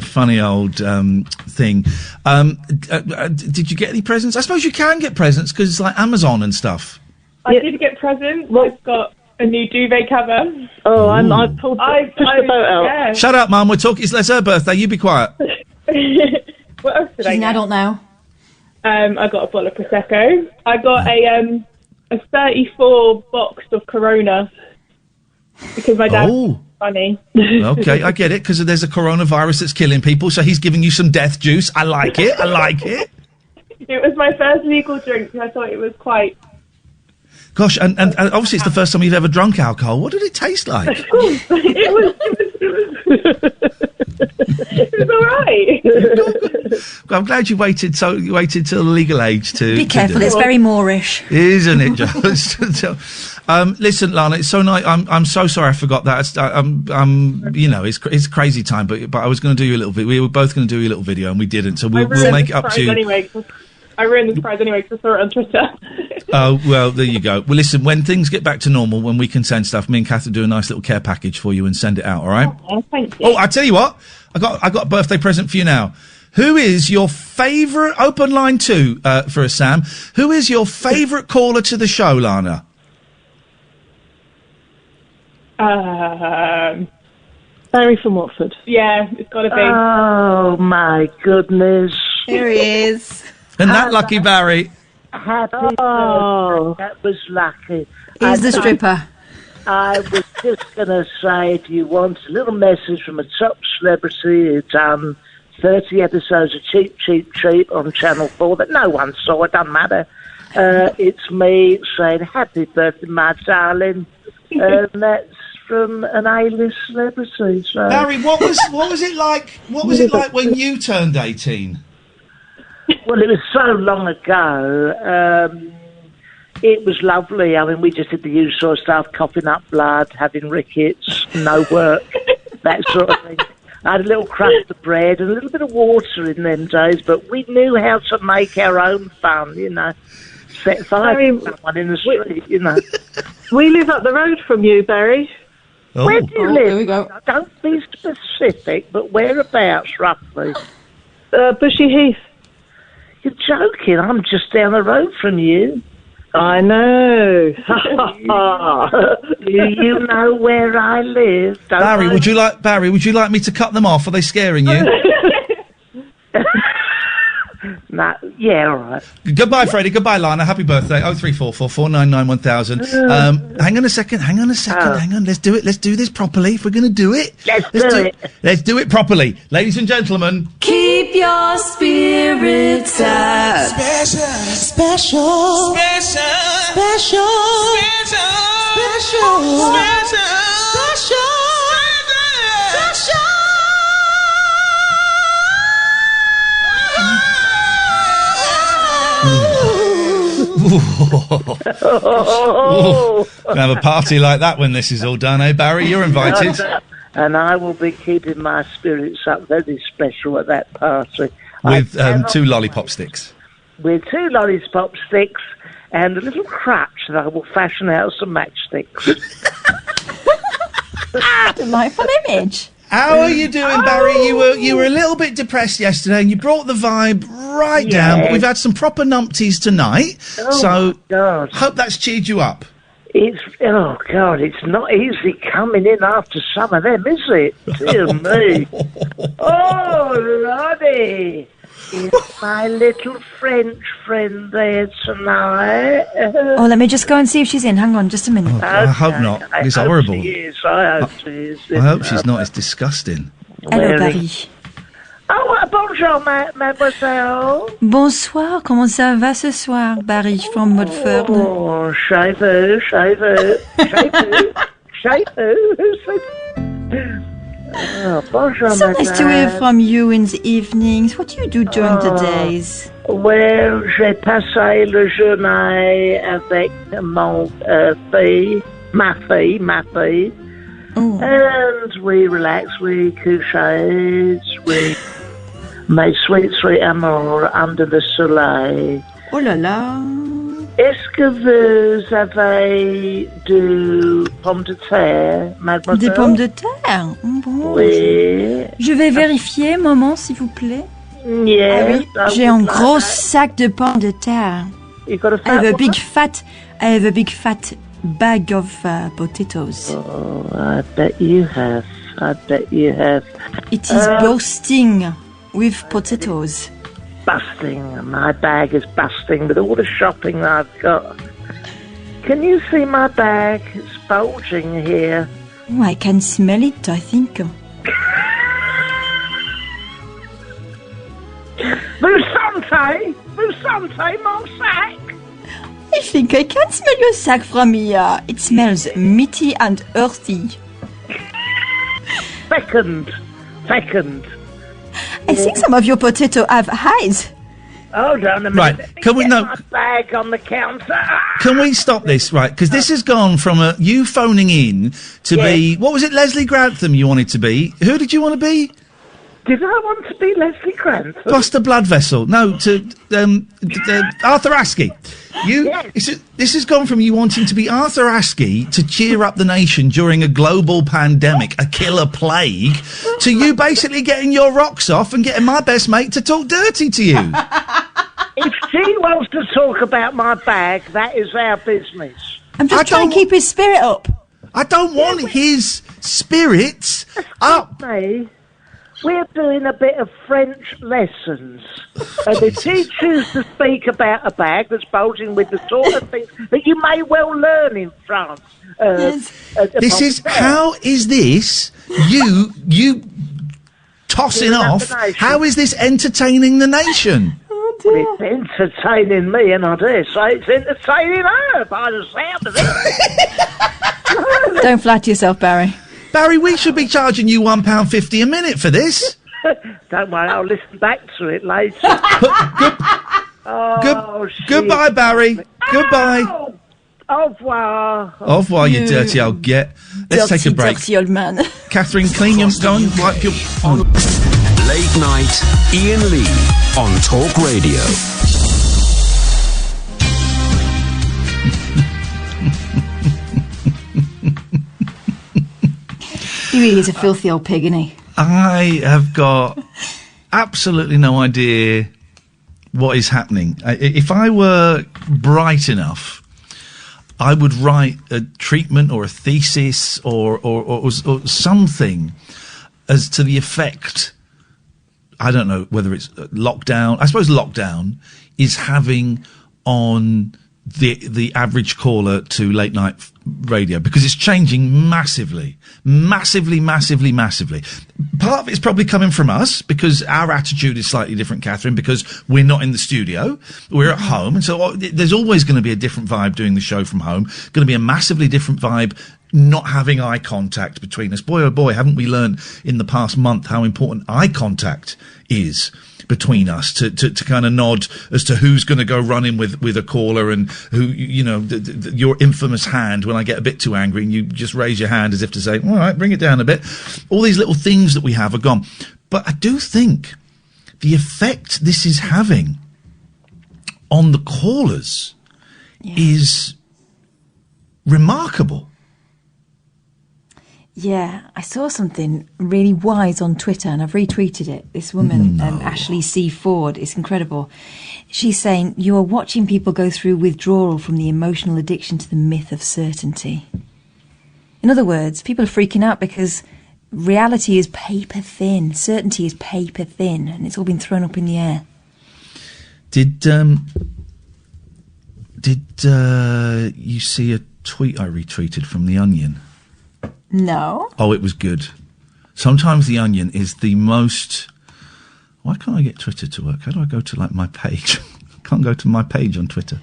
funny old thing. Did you get any presents? I suppose you can get presents because it's like Amazon and stuff. I did get presents. I've got a new duvet cover. Oh, I pushed the boat out. Yeah. Shut up, Mum. We're talking. It's her birthday. You be quiet. What else did I She's an get? adult now. I got a bottle of Prosecco. I got a 34 box of Corona because my dad's funny. Okay, I get it, because there's a coronavirus that's killing people, so he's giving you some death juice. I like it. It was my first legal drink, and I thought it was quite... Gosh, and obviously it's the first time you've ever drunk alcohol. What did it taste like? It was all right. I'm glad you waited till the legal age to... Be careful, to it's very Moorish. Isn't it, Joe? Listen, Lana, it's so nice. I'm so sorry I forgot that. It's crazy time, but I was going to do you a little video. We were both going to do you a little video, and we didn't. So we'll make it up to you. I ruined the surprise anyway because I saw it on Twitter. Oh, well, there you go. Well, listen, when things get back to normal, when we can send stuff, me and Kath will do a nice little care package for you and send it out, all right? Oh, thank you. Oh, I tell you what, I got a birthday present for you now. Who is your favourite, open line 2 for us, Sam, who is your favourite caller to the show, Lana? Barry from Watford. Yeah, it's got to be. Oh, my goodness. Here he is. And that lucky Barry. Happy birthday. That was lucky. He's the stripper. I was just going to say, if you want a little message from a top celebrity who's done 30 episodes of Cheap, Cheap, Cheap on Channel 4 that no one saw, it doesn't matter. It's me saying, happy birthday, my darling. And that's from an A-list celebrity. So. Barry, what was it like? What was it like when you turned 18? Well, it was so long ago. It was lovely. I mean, we just did the usual stuff, coughing up blood, having rickets, no work, that sort of thing. I had a little crust of bread and a little bit of water in them days, but we knew how to make our own fun, set fire to someone in the street, We live up the road from you, Barry. Oh. Where do you live? There we go. Don't be specific, but whereabouts, roughly? Bushy Heath. You're joking. I'm just down the road from you. I know. You know where I live. Barry, would you like me to cut them off? Are they scaring you? Nah, yeah, all right. Goodbye, Freddie. Goodbye, Lana. Happy birthday. 0344 499 1000. Hang on a second. Hang on. Let's do it. Let's do this properly. If we're going to do it, let's do it properly. Ladies and gentlemen. Keep your spirits up. Special. We'll have a party like that when this is all done, eh, Barry? You're invited. And I will be keeping my spirits up very special at that party. With 2 lollipop sticks. With 2 lollipop sticks and a little crutch that I will fashion out of some matchsticks. Delightful image. How are you doing, Barry? You were a little bit depressed yesterday, and you brought the vibe right down. But we've had some proper numpties tonight, so God. Hope that's cheered you up. It's not easy coming in after some of them, is it? Dear me. Oh, Lordy. It's my little French friend there tonight. Oh, let me just go and see if she's in. Hang on, just a minute. I hope not. It's horrible. I hope she is. I hope she's not. It's disgusting. Hello, Barry. Oh, bonjour, mademoiselle. Bonsoir, comment ça va ce soir, Barry from Watford? Oh, cheveux. Who said... Oh, bonjour, So nice to hear madame. from you in the evenings. What do you do during the days? Well, j'ai passé la journée avec ma fille. And we relax, we couchés, we made sweet amour under the soleil. Oh là là. Est-ce que vous avez du pommes de terre, mademoiselle? Des pommes de terre? Bon. Oui. Je vais vérifier, maman, s'il vous plaît. Yes, Ah oui, j'ai un gros sac de pommes de terre. You got a I have a fat big fat bag of potatoes. Oh, I bet you have. It is bursting with potatoes. Busting. My bag is busting with all the shopping I've got. Can you see my bag? It's bulging here. Oh, I can smell it, I think. Vous sentez, mon sac? I think I can smell your sack from here. It smells meaty and earthy. Second. I think some of your potato have eyes. Hold on a minute. Right, Let me can we get no? my bag on the counter. Can we stop this, right? Because this has gone from you phoning in to be... What was it, Leslie Grantham you wanted to be? Who did you want to be? Did I want to be Leslie Grantham? Buster Bloodvessel. No, to Arthur Askey. This has gone from you wanting to be Arthur Askey to cheer up the nation during a global pandemic, a killer plague, to you basically getting your rocks off and getting my best mate to talk dirty to you. If she wants to talk about my bag, that is our business. I'm just trying to keep his spirit up. I don't want his spirits up. Me. We're doing a bit of French lessons. And if she chooses to speak about a bag that's bulging with the sort of things that you may well learn in France. How is this you tossing off? How is this entertaining the nation? Well, it's entertaining me, and I dare say it's entertaining her by the sound of it. Don't flatter yourself, Barry. Barry, we should be charging you £1.50 a minute for this. Don't worry, I'll listen back to it later. Goodbye, Barry. Goodbye. Au revoir. Au revoir, you dirty old get. Let's take a break. Dirty old man. Catherine, clean your... Go and wipe your... Late night, Iain Lee on Talk Radio. He really is a filthy old pig, isn't he? I have got absolutely no idea what is happening. If I were bright enough, I would write a treatment or a thesis or something as to the effect. I don't know whether it's lockdown. I suppose lockdown is having on the average caller to late night radio, because it's changing massively. Part of it's probably coming from us because our attitude is slightly different, Catherine, because we're not in the studio, we're at home, and so there's always going to be a different vibe doing the show from home. Going to be a massively different vibe not having eye contact between us. Boy, oh boy, haven't we learned in the past month how important eye contact is between us, to kind of nod as to who's going to go running with a caller, and who, you know, your infamous hand when I get a bit too angry and you just raise your hand as if to say, all right, bring it down a bit. All these little things that we have are gone. But I do think the effect this is having on the callers is remarkable. Yeah, I saw something really wise on Twitter and I've retweeted it. This woman, Ashley C. Ford, it's incredible. She's saying, you are watching people go through withdrawal from the emotional addiction to the myth of certainty. In other words, people are freaking out because reality is paper thin. Certainty is paper thin, and it's all been thrown up in the air. Did you see a tweet I retweeted from The Onion? No. Oh, it was good. Sometimes The Onion is the most... Why can't I get Twitter to work? How do I go to, like, my page? I can't go to my page on Twitter.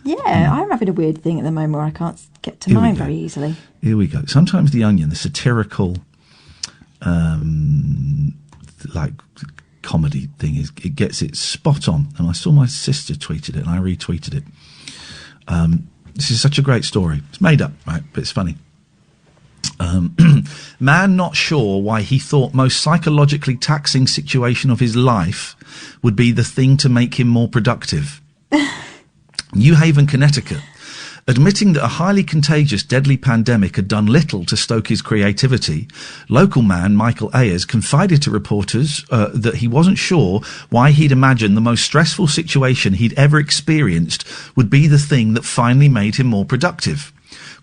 Yeah, I'm having a weird thing at the moment where I can't get to mine very easily. Here we go. Sometimes The Onion, the satirical, like, comedy thing, it gets it spot on. And I saw my sister tweeted it and I retweeted it. This is such a great story. It's made up, right? But it's funny. Man not sure why he thought most psychologically taxing situation of his life would be the thing to make him more productive. New Haven, Connecticut. Admitting that a highly contagious, deadly pandemic had done little to stoke his creativity, local man Michael Ayers confided to reporters that he wasn't sure why he'd imagined the most stressful situation he'd ever experienced would be the thing that finally made him more productive.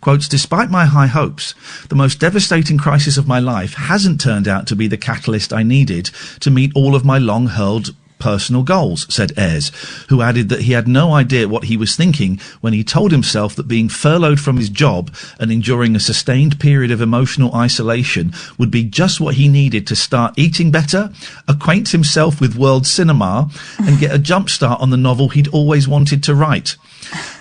Quotes, despite my high hopes, the most devastating crisis of my life hasn't turned out to be the catalyst I needed to meet all of my long-held personal goals, said Ayres, who added that he had no idea what he was thinking when he told himself that being furloughed from his job and enduring a sustained period of emotional isolation would be just what he needed to start eating better, acquaint himself with world cinema, and get a jump start on the novel he'd always wanted to write.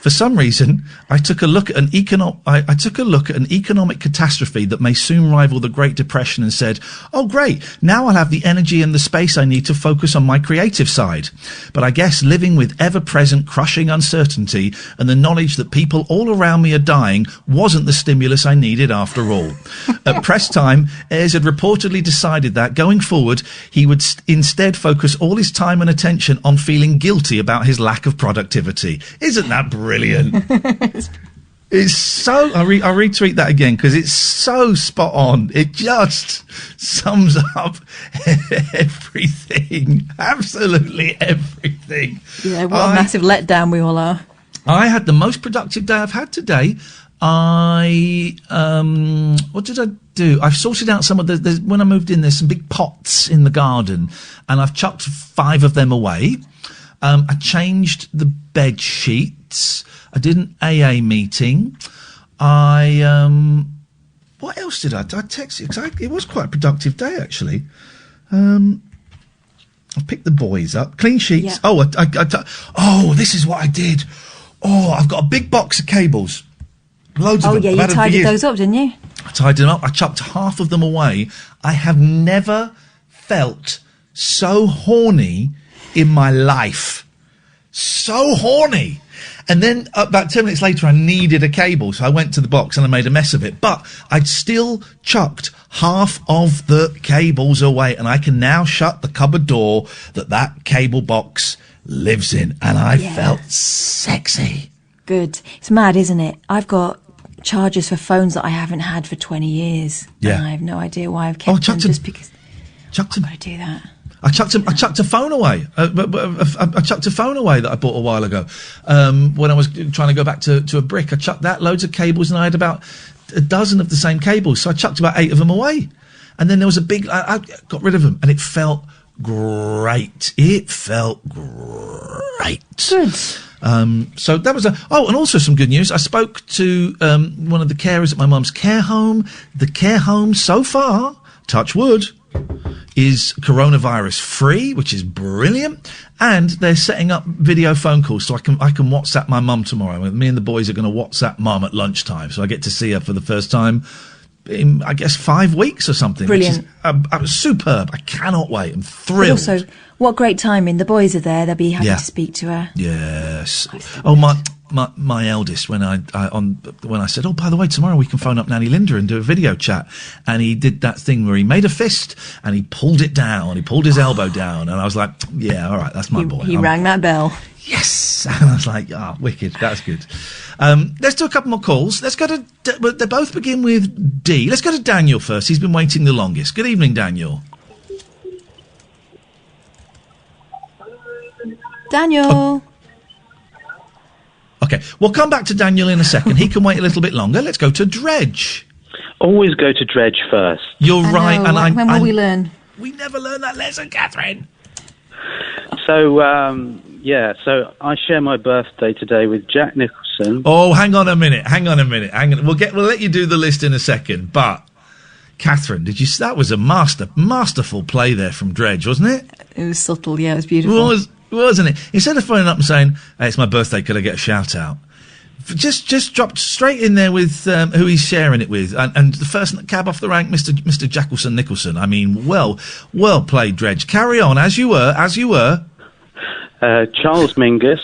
For some reason, I took a look at an economic catastrophe that may soon rival the Great Depression and said, oh great, now I'll have the energy and the space I need to focus on my creative side. But I guess living with ever-present crushing uncertainty and the knowledge that people all around me are dying wasn't the stimulus I needed after all. At press time, Ayres had reportedly decided that, going forward, he would instead focus all his time and attention on feeling guilty about his lack of productivity. Isn't that brilliant? It's so... I'll retweet that again because it's so spot on. It just sums up everything. Absolutely everything. Yeah, what a massive letdown we all are. I had the most productive day I've had today. What did I do? I've sorted out some of when I moved in, there's some big pots in the garden and I've chucked 5 of them away. I changed the bed sheets. I did an AA meeting. What else did I do? I texted, because it was quite a productive day, actually. I picked the boys up. Clean sheets. Yeah. Oh, this is what I did. Oh, I've got a big box of cables. Loads of them. Oh, yeah, you tidied those up, didn't you? I tidied them up. I chucked half of them away. I have never felt so horny in my life. So horny. And then about 10 minutes later, I needed a cable. So I went to the box and I made a mess of it. But I'd still chucked half of the cables away. And I can now shut the cupboard door that cable box lives in. And I felt sexy. Good. It's mad, isn't it? I've got chargers for phones that I haven't had for 20 years. Yeah. And I have no idea why I've kept them just because I've got to do that. I chucked a phone away. I chucked a phone away that I bought a while ago. When I was trying to go back to a brick, I chucked that, loads of cables, and I had about a dozen of the same cables. So I chucked about 8 of them away. And then there was a big, I got rid of them, and it felt great. It felt great. Good. So that was and also some good news. I spoke to one of the carers at my mum's care home. The care home so far, touch wood, is coronavirus free, which is brilliant, and they're setting up video phone calls so I can WhatsApp my mum tomorrow. Me and the boys are going to WhatsApp mum at lunchtime, so I get to see her for the first time in, I guess, 5 weeks or something. Brilliant. Which is superb. I cannot wait. I'm thrilled. But also, what great timing. The boys are there. They'll be happy to speak to her. Yes. Oh, my eldest, when I said, oh, by the way, tomorrow we can phone up Nanny Linda and do a video chat, and he did that thing where he made a fist and he pulled it down, he pulled his elbow down, and I was like, yeah, all right, that's my boy. He rang that bell. Yes. And I was like, wicked, that's good. Let's do a couple more calls. Let's go to, they both begin with D. Let's go to Daniel first. He's been waiting the longest. Good evening, Daniel. Daniel. Oh. Okay, we'll come back to Daniel in a second. He can wait a little bit longer. Let's go to Dredge. Always go to Dredge first. You're right, and when will we learn? We never learn that lesson, Katherine. So, so I share my birthday today with Jack Nicholson. Oh, hang on a minute. We'll let you do the list in a second, but Katherine, that was a masterful play there from Dredge, wasn't it? It was subtle, yeah, it was beautiful. Wasn't it? Instead of phoning up and saying, hey, it's my birthday, could I get a shout out? Just dropped straight in there with who he's sharing it with. And the first cab off the rank, Mr. Jackelson Nicholson. I mean, well played, Dredge. Carry on, as you were. Charles Mingus,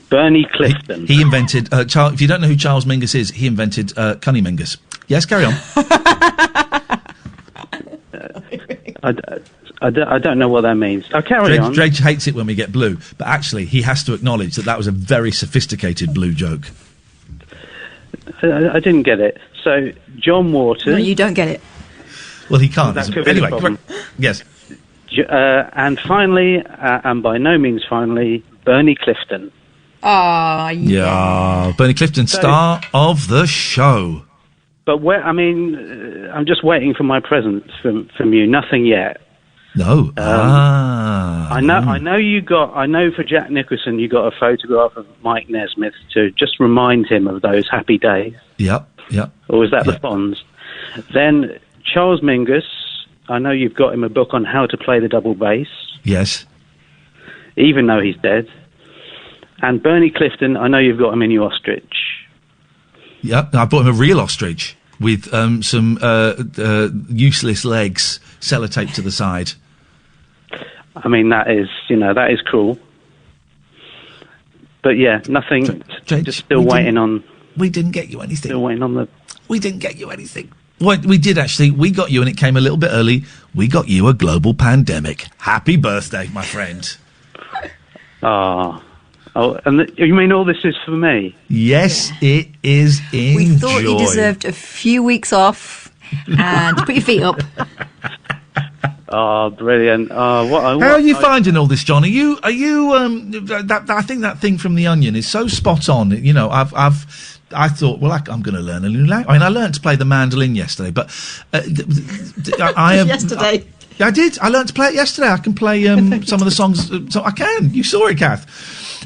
Bernie Clifton. He invented, if you don't know who Charles Mingus is, he invented Cunnimingus. Yes, carry on. I don't know what that means. I'll carry on. Dredge hates it when we get blue, but actually he has to acknowledge that was a very sophisticated blue joke. I didn't get it. So, John Waters... No, you don't get it. Well, he can't. That could be the problem. Yes. And finally, and by no means finally, Bernie Clifton. Ah, yeah. Bernie Clifton, star of the show. But I'm just waiting for my present from you. Nothing yet. No. I know for Jack Nicholson you got a photograph of Mike Nesmith to just remind him of those happy days. Yep. Or was that the Fonz? Then Charles Mingus, I know you've got him a book on how to play the double bass. Yes. Even though he's dead. And Bernie Clifton, I know you've got him in your ostrich. Yep, I bought him a real ostrich with some useless legs sellotaped to the side. I mean, that is cruel. But yeah, nothing. Just still waiting on. We didn't get you anything. Still waiting on the. We didn't get you anything. Well, we did actually. We got you, and it came a little bit early. We got you a global pandemic. Happy birthday, my friend. Oh, and you mean all this is for me? Yes, it is. Enjoy. We thought you deserved a few weeks off and put your feet up. Oh, brilliant! How are you finding all this, John? Are you? I think that thing from The Onion is so spot on. You know, I thought, well, I'm going to learn a new language. I mean, I learned to play the mandolin yesterday, but I have yesterday. I did. I learned to play it yesterday. I can play some of the songs. So I can. You saw it, Kath.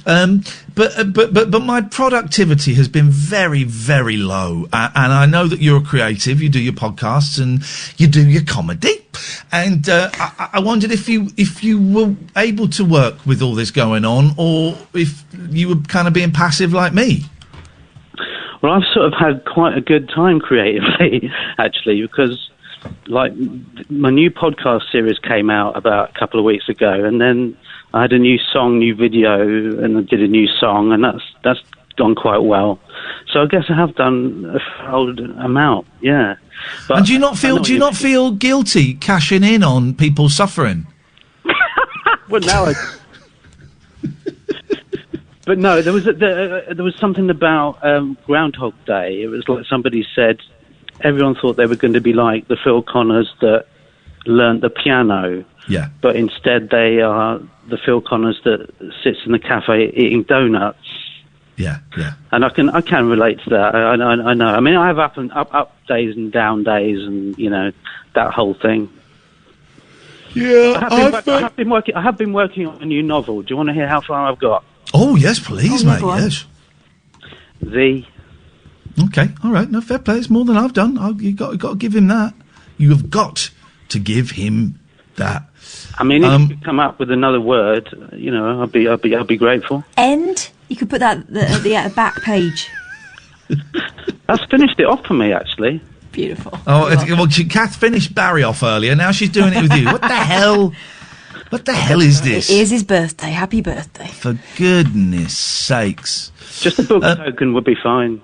But my productivity has been very, very low. And I know that you're a creative. You do your podcasts and you do your comedy. And I wondered if you were able to work with all this going on, or if you were kind of being passive like me. Well, I've sort of had quite a good time creatively, actually, because like my new podcast series came out about a couple of weeks ago, and then I had a new song, new video, and I did a new song, and that's gone quite well. So I guess I have done a old amount, yeah. But and do you not feel guilty cashing in on people suffering? Well, now But no, there was something about Groundhog Day. It was like somebody said everyone thought they were going to be like the Phil Connors that learnt the piano. Yeah. But instead they are the Phil Connors that sits in the cafe eating donuts. Yeah. And I can relate to that. I know. I mean, I have up days and down days, and you know that whole thing. Yeah, I have been working on a new novel. Do you want to hear how far I've got? Oh yes, please, mate. Yes. Okay, all right. No, fair play. It's more than I've done. You've got to give him that. You have got to give him that. I mean, if you could come up with another word, I'd be grateful. End? You could put that at the back page. That's finished it off for me, actually. Beautiful. Well, Kath finished Barry off earlier. Now she's doing it with you. What the hell? What the hell is this? It is his birthday. Happy birthday. For goodness sakes. Just a book token would be fine.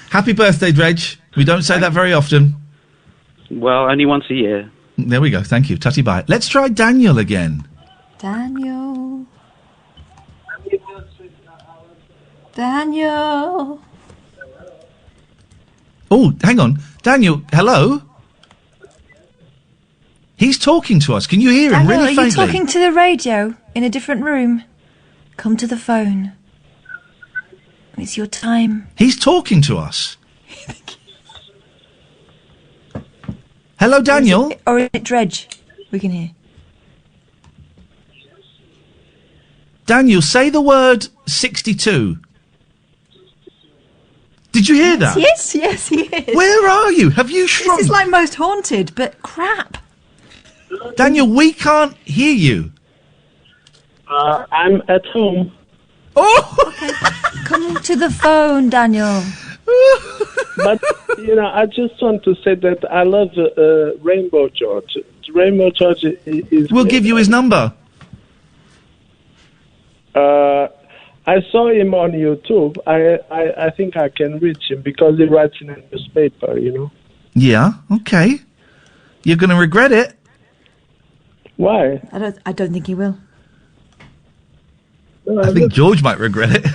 Happy birthday, Dredg. We don't say that very often. Well, only once a year. There we go. Thank you. Tutty bye. Let's try Daniel again. Daniel. Daniel. Oh, hang on. Daniel, hello? He's talking to us. Can you hear him Daniel, really are faintly? you talking to the radio in a different room? Come to the phone. It's your time. He's talking to us. Hello, Daniel? Or is it Dredge? We can hear. Daniel, say the word 62. Did you hear that? Yes, he is. Where are you? Have you shrunk? This is like Most Haunted, but crap. Daniel, we can't hear you. I'm at home. Oh! Okay. Come to the phone, Daniel. But, I just want to say that I love Rainbow George. Rainbow George is... We'll give you his number. I saw him on YouTube. I think I can reach him because he writes in a newspaper, Yeah, okay. You're going to regret it. Why? I don't think he will. No, I think George might regret it.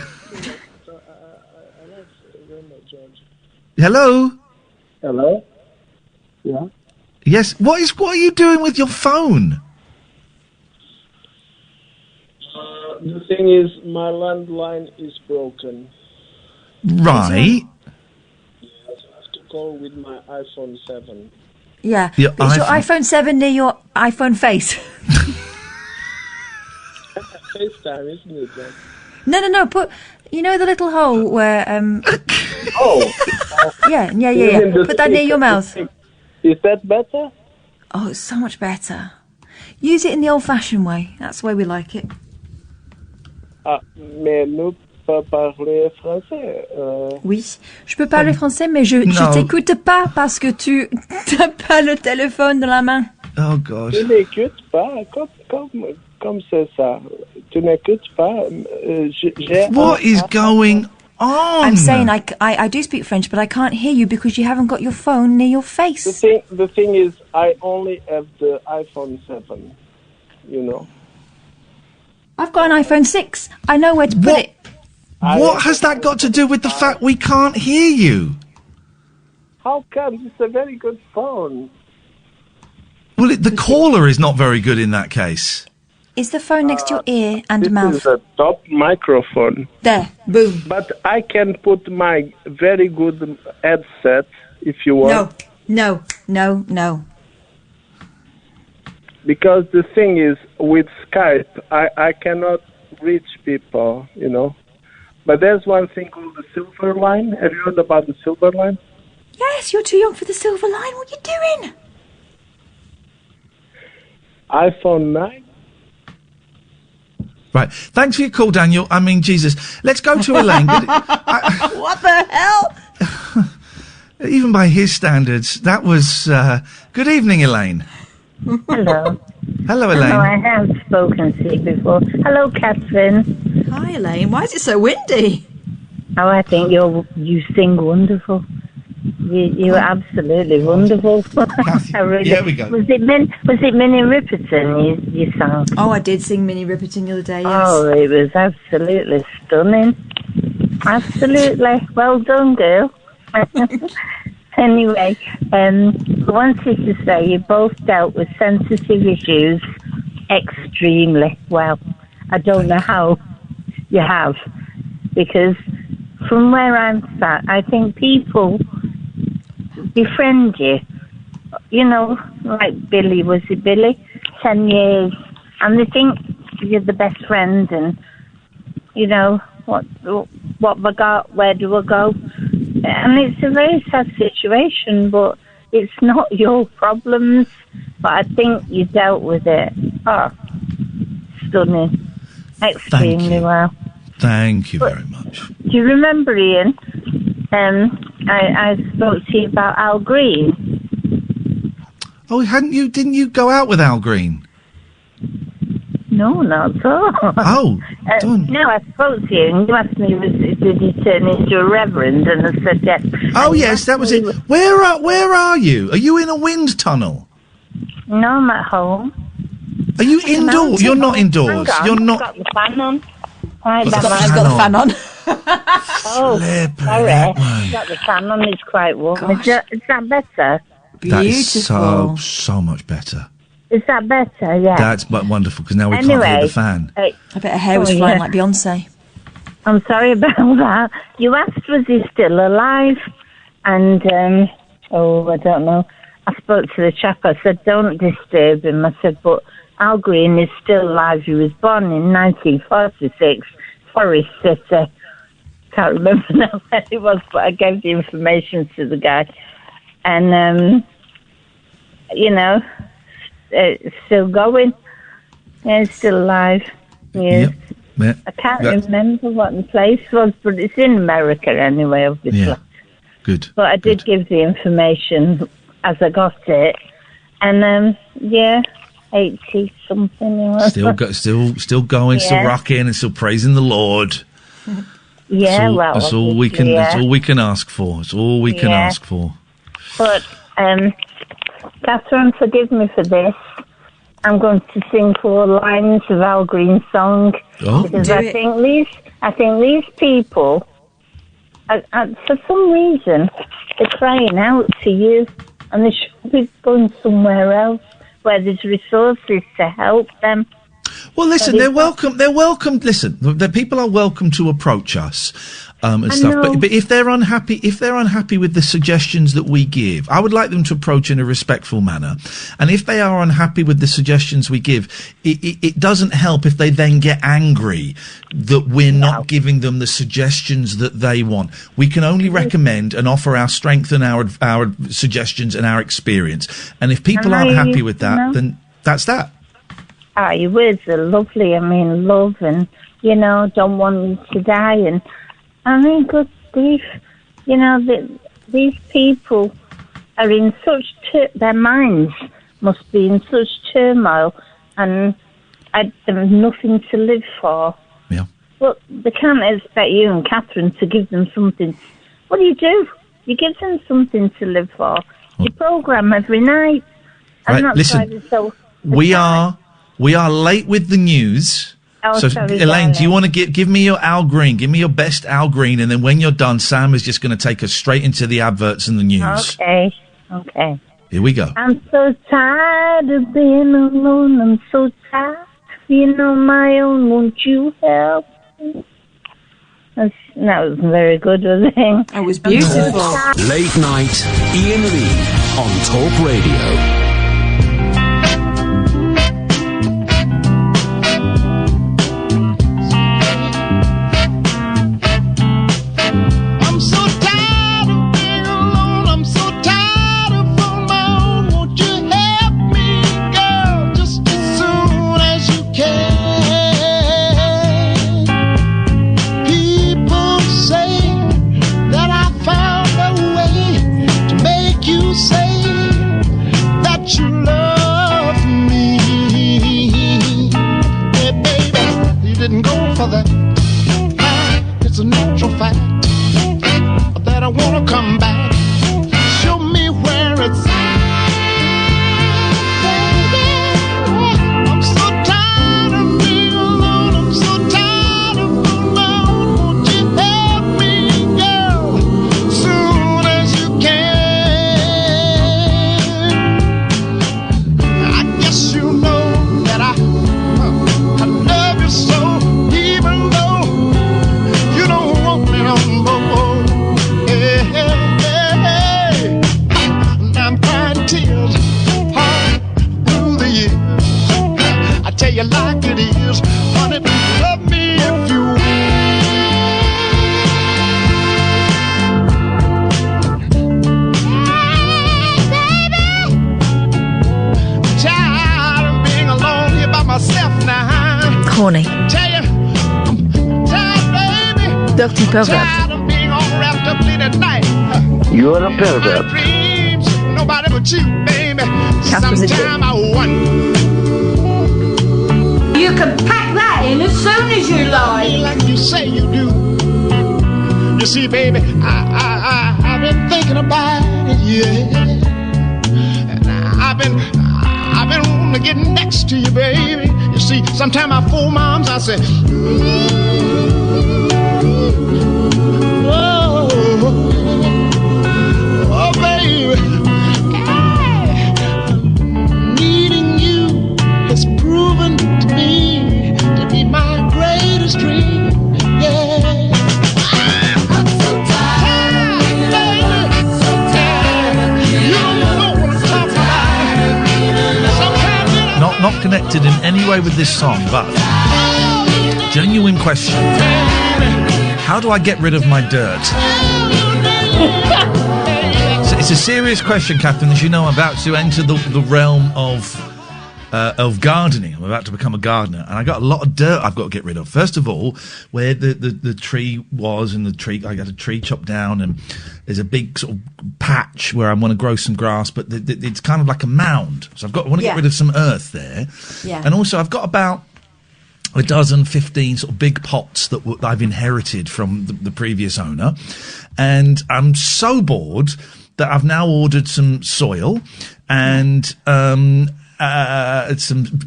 Hello? Hello? Yeah? Yes, what are you doing with your phone? The thing is, my landline is broken. Right. I have to call with my iPhone 7. Yeah. Your Is your iPhone 7 near your iPhone face? FaceTime, isn't it, then? No. Put, the little hole where... Oh. Yeah. Put that near your mouth. Is that better? Oh, it's so much better. Use it in the old-fashioned way. That's the way we like it. Mais nous pas parler français. Oui, je peux parler français, mais je t'écoute pas parce que tu n'as pas le téléphone dans la main. Oh, God. Tu n'écoutes pas, comme c'est ça. Tu n'écoutes pas. What is going on? I'm saying I do speak French, but I can't hear you because you haven't got your phone near your face. The thing is, I only have the iPhone 7, I've got an iPhone 6. I know where to put it. What has that got to do with the fact we can't hear you? How come? It's a very good phone. Well, the caller is not very good in that case. Is the phone next to your ear and mouth? This is a top microphone. There, boom. But I can put my very good headset if you want. No. Because the thing is, with Skype, I cannot reach people, But there's one thing called the silver line. Have you heard about the silver line? Yes, you're too young for the silver line. What are you doing? iPhone 9? Right. Thanks for your call, Daniel. I mean, Jesus. Let's go to Elaine. What the hell? Even by his standards, that was... Good evening, Elaine. Hello. Hello, Elaine. Hello, I have spoken to you before. Hello, Katherine. Hi, Elaine. Why is it so windy? Oh, I think you sing wonderful. You're absolutely wonderful. Here we go. Was it Minnie Riperton you sang? Oh, I did sing Minnie Riperton the other day, yes. Oh, it was absolutely stunning. Absolutely. Well done, girl. Anyway, I wanted to say you both dealt with sensitive issues extremely well. I don't know how you have, because from where I'm sat, I think people befriend you. Like Billy, was it Billy? 10 years. And they think you're the best friend and, what we got, where do we go? and it's a very sad situation, but it's not your problems. But I think you dealt with it. Oh, stunning. Extremely well. Thank you very much. Do you remember, Ian? I spoke to you about Al Green. Oh, didn't you go out with Al Green? No, not at all. Oh, no, I spoke to you and you asked me, did you turn into a reverend? And I said yes. Oh, yes, that was it. Where are you? Are you in a wind tunnel? No, I'm at home. Are you indoors? You're not indoors. Hang on, You're not. I've got the fan on. Right, Got the that fan might- on. Fan on. Oh, sorry. way. Got the fan on. It's quite warm. Is that better? That is so much better. Is that better? Yeah. That's wonderful, because now we can't hear the fan. I bet her hair was flying like Beyonce. I'm sorry about that. You asked, was he still alive? And, I don't know. I spoke to the chap. I said, don't disturb him. I said, but Al Green is still alive. He was born in 1946, Forest City. Can't remember now where it was, but I gave the information to the guy. And, it's still going. Yeah, it's still alive. Yes. Yeah. I can't remember what the place was, but it's in America anyway, obviously. Yeah. Good. But I did give the information as I got it. And, 80 something. Still going, still rocking, and still praising the Lord. Yeah, that's all we can. That's all we can ask for. It's all we can ask for. But, Katherine, forgive me for this. I'm going to sing 4 lines of Al Green's song because I think these people, for some reason, they're crying out to you, and they should be going somewhere else where there's resources to help them. Well, listen, they're welcome. They're welcome. Listen, the people are welcome to approach us and stuff. But if they're unhappy, with the suggestions that we give, I would like them to approach in a respectful manner. And if they are unhappy with the suggestions we give, it doesn't help if they then get angry that we're not giving them the suggestions that they want. We can only recommend and offer our strength and our suggestions and our experience. And if people aren't happy with that, then that's that. Oh, your words are lovely. I mean, love and, don't want you to die. And, I mean, good grief. These people are in such, their minds must be in such turmoil, and there's nothing to live for. Yeah. But they can't expect you and Katherine to give them something. What do? You give them something to live for. You program every night. And Right, that's why listen, they're so... We are late with the news. Oh, so, sorry, Elaine, do you darling. want to give me your Al Green? Give me your best Al Green, and then when you're done, Sam is just going to take us straight into the adverts and the news. Okay. Here we go. I'm so tired of being alone. I'm so tired of being on my own. Won't you help me? That was very good, wasn't it? That was beautiful. Late night, Iain Lee on Talk Radio. It's a natural fact that I want to come back. Show me where it's at, baby. I'm so tired of being alone. I'm so tired of being alone. Won't you help me, girl, soon as you can? I guess you know that I love you so, even though you don't want me no more. Yeah, yeah. dirty pervert. You're a pervert. Nobody but you, baby. Catherine's a dick. Sometime I wonder. You can pack that in as soon as you like. Like you say you do. You see, baby, I've been thinking about it, yeah. And I've been wanting to get next to you, baby. You see, sometimes I fool my arms, I say, oh, baby. Needing you has proven to me to be my greatest dream, yeah. Not connected in any way with this song, but genuine question. How do I get rid of my dirt? So it's a serious question, Katherine. As you know, I'm about to enter the realm of gardening. I'm about to become a gardener, and I got a lot of dirt I've got to get rid of. First of all, where the tree was, and I got a tree chopped down, and there's a big sort of patch where I want to grow some grass, but it's kind of like a mound. So I want to get rid of some earth there. Yeah. And also I've got about a dozen, 15 sort of big pots that I've inherited from the previous owner, and I'm so bored that I've now ordered some soil and some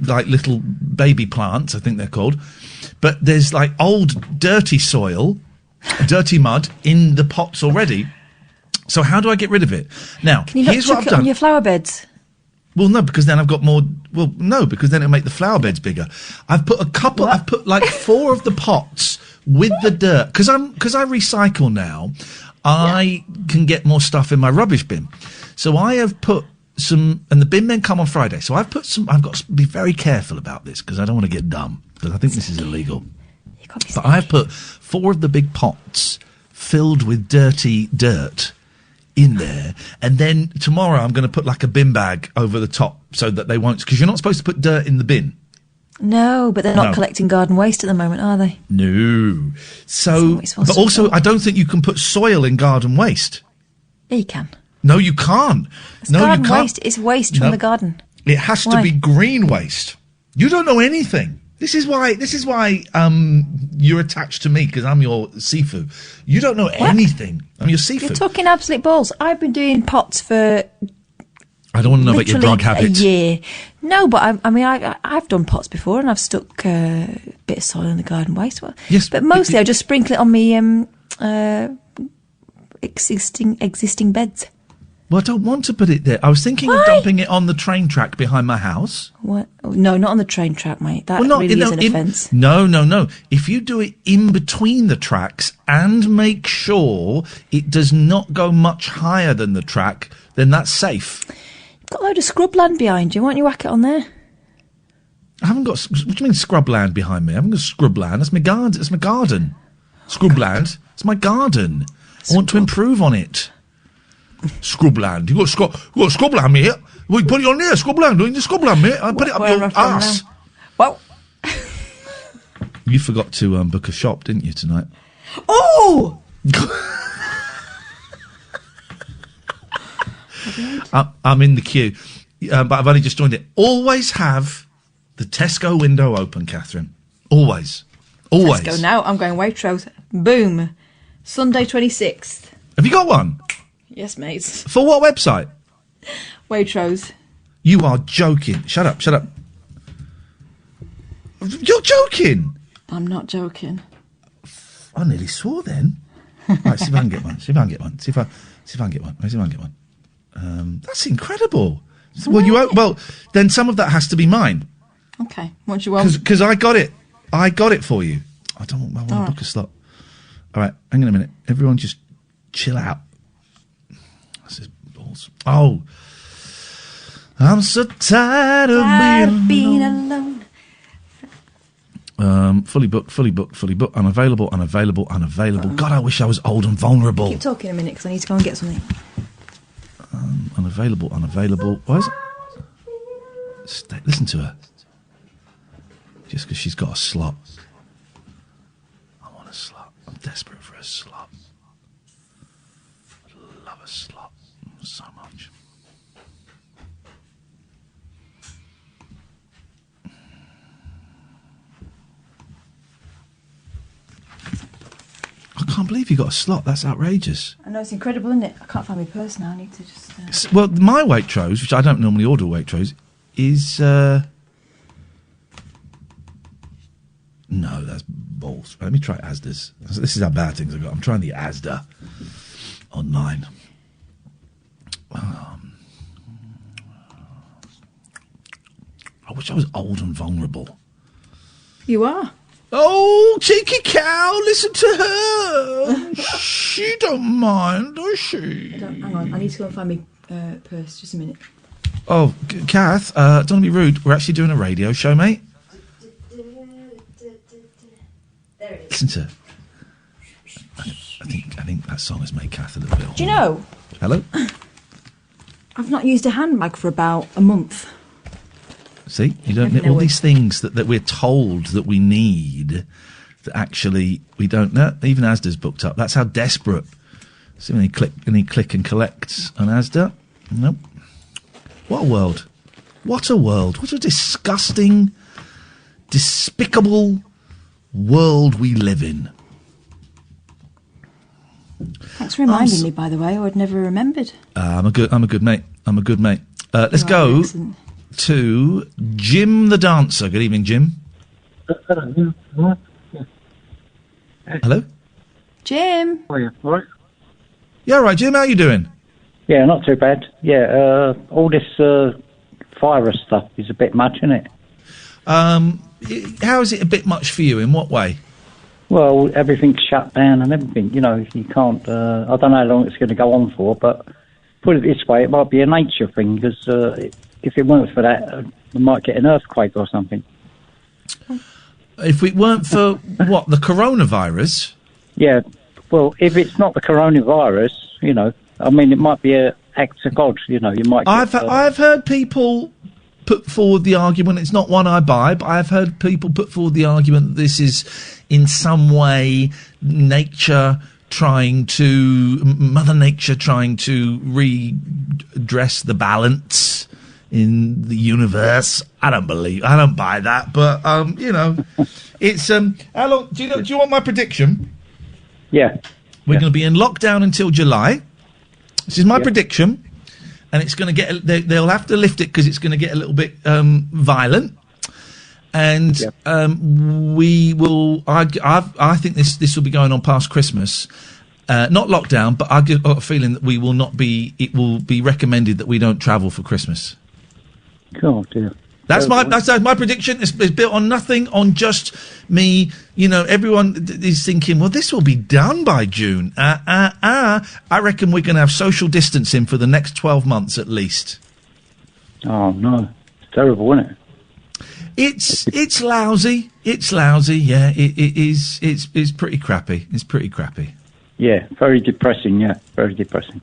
like little baby plants, I think they're called, but there's like old dirty soil, dirty mud in the pots already. So how do I get rid of it? Now, Can you not here's what chuck I've it done. on your flower beds? Well, no, because then I've got more. Well, no, because then it'll make the flower beds bigger. I've put I've put like 4 of the pots with the dirt because I recycle now. I can get more stuff in my rubbish bin, so I have put some, and the bin men come on Friday. So I've put some. I've got to be very careful about this because I don't want to get dumb because I think this is illegal. But I've put 4 of the big pots filled with dirty dirt in there, and then tomorrow I'm going to put like a bin bag over the top so that they won't, because you're not supposed to put dirt in the bin. No, but they're not No. collecting garden waste at the moment, are they? No. So, but also I don't think you can put soil in garden waste. Yeah, you can. No, you can't. It's No, garden you can't. waste. It's waste from No. the garden. It has Why? to be green waste. You don't know anything. This is why you're attached to me, because I'm your seafood. You don't know anything. I'm your seafood. You're talking absolute balls. I've been doing pots for I don't want to know about your literally drug habit. a year. No, but I've done pots before, and I've stuck a bit of soil in the garden waste. Well, yes, but mostly I just sprinkle it on me existing beds. Well, I don't want to put it there. I was thinking of dumping it on the train track behind my house. What? No, not on the train track, mate. That Well, not- really no, is an offence. No. If you do it in between the tracks and make sure it does not go much higher than the track, then that's safe. You've got a load of scrubland behind you. Why don't you whack it on there? I haven't got. What do you mean scrubland behind me? I haven't got scrubland. That's my garden. It's my garden. Scrubland. It's my garden. I want to improve on it. Scrubland. You got scrubland, mate. We put it on there. Scrubland. Doing the scrubland, mate. I put it up Where am your I from ass. now? Well, You forgot to book a shop, didn't you, tonight? oh. I'm in the queue, but I've only just joined it. Always have the Tesco window open, Katherine. Always. Let's go now. I'm going Waitrose. Boom. Sunday 26th. Have you got one? Yes, mate. For what website? Waitrose. You are joking. Shut up. You're joking. I'm not joking. I nearly swore then. Right, see if I can get one. See if I can get one. That's incredible. Well, then some of that has to be mine. Okay. What do you want? Because I got it. I got it for you. I want to book a slot. All right, hang on a minute. Everyone just chill out. This is balls. Oh. I'm so tired of being alone. Fully booked. Unavailable. God, I wish I was old and vulnerable. Keep talking a minute because I need to go and get something. Unavailable. Why is it? Listen to her. Just because she's got a slot. I want a slot. I'm desperate for a slot. Love a slot so much. I can't believe you got a slot. That's outrageous. I know, it's incredible, isn't it? I can't find my purse now. I need to just... Well, my Waitrose, which I don't normally order Waitrose, is... No, that's balls. Let me try Asda's. This is how bad things I've got. I'm trying the Asda online. I wish I was old and vulnerable. You are. Oh, cheeky cow, listen to her. She don't mind, does she? Hang on, I need to go and find my purse. Just a minute. Oh, Kath, don't want to be rude. We're actually doing a radio show, mate. There it is. Listen to her. I think that song has made Kath a little bit... Do you know? Hello? I've not used a handbag for about a month. See, you don't need all these things that we're told that we need, that actually we don't know. Even Asda's booked up. That's how desperate. See when you click and collect on Asda. Nope. What a world. What a world. What a disgusting, despicable world we live in. Thanks for reminding me, by the way, or I'd never remembered. I'm a good mate. Let's go excellent. To Jim the Dancer. Good evening, Jim. Hello? Jim. Oh, yeah, all right. Yeah, all right, Jim, how you doing? Yeah, not too bad. Yeah, all this virus stuff is a bit much, isn't it? How is it a bit much for you? In what way? Well, everything's shut down and everything. You know, you can't... I don't know how long it's going to go on for, but put it this way, it might be a nature thing, because if it weren't for that, we might get an earthquake or something. If it weren't for, what, the coronavirus? Yeah, well, if it's not the coronavirus, you know, I mean, it might be an act of God, you know, you might... I've heard people put forward the argument, it's not one I buy, but I've heard people put forward the argument that this is in some way Mother Nature trying to redress the balance in the universe. I don't buy that, but you know, it's how long do you want my prediction? Yeah. We're going to be in lockdown until July. This is my prediction, and it's going to get. They'll have to lift it because it's going to get a little bit violent, and we will. I think this will be going on past Christmas. Not lockdown, but I get a feeling that we will not be. It will be recommended that we don't travel for Christmas. Oh dear. That's my prediction. It's built on nothing, on just me. You know, everyone is thinking, well, this will be done by June. I reckon we're going to have social distancing for the next 12 months at least. Oh no, it's terrible, isn't it? It's lousy. It's lousy. Yeah, it is. It's pretty crappy. It's pretty crappy. Yeah, very depressing. Yeah, very depressing.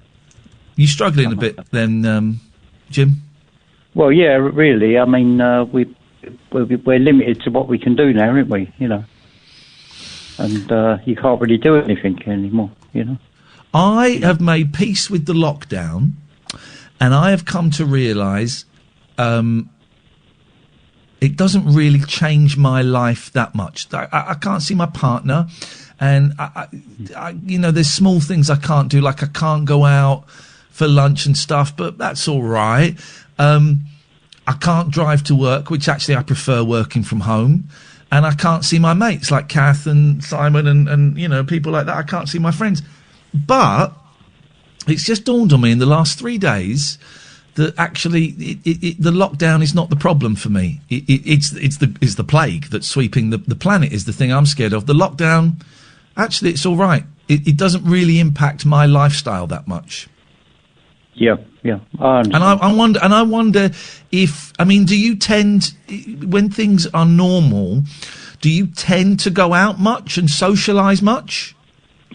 You struggling a bit then, Jim? Well, yeah, really. I mean, we're limited to what we can do now, aren't we? You know, and you can't really do anything anymore. You know. I have made peace with the lockdown, and I have come to realise it doesn't really change my life that much. I can't see my partner, and I, you know, there's small things I can't do, like I can't go out for lunch and stuff, but that's all right. I can't drive to work, which actually I prefer working from home. And I can't see my mates like Kath and Simon and you know, people like that. I can't see my friends. But it's just dawned on me in the last 3 days that actually the lockdown is not the problem for me. It's the plague that's sweeping the planet is the thing I'm scared of. The lockdown, actually, it's all right. It doesn't really impact my lifestyle that much. Yeah. And I wonder if, I mean, do you tend, when things are normal, do you tend to go out much and socialise much?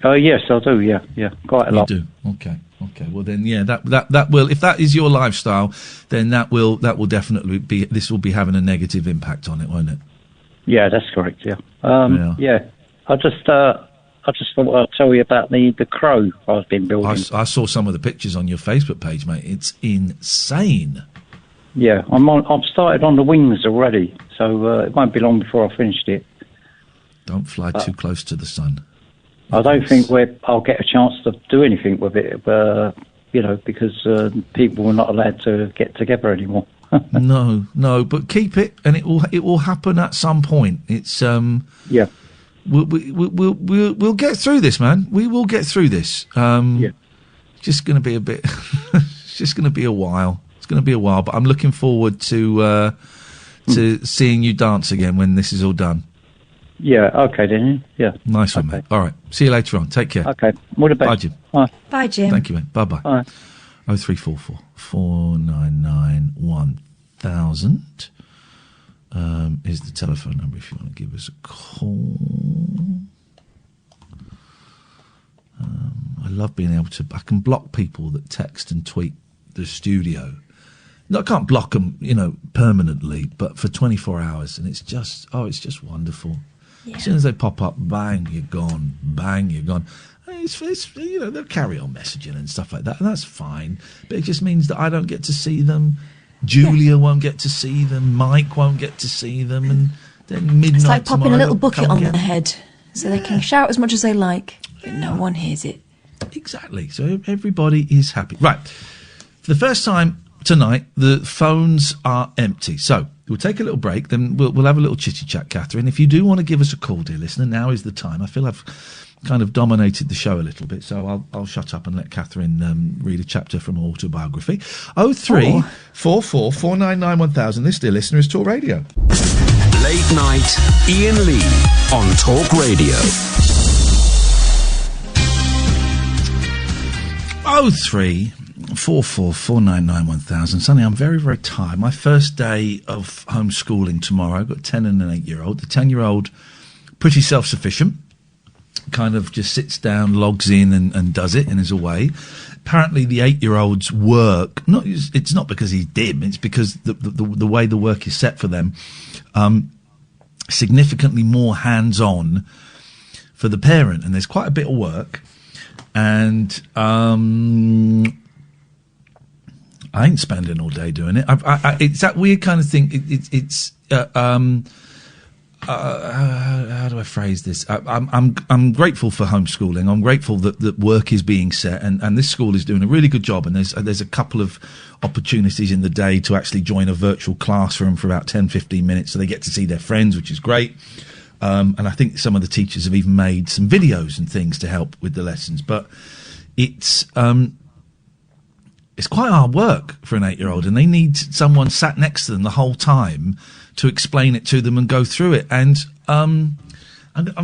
Yes, I do. Yeah, quite a lot. You do. Okay. Well, then, yeah, that will, if that is your lifestyle, then that will definitely be. This will be having a negative impact on it, won't it? Yeah, that's correct. Yeah. Yeah. I just I just thought I'd tell you about the crow I've been building. I saw some of the pictures on your Facebook page, mate. It's insane. Yeah, I've started on the wings already, so it won't be long before I finished it. Don't fly too close to the sun. I don't think I'll get a chance to do anything with it, because people are not allowed to get together anymore. No, but keep it, and it will happen at some point. It's yeah. We'll get through this, man. We will get through this. Just going to be a bit. It's just going to be a while. It's going to be a while, but I'm looking forward to seeing you dance again when this is all done. Yeah. Okay, then. Yeah. Nice one, mate. All right. See you later on. Take care. Okay. All the best. Bye, Jim. Bye. Bye, Jim. Thank you, mate. Bye bye. Bye. 0344 499 1000 is the telephone number if you want to give us a call. I love being able to. I can block people that text and tweet the studio. No, I can't block them, permanently, but for 24 hours, and it's just wonderful. Yeah. As soon as they pop up, bang, you're gone. Bang, you're gone. It's they'll carry on messaging and stuff like that, and that's fine. But it just means that I don't get to see them. Julia won't get to see them. Mike won't get to see them, and then midnight. It's like popping a little tomorrow, bucket on their head, so they can shout as much as they like, but no one hears it. Exactly. So everybody is happy. Right. For the first time tonight, the phones are empty. So we'll take a little break, then we'll have a little chitty chat, Katherine. If you do want to give us a call, dear listener, now is the time. I feel I've kind of dominated the show a little bit, so I'll shut up and let Katherine read a chapter from her autobiography. 0344 499 1000. This, dear listener, is Talk Radio. Late night, Iain Lee on Talk Radio. 0344 499 1000. Sonny, I'm very, very tired. My first day of homeschooling tomorrow. I've got a 10 and an 8-year-old. The 10-year-old, pretty self-sufficient. Kind of just sits down, logs in and does it and is away. Apparently the 8-year-old's work, it's not because he's dim, it's because the way the work is set for them, significantly more hands-on for the parent. And there's quite a bit of work. And I ain't spending all day doing it. It's that weird kind of thing. How do I phrase this? I'm grateful for homeschooling. I'm grateful that work is being set, and this school is doing a really good job. And there's a couple of opportunities in the day to actually join a virtual classroom for about 10-15 minutes, so they get to see their friends, which is great. And I think some of the teachers have even made some videos and things to help with the lessons. But it's quite hard work for an 8-year-old, and they need someone sat next to them the whole time to explain it to them and go through it. And I'm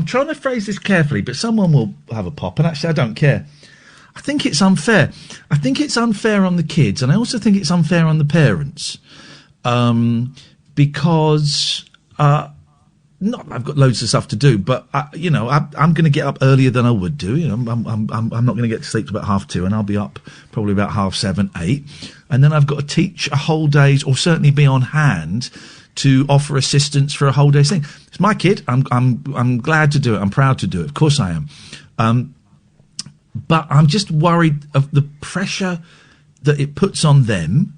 trying to phrase this carefully, but someone will have a pop, and actually I don't care. I think it's unfair. I think it's unfair on the kids, and I also think it's unfair on the parents, because I've got loads of stuff to do, but I'm going to get up earlier than I would do. I'm not going to get to sleep till about 2:30, and I'll be up probably about 7:30, 8, and then I've got to teach a whole day's, or certainly be on hand to offer assistance for a whole day's thing. It's my kid. I'm glad to do it. I'm proud to do it. Of course I am. But I'm just worried of the pressure that it puts on them,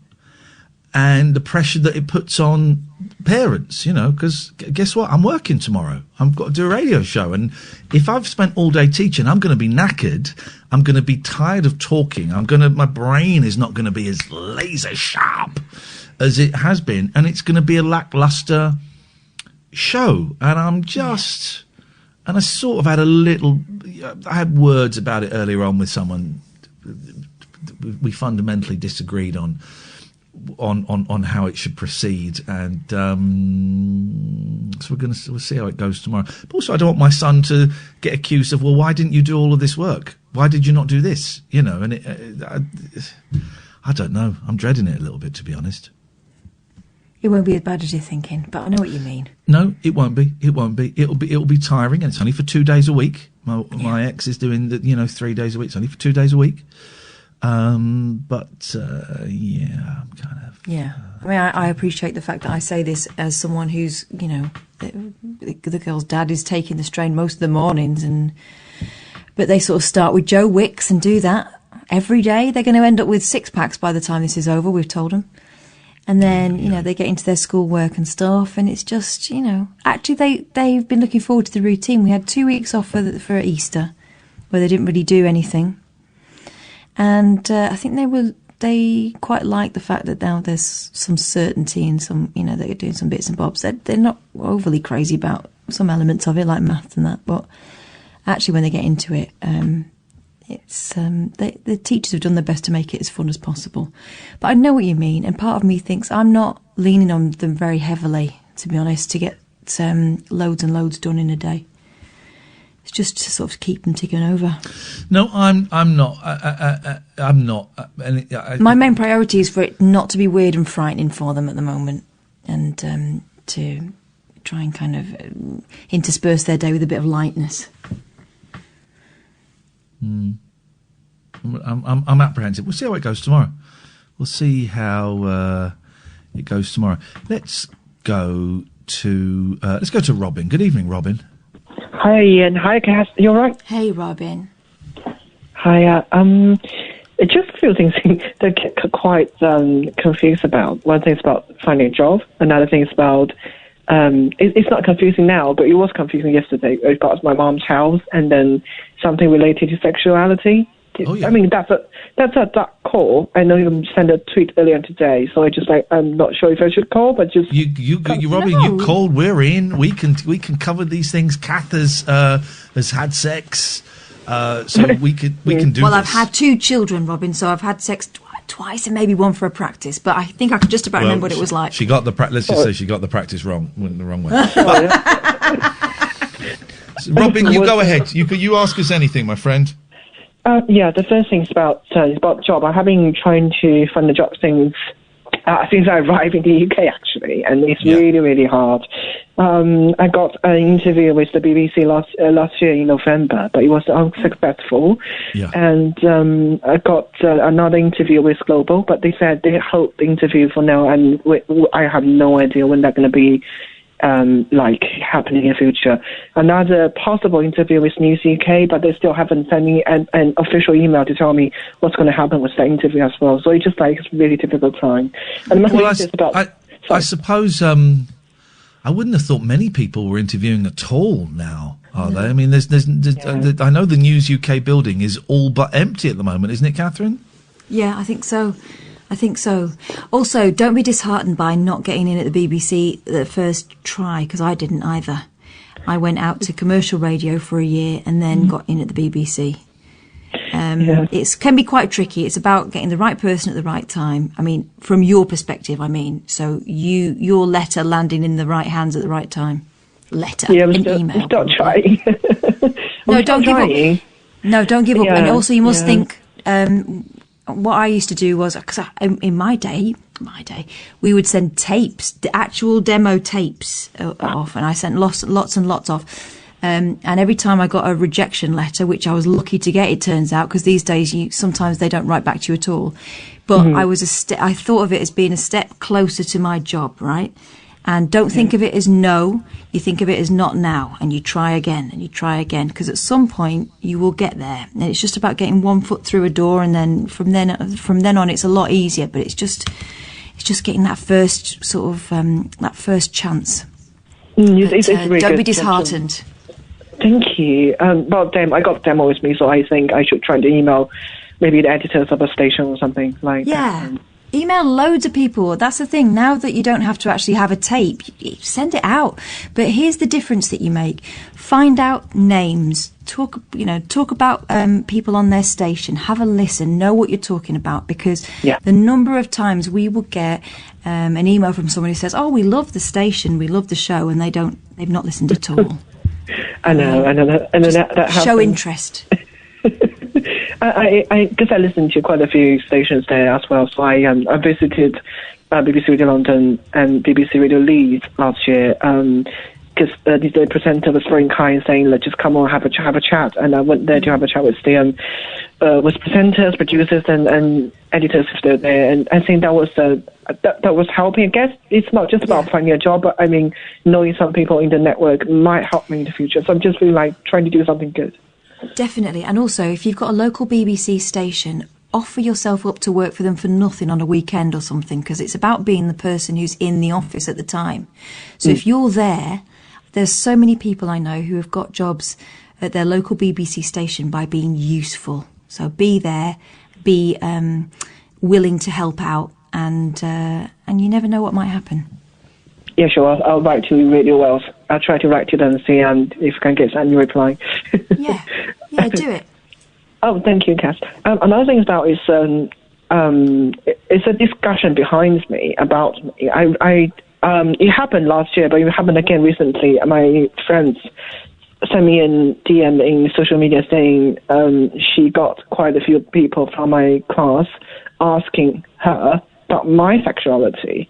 and the pressure that it puts on parents, because guess what? I'm working tomorrow. I've got to do a radio show. And if I've spent all day teaching, I'm going to be knackered. I'm going to be tired of talking. My brain is not going to be as laser sharp as it has been. And it's going to be a lackluster show. And and I sort of had I had words about it earlier on with someone. We fundamentally disagreed on how it should proceed, and so we'll see how it goes tomorrow. But also, I don't want my son to get accused of, well, why didn't you do all of this work? Why did you not do this? And I don't know. I'm dreading it a little bit, to be honest. It won't be as bad as you're thinking, but I know what you mean. No, it won't be. It won't be. It'll be tiring, and it's only for 2 days a week. My ex is doing 3 days a week. It's only for 2 days a week. I'm kind of. Yeah. I mean, I appreciate the fact that I say this as someone who's, the girl's dad is taking the strain most of the mornings, and But they sort of start with Joe Wicks and do that every day. They're going to end up with 6-packs by the time this is over, we've told them. And then, you know, they get into their schoolwork and stuff, and it's just, you know... Actually, they've been looking forward to the routine. We had 2 weeks off for Easter, where they didn't really do anything. And I think they quite like the fact that now there's some certainty and some, you know, they're doing some bits and bobs. They're not overly crazy about some elements of it, like math and that, but actually when they get into it... It's the teachers have done their best to make it as fun as possible. But I know what you mean, and part of me thinks I'm not leaning on them very heavily, to be honest, to get loads and loads done in a day. It's just to sort of keep them ticking over. No, I'm not. I'm not. My main priority is for it not to be weird and frightening for them at the moment, and to try and kind of intersperse their day with a bit of lightness. I'm apprehensive. We'll see how it goes tomorrow. We'll see how it goes tomorrow. Let's go to Robin. Good evening, Robin. Hi, Ian. Hi, Cass. You all right? Hey, Robin. Hi. Just a few things that I get quite confused about. One thing is about finding a job. Another thing is about it's not confusing now, but it was confusing yesterday. It got my mom's house, and then something related to sexuality. Oh, yeah. I mean, that's a dark call. I know you sent a tweet earlier today, so I'm not sure if I should call, but just Robin, you called. We're in. We can cover these things. Kath has had sex, so we can do. Well, this. I've had 2 children, Robin, so I've had sex twice and maybe one for a practice, but I think I could just about remember what it was like. She got the let's just say she got the practice wrong, went the wrong way. Robin, you go ahead. You ask us anything, my friend. The first thing is about job. I have been trying to find a job since I arrived in the UK, actually, and it's really, really hard. I got an interview with the BBC last year in November, but it was unsuccessful. Yeah. And I got another interview with Global, but they said they hold the interview for now, and I have no idea when they're going to be happening in the future. Another possible interview with News UK, but they still haven't sent me an official email to tell me what's going to happen with that interview as well. So it's just it's a really difficult time. And I suppose I wouldn't have thought many people were interviewing at all now, are they? I mean, there's I know the News UK building is all but empty at the moment, isn't it, Katherine? Yeah, I think so. Also, don't be disheartened by not getting in at the BBC the first try, because I didn't either. I went out to commercial radio for a year and then got in at the BBC. It can be quite tricky. It's about getting the right person at the right time. I mean, from your perspective, so your letter landing in the right hands at the right time. Email. Stop trying. No, don't give up. No, don't give up. And also, you must think. What I used to do was, because in my day, we would send tapes, the actual demo tapes off, and I sent lots and lots off. And every time I got a rejection letter, which I was lucky to get, it turns out, because these days sometimes they don't write back to you at all. But I thought of it as being a step closer to my job, right? And don't think of it as no, you think of it as not now, and you try again, because at some point you will get there. And it's just about getting one foot through a door, and then from then on it's a lot easier, but it's just getting that first sort of that first chance. It's really don't good. be disheartened. Thank you. I got demo with me, so I think I should try to email maybe the editors of a station or something like that. Email loads of people. That's the thing. Now that you don't have to actually have a tape, send it out. But here's the difference that you make. Find out names. Talk about people on their station. Have a listen. Know what you're talking about, because the number of times we will get an email from someone who says, "Oh, we love the station, we love the show," and they've not listened at all. I know, and that show interest. Because I listened to quite a few stations there as well, so I visited BBC Radio London and BBC Radio Leeds last year, because the presenter was very kind, saying, "Let's just come on, have a chat," and I went there to have a chat with the with presenters, producers, and editors if they're there, and I think that was that was helping. I guess it's not just about finding a job, but I mean, knowing some people in the network might help me in the future. So I'm just really trying to do something good. Definitely. And also, if you've got a local BBC station, offer yourself up to work for them for nothing on a weekend or something, because it's about being the person who's in the office at the time. So if you're there, there's so many people I know who have got jobs at their local BBC station by being useful. So be there, be willing to help out, and you never know what might happen. Yeah, sure. I'll write to Radio Wales. I'll try to write to them and see if I can get any reply. Yeah, do it. Oh, thank you, Cass. Another thing about is it's a discussion behind me about me. It happened last year, but it happened again recently. My friends sent me an DM in social media saying she got quite a few people from my class asking her about my sexuality.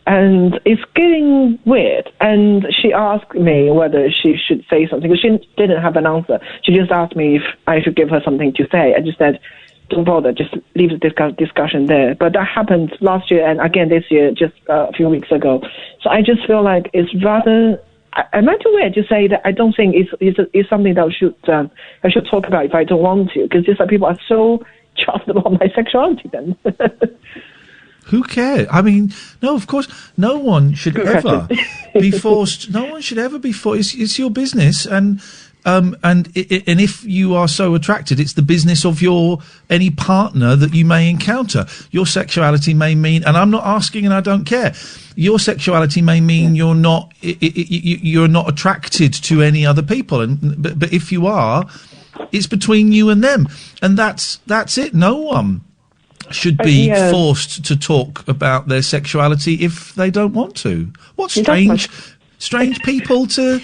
And it's getting weird. And she asked me whether she should say something, because she didn't have an answer. She just asked me if I should give her something to say. I just said, don't bother, just leave the discussion there. But that happened last year and again this year, just a few weeks ago. So I just feel like it's rather... I'm not aware to say that I don't think it's something that I should talk about if I don't want to, because just like people are so chuffed about my sexuality then. Who cares? I mean, no, of course, no one should ever be forced. No one should ever be forced. It's your business, and if you are so attracted, it's the business of any partner that you may encounter. Your sexuality may mean, and I'm not asking, and I don't care. Your sexuality may mean you're not attracted to any other people, but if you are, it's between you and them, and that's it. No one should be forced to talk about their sexuality if they don't want to. What strange people to...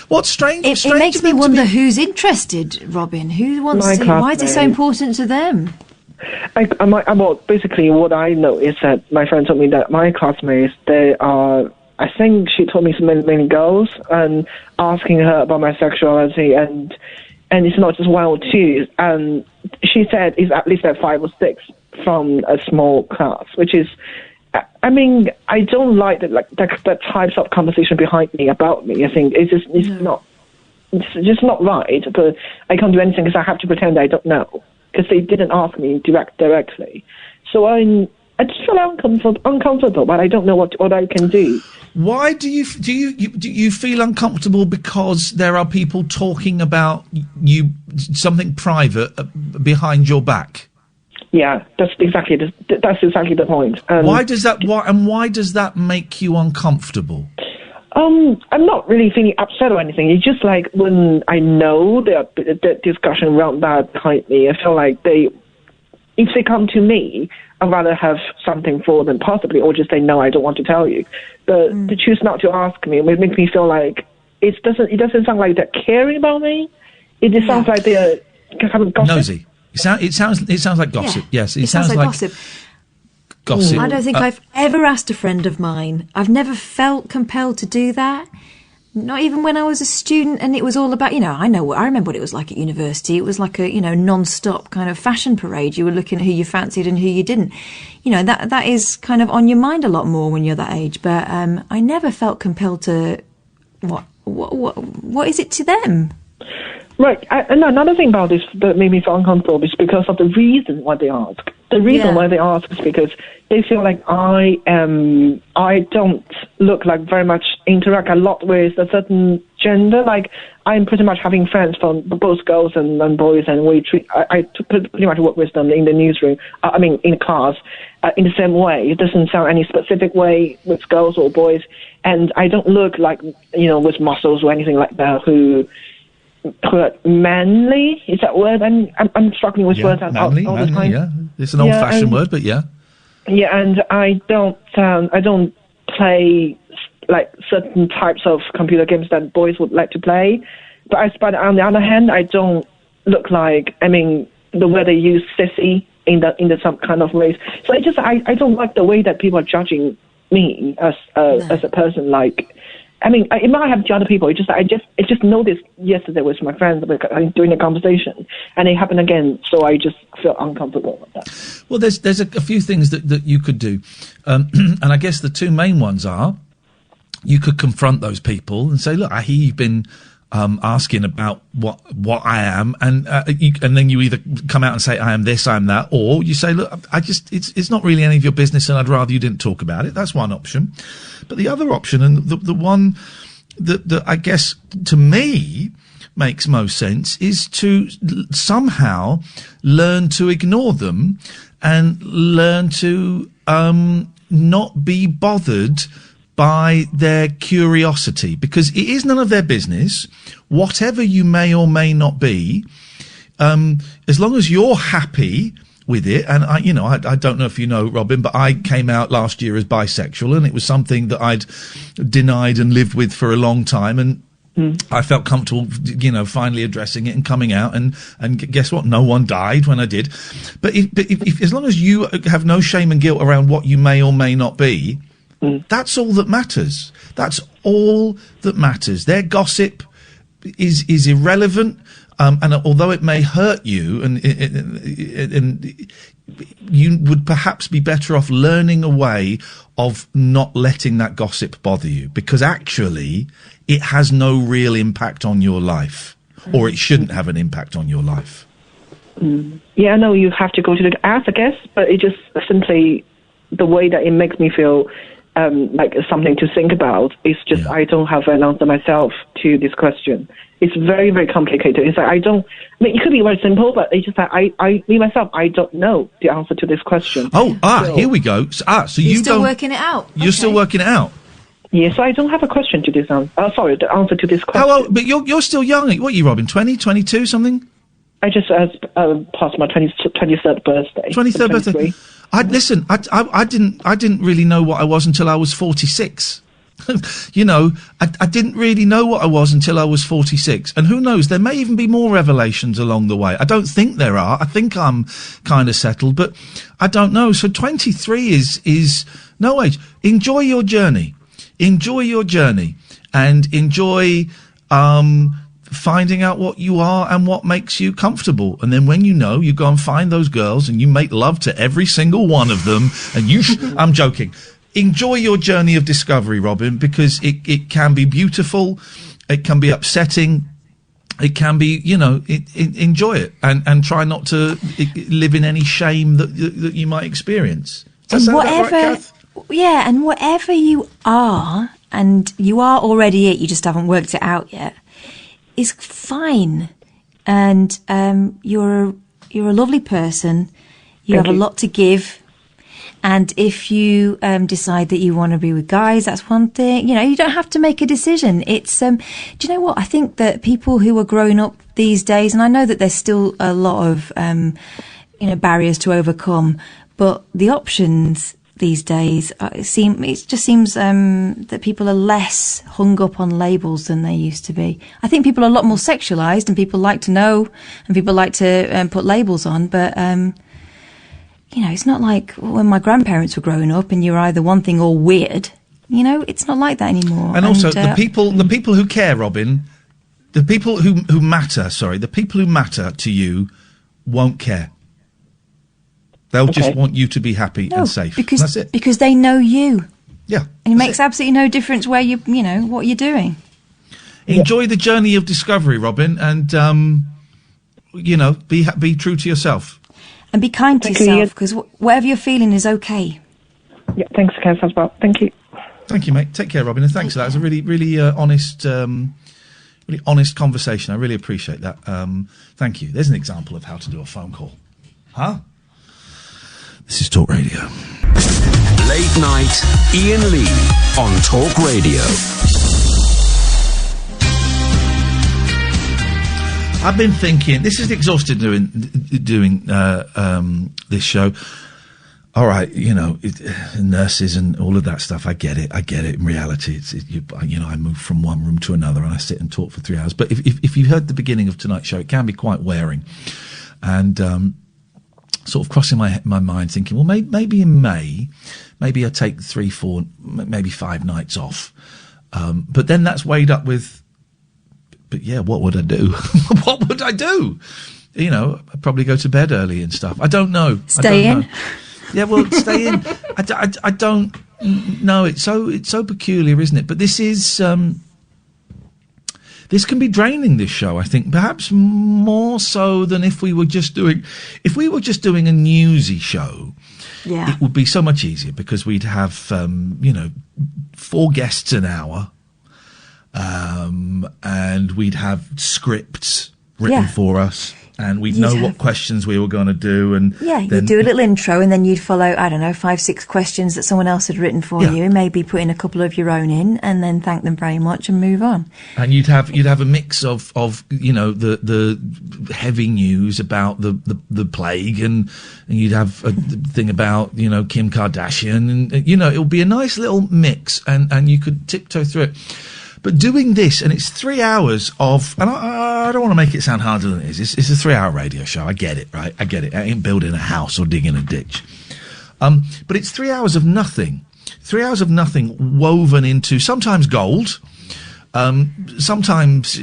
What's strange? It makes me wonder who's interested, Robin. Who wants to... Why is it so important to them? Basically, what I know is that my friend told me that my classmates, they are... I think she told me so many girls and asking her about my sexuality, and it's not just one or two. And she said it's at least 5 or 6 from a small class, which is, I mean, I don't like that types of conversation behind me about me. I think it's just not right. But I can't do anything because I have to pretend I don't know, because they didn't ask me directly. So I just feel uncomfortable, but I don't know what I can do. Why do you feel uncomfortable? Because there are people talking about you, something private behind your back. Yeah, that's exactly the point. Why does that make you uncomfortable? I'm not really feeling upset or anything. It's just like when I know the discussion around that behind me, I feel like if they come to me, I'd rather have something for them possibly, or just say, no, I don't want to tell you. But to choose not to ask me, it makes me feel like it doesn't sound like they're caring about me. It just sounds like they're having gossip. Nosy. It sounds like gossip. Yeah. Yes, it sounds like gossip. Gossip. I don't think I've ever asked a friend of mine. I've never felt compelled to do that. Not even when I was a student, and it was all about, I remember what it was like at university. It was like a, non-stop kind of fashion parade. You were looking at who you fancied and who you didn't. That is kind of on your mind a lot more when you're that age. But I never felt compelled to. What is it to them? Right. And another thing about this that made me feel uncomfortable is because of the reason why they ask. The reason why they ask is because they feel like I don't look like very much interact a lot with a certain gender. Like, I'm pretty much having friends from both girls and boys, and I pretty much work with them in the newsroom, in class, in the same way. It doesn't sound any specific way with girls or boys, and I don't look like, with muscles or anything like that, who are manly. Is that word? I'm struggling with words all the time. Yeah, it's an old-fashioned word, but yeah. Yeah, and I don't play like certain types of computer games that boys would like to play. But on the other hand, I don't look like, the way they use sissy in the some kind of ways. So I don't like the way that people are judging me as a person. Like, it might have to other people. I just noticed yesterday with my friends during the conversation, and it happened again. So I just feel uncomfortable with that. Well, there's a few things that you could do, and I guess the two main ones are, you could confront those people and say, look, I hear you've been asking about what I am, and then you either come out and say I am this, I am that, or you say, look, it's not really any of your business, and I'd rather you didn't talk about it. That's one option. But the other option, and the one that I guess to me makes most sense, is to somehow learn to ignore them and learn to not be bothered by their curiosity, because it is none of their business, whatever you may or may not be, as long as you're happy with it. And I don't know if you know, Robin, but I came out last year as bisexual, and it was something that I'd denied and lived with for a long time, and I felt comfortable, finally addressing it and coming out, and guess what? No one died when I did. But if as long as you have no shame and guilt around what you may or may not be, that's all that matters. That's all that matters. Their gossip is irrelevant, and although it may hurt you, and you would perhaps be better off learning a way of not letting that gossip bother you, because actually it has no real impact on your life, or it shouldn't have an impact on your life. Yeah, no, you have to go to the ask, I guess, but it just simply the way that it makes me feel like something to think about. It's just I don't have an answer myself to this question. It's very, very complicated. It's like it could be very simple, but it's just that me myself, I don't know the answer to this question. Here we go. So you're still working it out. You're still working it out. Yeah, so I don't have a question to this answer. The answer to this question. How old? But you're still young. What are you, Robin? 20, 22, something? I just passed my 23rd birthday. 23rd birthday. I didn't really know what I was until I was 46. I didn't really know what I was until I was 46. And who knows, there may even be more revelations along the way. I don't think there are. I think I'm kind of settled, but I don't know. So 23 is no age. Enjoy your journey. Enjoy your journey, and enjoy finding out what you are and what makes you comfortable. And then when you go and find those girls and you make love to every single one of them, and I'm joking. Enjoy your journey of discovery, Robin, because it can be beautiful, it can be upsetting, it can be, enjoy it, and try not to live in any shame that you might experience. Does that sound about right, Kath? Yeah, and whatever you are, and you are already it, you just haven't worked it out yet, is fine. And you're a lovely person. You have a lot to give. And if you decide that you want to be with guys, that's one thing. You don't have to make a decision. It's do you know what? I think that people who are growing up these days, and I know that there's still a lot of barriers to overcome, but the options these days it just seems that people are less hung up on labels than they used to be. I think people are a lot more sexualized, and people like to know, and people like to put labels on, but it's not like when my grandparents were growing up and you were either one thing or weird. It's not like that anymore. And also the people who care, Robin, the people who matter to you won't care. They'll just want you to be happy and safe. That's it. Because they know you. Yeah. And it makes absolutely no difference where what you're doing. Enjoy the journey of discovery, Robin, and be true to yourself. And be kind to yourself, because whatever you're feeling is okay. Yeah, thanks, Kev, as well. Thank you. Thank you, mate. Take care, Robin, and thanks for that. It was a really, really honest conversation. I really appreciate that. Thank you. There's an example of how to do a phone call. Huh? This is Talk Radio. Late night, Iain Lee on Talk Radio. I've been thinking, this is exhausted doing this show. All right, nurses and all of that stuff. I get it. In reality, I move from one room to another and I sit and talk for 3 hours. But if you heard the beginning of tonight's show, it can be quite wearing. And sort of crossing my mind, thinking, well, maybe in May, maybe I take 3, 4, maybe 5 nights off. But then that's weighed up with, but yeah, what would I do? What would I do? I'd probably go to bed early and stuff. I don't know. Stay in. Yeah, well, stay in. I don't know. It's so peculiar, isn't it? But this is this can be draining, this show, I think, perhaps more so than if we were just doing a newsy show. Yeah. It would be so much easier because we'd have, 4 guests an hour, and we'd have scripts written for us, and we'd know what questions we were going to do. And you'd do a little intro, and then you'd follow, 5-6 questions that someone else had written for you, and maybe put in a couple of your own in, and then thank them very much and move on. And you'd have a mix of the heavy news about the plague, and you'd have a thing about Kim Kardashian, and it'll be a nice little mix, and you could tiptoe through it. But doing this, and it's 3 hours of, and I don't want to make it sound harder than it is. It's a 3-hour radio show. I get it, right? I get it. I ain't building a house or digging a ditch. But it's 3 hours of nothing. 3 hours of nothing woven into sometimes gold, sometimes,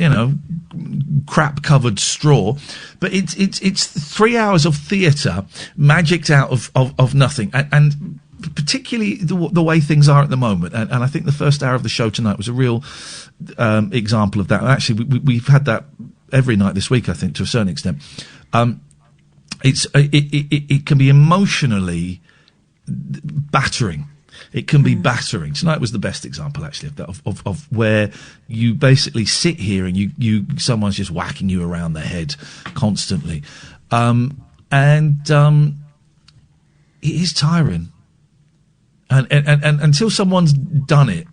crap-covered straw. But it's 3 hours of theatre magicked out of nothing. And particularly the way things are at the moment, and I think the first hour of the show tonight was a real example of that. And actually, we've had that every night this week, I think, to a certain extent. It can be emotionally battering. It can be battering. Tonight was the best example, actually, of that, of where you basically sit here and someone's just whacking you around the head constantly, and it is tiring. And until someone's done it,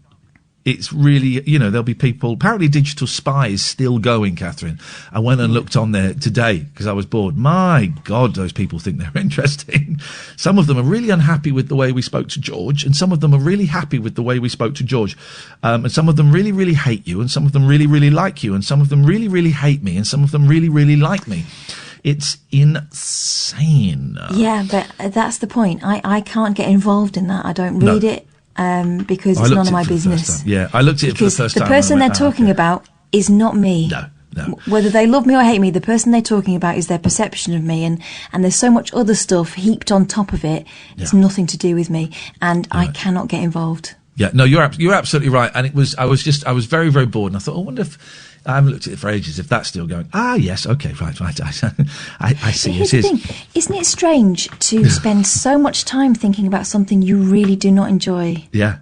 it's really, there'll be people. Apparently, Digital Spy is still going, Katherine. I went and looked on there today because I was bored. My God, those people think they're interesting. Some of them are really unhappy with the way we spoke to George, and some of them are really happy with the way we spoke to George. And some of them really, really hate you, and some of them really, really like you, and some of them really, really hate me, and some of them really, really like me. It's insane. Yeah, but that's the point. I can't get involved in that. I don't read it because it's none of my business. Yeah, I looked at it for the first time. The person they're talking about is not me. No. Whether they love me or hate me, the person they're talking about is their perception of me, and there's so much other stuff heaped on top of it. It's nothing to do with me, and I cannot get involved. Yeah, no, you're absolutely right. And I was very, very bored, and I thought, I wonder if. I haven't looked at it for ages. If that's still going, yes, okay, right. I see. Here's the thing. Isn't it strange to spend so much time thinking about something you really do not enjoy? Yeah,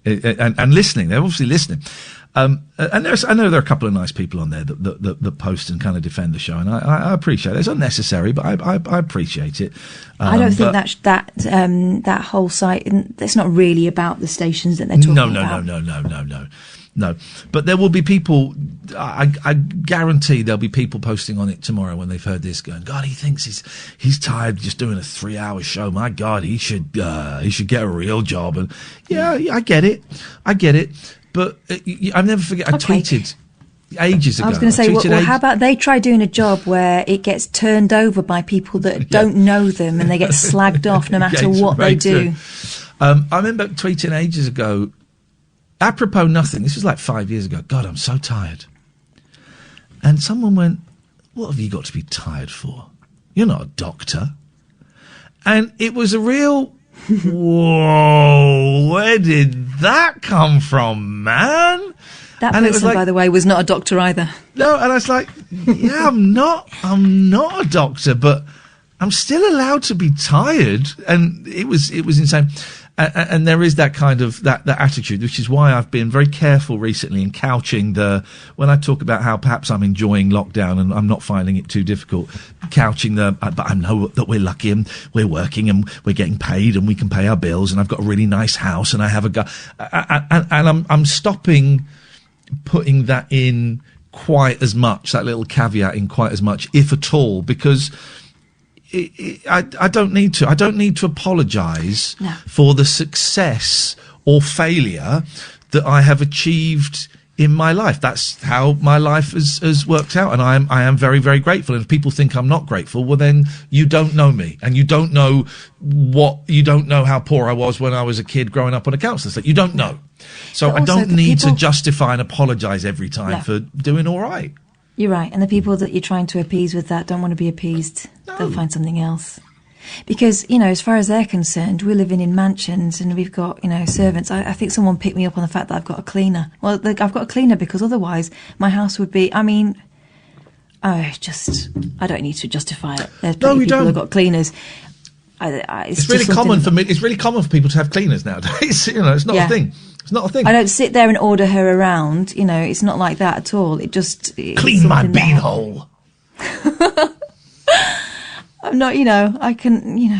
and listening. They're obviously listening. And I know there are a couple of nice people on there that post and kind of defend the show, and I appreciate it. It's unnecessary, but I appreciate it. I don't think that whole site. It's not really about the stations that they're talking about. No, but there will be people. I guarantee there'll be people posting on it tomorrow when they've heard this, going, "God, he thinks he's tired just doing a 3-hour show. My God, he should get a real job." And I get it. But I never forget. I tweeted ages ago. I was going to say, well, how about they try doing a job where it gets turned over by people that don't know them, and they get slagged off no matter what they do. I remember tweeting ages ago. Apropos nothing, this was like 5 years ago. God, I'm so tired. And someone went, what have you got to be tired for? You're not a doctor. And it was a real, whoa, where did that come from, man? That person, by the way, was not a doctor either. No, and I was like, yeah, I'm not a doctor, but I'm still allowed to be tired. And it was insane. And there is that kind of that attitude, which is why I've been very careful recently in couching when I talk about how perhaps I'm enjoying lockdown and I'm not finding it too difficult, couching but I know that we're lucky and we're working and we're getting paid and we can pay our bills and I've got a really nice house and I have and I'm stopping putting that in quite as much, that little caveat in quite as much, if at all, because I don't need to. I don't need to apologise for the success or failure that I have achieved in my life. That's how my life has worked out, and I am very, very grateful. And if people think I'm not grateful, well, then you don't know me, and you don't know how poor I was when I was a kid growing up on a council estate. You don't know, so I don't need to justify and apologise every time for doing all right. You're right, and the people that you're trying to appease with that don't want to be appeased. No. They'll find something else. Because, you know, as far as they're concerned, we're living in mansions and we've got, you know, servants. I think someone picked me up on the fact that I've got a cleaner. Well, I've got a cleaner because otherwise my house would be, I mean, I don't need to justify it. There's plenty of people who've got cleaners. It's really common for me. It's really common for people to have cleaners nowadays. You know, it's not a thing. It's not a thing. I don't sit there and order her around. You know, it's not like that at all. Clean my beanhole. I'm not. You know, I can. You know,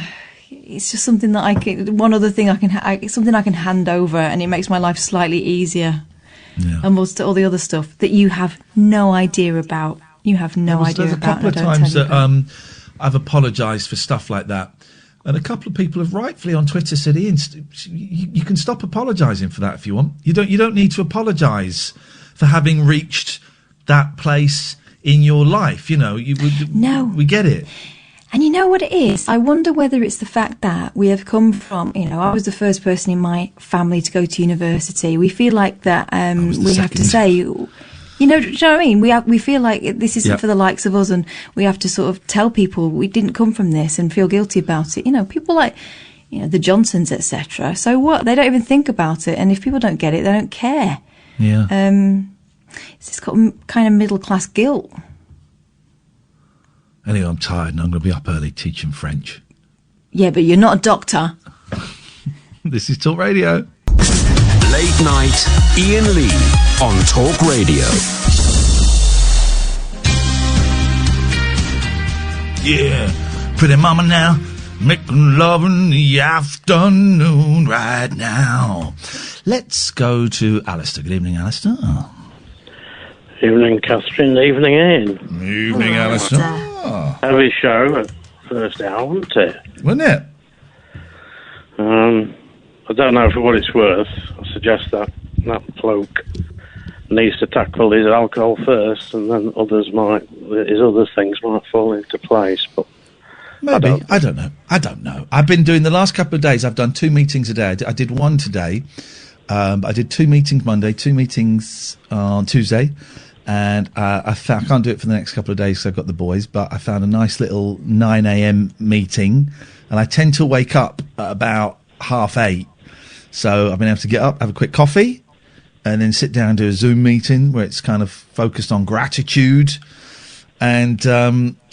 it's just something that I can. One other thing I can. It's something I can hand over, and it makes my life slightly easier. Yeah. And most all the other stuff that you have no idea about. You have no idea about. There's a couple of times that I've apologised for stuff like that. And a couple of people have rightfully on Twitter said, Ian, you can stop apologising for that if you want. You don't need to apologise for having reached that place in your life. You know, we get it. And you know what it is? I wonder whether it's the fact that we have come from, you know, I was the first person in my family to go to university. We feel like that we have to say... You know what I mean? We feel like this isn't for the likes of us, and we have to sort of tell people we didn't come from this and feel guilty about it. You know, people like, you know, the Johnsons, etc. So what? They don't even think about it, and if people don't get it, they don't care. Yeah. It's just got kind of middle class guilt. Anyway, I'm tired, and I'm going to be up early teaching French. Yeah, but you're not a doctor. This is Talk Radio. Late night, Iain Lee on Talk Radio. Yeah, pretty mama now, making love in the afternoon right now. Let's go to Alistair. Good evening, Alistair. Evening, Katherine. Evening, Iain. Evening, Alistair. Heavy show at first hour, wasn't it? Wasn't it? I don't know for what it's worth. I suggest that bloke needs to tackle his alcohol first, and then his other things might fall into place. But maybe I don't know. I've been doing the last couple of days. I've done 2 meetings a day. I did one today. I did 2 meetings Monday, 2 meetings on Tuesday, and I can't do it for the next couple of days because I've got the boys. But I found a nice little 9 a.m. meeting, and I tend to wake up at about 8:30. So I've been able to get up, have a quick coffee, and then sit down and do a Zoom meeting where it's kind of focused on gratitude. And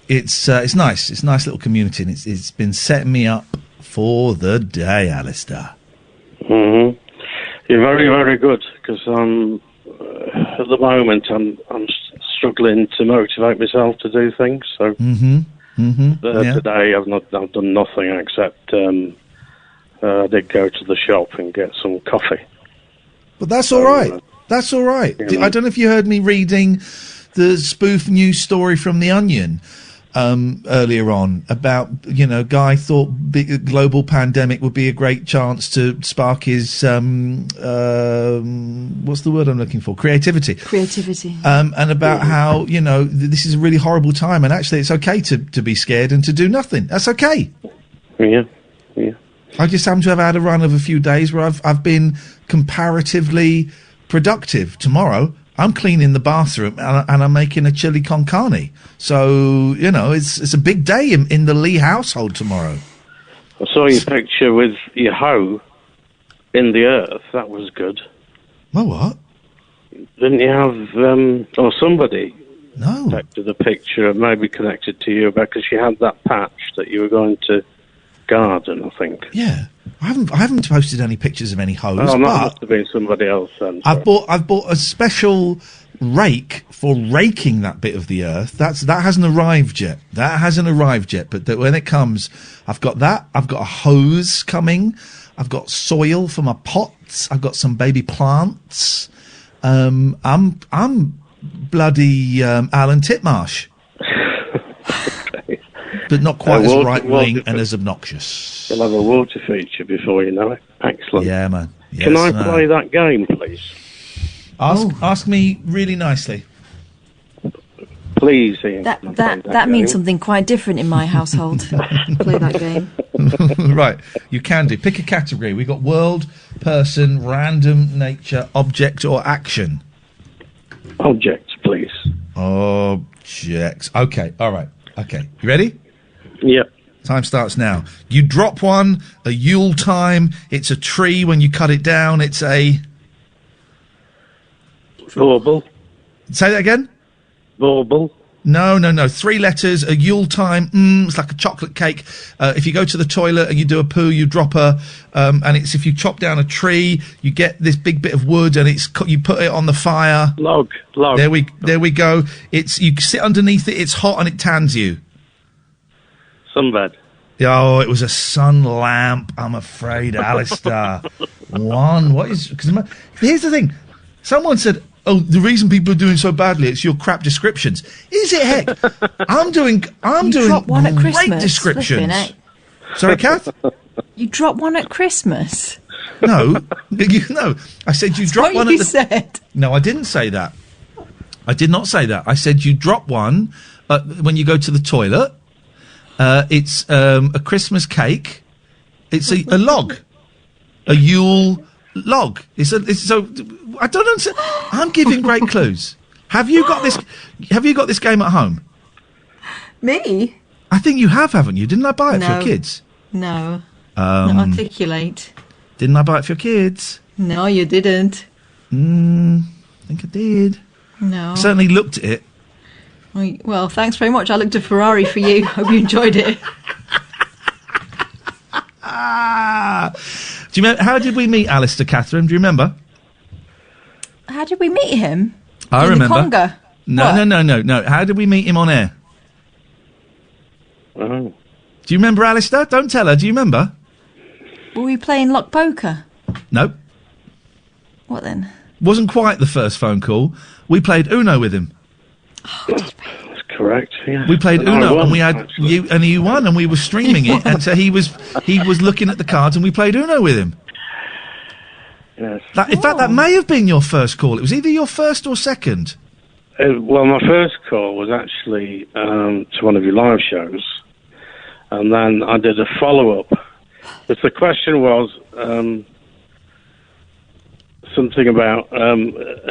it's nice. It's a nice little community, and it's been setting me up for the day, Alistair. Mm-hmm. You're very, very good, because at the moment I'm struggling to motivate myself to do things. So today I've done nothing except... I did go to the shop and get some coffee. But that's all right. That's all right. I don't know if you heard me reading the spoof news story from The Onion earlier on about, you know, Guy thought global pandemic would be a great chance to spark his, what's the word I'm looking for? Creativity. And about how, you know, this is a really horrible time, and actually it's okay to be scared and to do nothing. That's okay. Yeah. I just happen to have had a run of a few days where I've been comparatively productive. Tomorrow, I'm cleaning the bathroom and I'm making a chili con carne. So, you know, it's a big day in the Lee household tomorrow. I saw your picture with your hoe in the earth. That was good. Well, what? Didn't you have, or somebody No. to the picture, maybe connected to you, because you had that patch that you were going to garden, I think. Yeah. I haven't posted any pictures of any hoes, Oh, that but must have been somebody else then. I've bought a special rake for raking that bit of the earth. That hasn't arrived yet. But when it comes, I've got that. I've got a hose coming. I've got soil for my pots. I've got some baby plants. I'm bloody Alan Titmarsh. But not quite as right-wing and as obnoxious. You'll have a water feature before you know it. Excellent. Yeah, man. Yes, Can I play that game, please? Ask me really nicely. Please, Ian. That means something quite different in my household. Play that game. Right, you can do. Pick a category. We've got world, person, random, nature, object or action. Objects, please. Objects. Okay, all right. Okay, you ready? Yep. Time starts now. You drop one, a Yule time. It's a tree. When you cut it down, it's a... Bauble. Say that again? Bauble. No. 3 letters, a Yule time. It's like a chocolate cake. If you go to the toilet and you do a poo, you drop and it's if you chop down a tree, you get this big bit of wood and you put it on the fire. Log. There we go. You sit underneath it. It's hot and it tans you. Sunbed. Oh, it was a sun lamp. I'm afraid, Alistair. What is? Because here's the thing. Someone said, "Oh, the reason people are doing so badly, it's your crap descriptions." Is it? Heck, I'm doing drop one at great Christmas. descriptions. Flipping Sorry, Kath? You drop one at Christmas. No. I said you drop one. What you said? No, I didn't say that. I did not say that. I said you drop one when you go to the toilet. It's a Christmas cake. It's a log, a Yule log. So I don't understand. I'm giving great clues. Have you got this game at home? Me? I think you have, haven't you? Didn't I buy it for your kids? No. Not articulate. Didn't I buy it for your kids? No, you didn't. I think I did. No. I certainly looked at it. Well, thanks very much. I looked at Ferrari for you. Hope you enjoyed it. Do you remember? How did we meet Alistair, Katherine? Do you remember? How did we meet him? I In remember. The conga? No. How did we meet him on air? Oh. Do you remember, Alistair? Don't tell her. Do you remember? Were we playing lock poker? No. What then? Wasn't quite the first phone call. We played Uno with him. That's correct. Yeah. We played And I Uno, won, and we had actually. you won, and we were streaming it, and so he was looking at the cards, and we played Uno with him. Yes. In fact, that may have been your first call. It was either your first or second. Well, my first call was actually to one of your live shows, and then I did a follow-up. Because the question was something about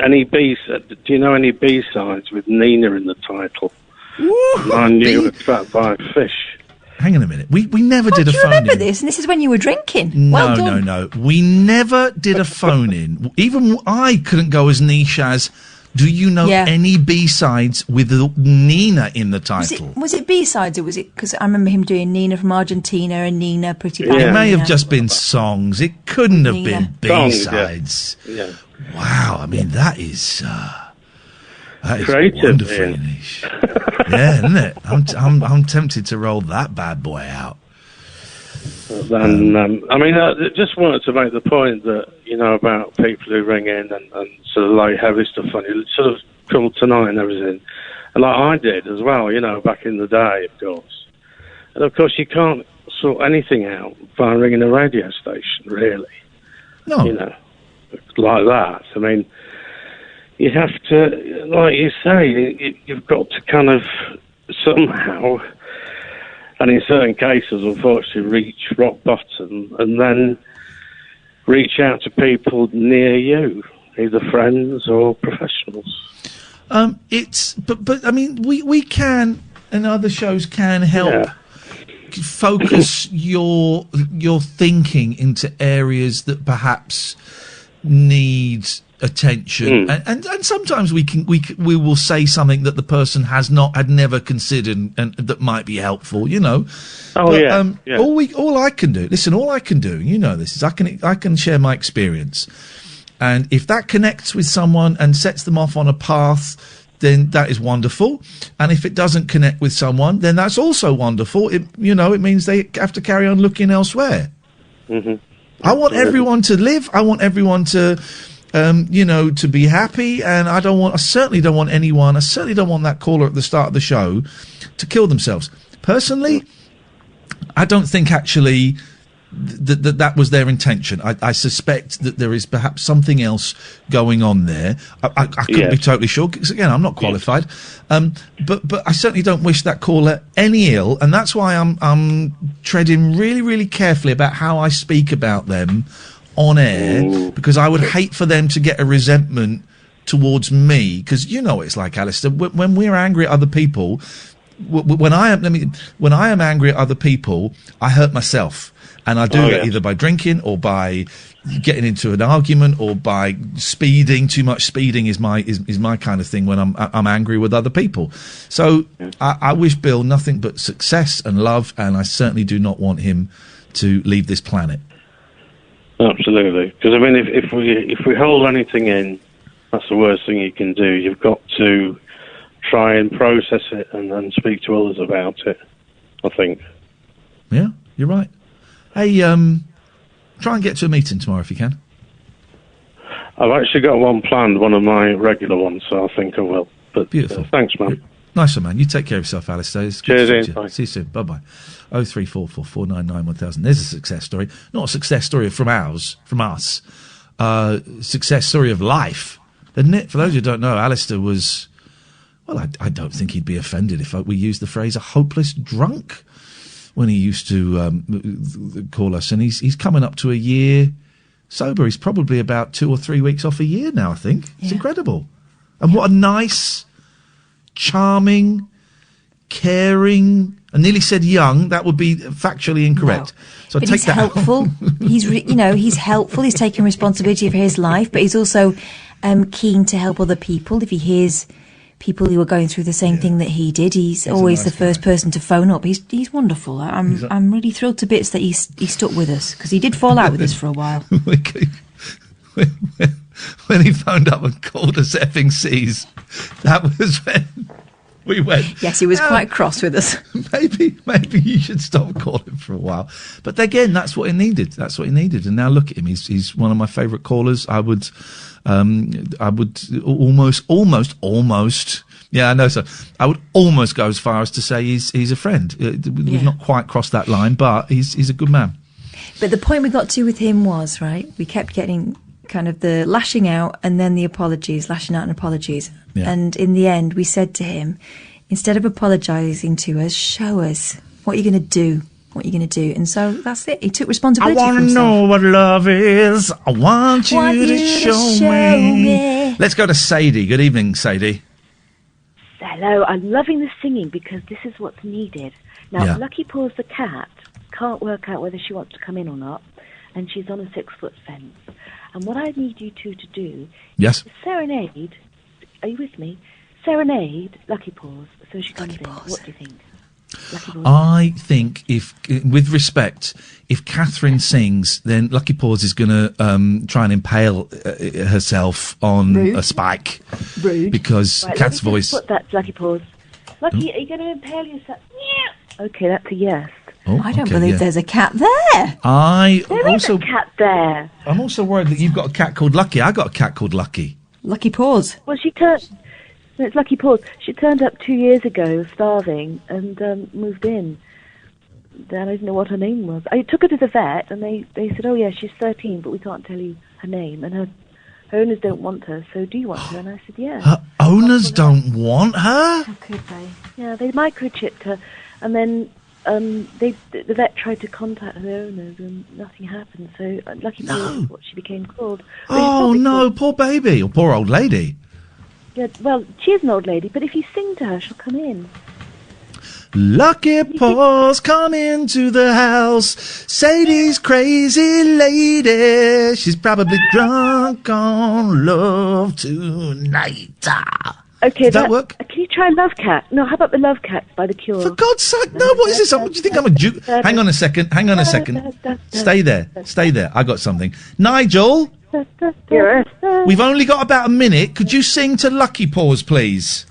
any B-sides. Do you know any B-sides with Nina in the title? I knew it was Trapped by a Fish. Hang on a minute. We never did a Do you phone remember in. this? And this is when you were drinking. Well done. No. We never did a phone in. Even I couldn't go as niche as, do you know any B-sides with Nina in the title? Was it B-sides or was it... Because I remember him doing Nina from Argentina and Nina Pretty Bad. It may Nina. have just been songs. It couldn't have Nina. been B-sides. Yeah. Wow, I mean, that is creative, wonderfully niche. Yeah, isn't it? I'm tempted to roll that bad boy out. Then, I just wanted to make the point that, about people who ring in and sort of like heavy stuff on you, sort of Cool Tonight and everything. And like I did as well, back in the day, of course. And of course, you can't sort anything out by ringing a radio station, really. No. Like that. I mean, you have to, like you say, you've got to kind of somehow, and in certain cases, unfortunately, reach rock bottom and then reach out to people near you, either friends or professionals. But I mean, we can, and other shows can help focus your thinking into areas that perhaps need attention, and sometimes we will say something that the person had never considered and that might be helpful, All I can do, this is I can share my experience, and if that connects with someone and sets them off on a path, then that is wonderful. And if it doesn't connect with someone, then that's also wonderful. It means they have to carry on looking elsewhere. Mm-hmm. I want everyone to live. I want everyone to, to be happy. And I certainly don't want that caller at the start of the show to kill themselves. Personally, I don't think actually that was their intention. I suspect that there is perhaps something else going on there. I couldn't be totally sure, because again, I'm not qualified. But I certainly don't wish that caller any ill, and that's why I'm treading really, really carefully about how I speak about them on air, because I would hate for them to get a resentment towards me, because it's like, Alistair, when we're angry at other people, when I am angry at other people, I hurt myself. And I do that either by drinking or by getting into an argument or by speeding. Too much speeding is my kind of thing when I'm angry with other people. So I wish Bill nothing but success and love, and I certainly do not want him to leave this planet. Absolutely, because I mean, if we hold anything in, that's the worst thing you can do. You've got to try and process it and then speak to others about it, I think. Yeah, you're right. Hey, try and get to a meeting tomorrow if you can. I've actually got one planned, one of my regular ones, so I think I will. But beautiful. Thanks, man. Nice one, man. You take care of yourself, Alistair. It's good Cheers, to Ian. talk to you. Bye. See you soon. Bye-bye. 0344 499 1000. There's a success story. Not a success story from us. Success story of life. Isn't it? For those who don't know, Alistair was... Well, I don't think he'd be offended if we used the phrase a hopeless drunk when he used to call us. And he's coming up to a year sober. He's probably about 2 or 3 weeks off a year now, I think. It's incredible. And what a nice, charming, caring... I nearly said young. That would be factually incorrect. No. So but take he's that helpful. He's helpful. He's taking responsibility for his life, but he's also keen to help other people. If he hears people who are going through the same thing that he did, he's always the first person to phone up. He's wonderful. I'm really thrilled to bits that he stuck with us, because he did fall out with us for a while. When he phoned up and called us effing C's, that was when we went. Yes, he was quite cross with us. Maybe you should stop calling for a while. But again, that's what he needed. And now look at him. He's one of my favourite callers. I would almost. Yeah, I know. So I would almost go as far as to say he's a friend. We've not quite crossed that line, but he's a good man. But the point we got to with him was, right, we kept getting kind of the lashing out and then the apologies, lashing out and apologies. Yeah. And in the end, we said to him, instead of apologising to us, show us what you're going to do. And so that's it. He took responsibility I want for to himself. know what love is. I want you to show me. Let's go to Sadie. Good evening, Sadie. Hello, I'm loving the singing because this is what's needed. Now, Yeah. Lucky Paws the cat can't work out whether she wants to come in or not, and she's on a 6-foot fence. And what I need you two to do Yes. is serenade, are you with me? Serenade Lucky Paws so she comes in. What do you think? Lucky Paws? I think with respect, if Katherine sings, then Lucky Paws is going to try and impale herself on Rude. a spike. Rude. Because Right, Kat's let me voice... just put that to Lucky Paws. Lucky, are you going to impale yourself? Yeah. Okay, that's a yes. Oh, I don't okay, believe yeah. there's a cat there. There is a cat there. I'm also worried that you've got a cat called Lucky. I got a cat called Lucky. Lucky Paws. Well, it's Lucky Paws. She turned up 2 years ago, starving, and moved in. Then I didn't know what her name was. I took her to the vet, and they said, "Oh yeah, she's 13, but we can't tell you her name." And her owners don't want her. So do you want her? And I said, "Yeah." Her owners don't want her? How could they? Yeah, they microchipped her, and then the vet tried to contact her owners, and nothing happened. So Lucky Paws is what she became called. But she's Oh, probably no, poor baby. Or poor old lady. Yeah, well, she is an old lady, but if you sing to her, she'll come in. Lucky Paws come into the house. Sadie's crazy lady. She's probably drunk on love tonight. Okay, Does that work? Can you try Love Cat? No, how about the Love Cats by The Cure? For God's sake, no, what is this? What do you think I'm a Jew? Hang on a second. Stay there. I got something. Nigel? Yes? We've only got about a minute. Could you sing to Lucky Paws, please?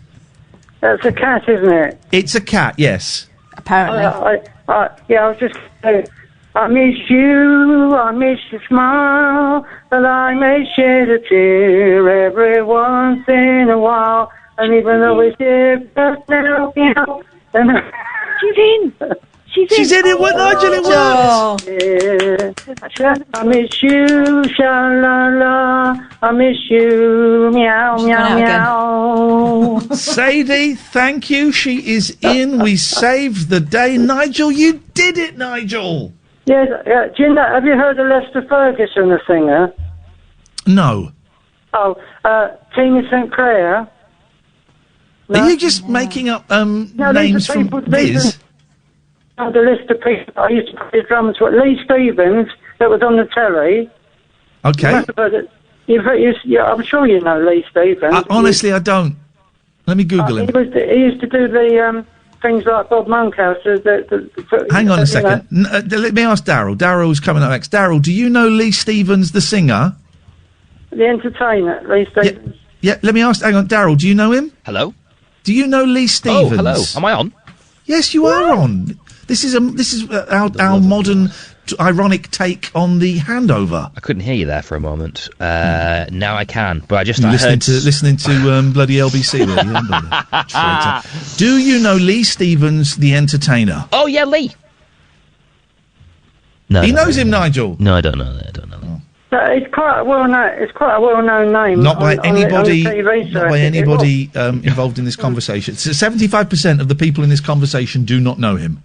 That's a cat, isn't it? It's a cat, yes. Apparently. I was just saying, I miss you, I miss your smile, and I may shed a tear every once in a while. And even though it's just now, she's in. She's in it. What, Nigel? It works. Yeah. I miss you, sha-la-la. I miss you, meow, meow, meow. Sadie, thank you. She is in. We saved the day. Nigel, you did it, Nigel. Yes, do you know, have you heard of Lester Ferguson, the singer? No. Oh, Tina St. Clair. Are you just making up names from Viz? The list of people I used to play drums with. Lee Stevens, that was on the telly. Okay. You must have heard it. I'm sure you know Lee Stevens. Honestly, I don't. Let me Google him. He used to do the things like Bob Monkhouse. Hang on a second. Let me ask Daryl. Daryl's coming up next. Daryl, do you know Lee Stevens, the singer? The entertainer, Lee Stevens. Yeah, let me ask. Hang on, Daryl, do you know him? Hello? Do you know Lee Stevens? Oh, hello. Am I on? Yes, you are on. This is our modern, ironic take on the handover. I couldn't hear you there for a moment. Now I can, but I listening heard... to bloody LBC there. Traitor. Do you know Lee Stevens, the entertainer? Oh yeah, Lee. No, he knows him, Nigel. No, I don't know that. It's quite a well-known name. Not by anybody. On TV, not by anybody involved in this conversation. So 75% of the people in this conversation do not know him.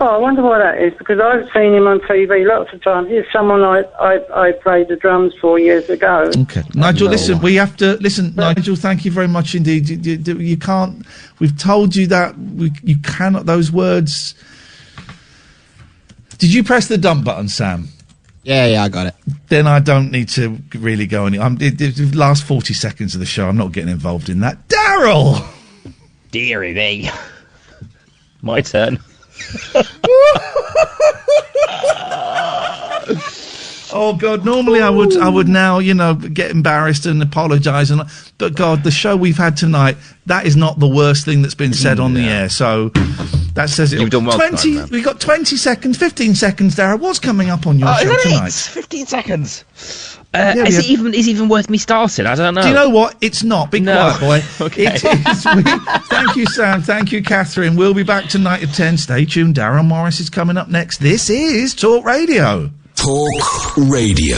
Oh, I wonder why that is, because I've seen him on TV lots of times. He's someone I played the drums for years ago. Okay. Nigel, listen, we have to... Listen, Nigel, thank you very much indeed. You can't... We've told you that you cannot... Those words... Did you press the dump button, Sam? Yeah, I got it. Then I don't need to really go any... the last 40 seconds of the show, I'm not getting involved in that. Daryl! Deary me. My turn. Oh God! Normally I would now get embarrassed and apologise, but God, the show we've had tonight, that is not the worst thing that's been said on the air. So that says it. You've done well. 20. We got 20 seconds, 15 seconds, Darren. What's coming up on your show tonight? 15 seconds. Is it even worth me starting? I don't know. Do you know what? It's not. Be quiet, boy. Okay. It is. Thank you, Sam. Thank you, Katherine. We'll be back tonight at 10. Stay tuned. Darren Morris is coming up next. This is Talk Radio. Talk Radio.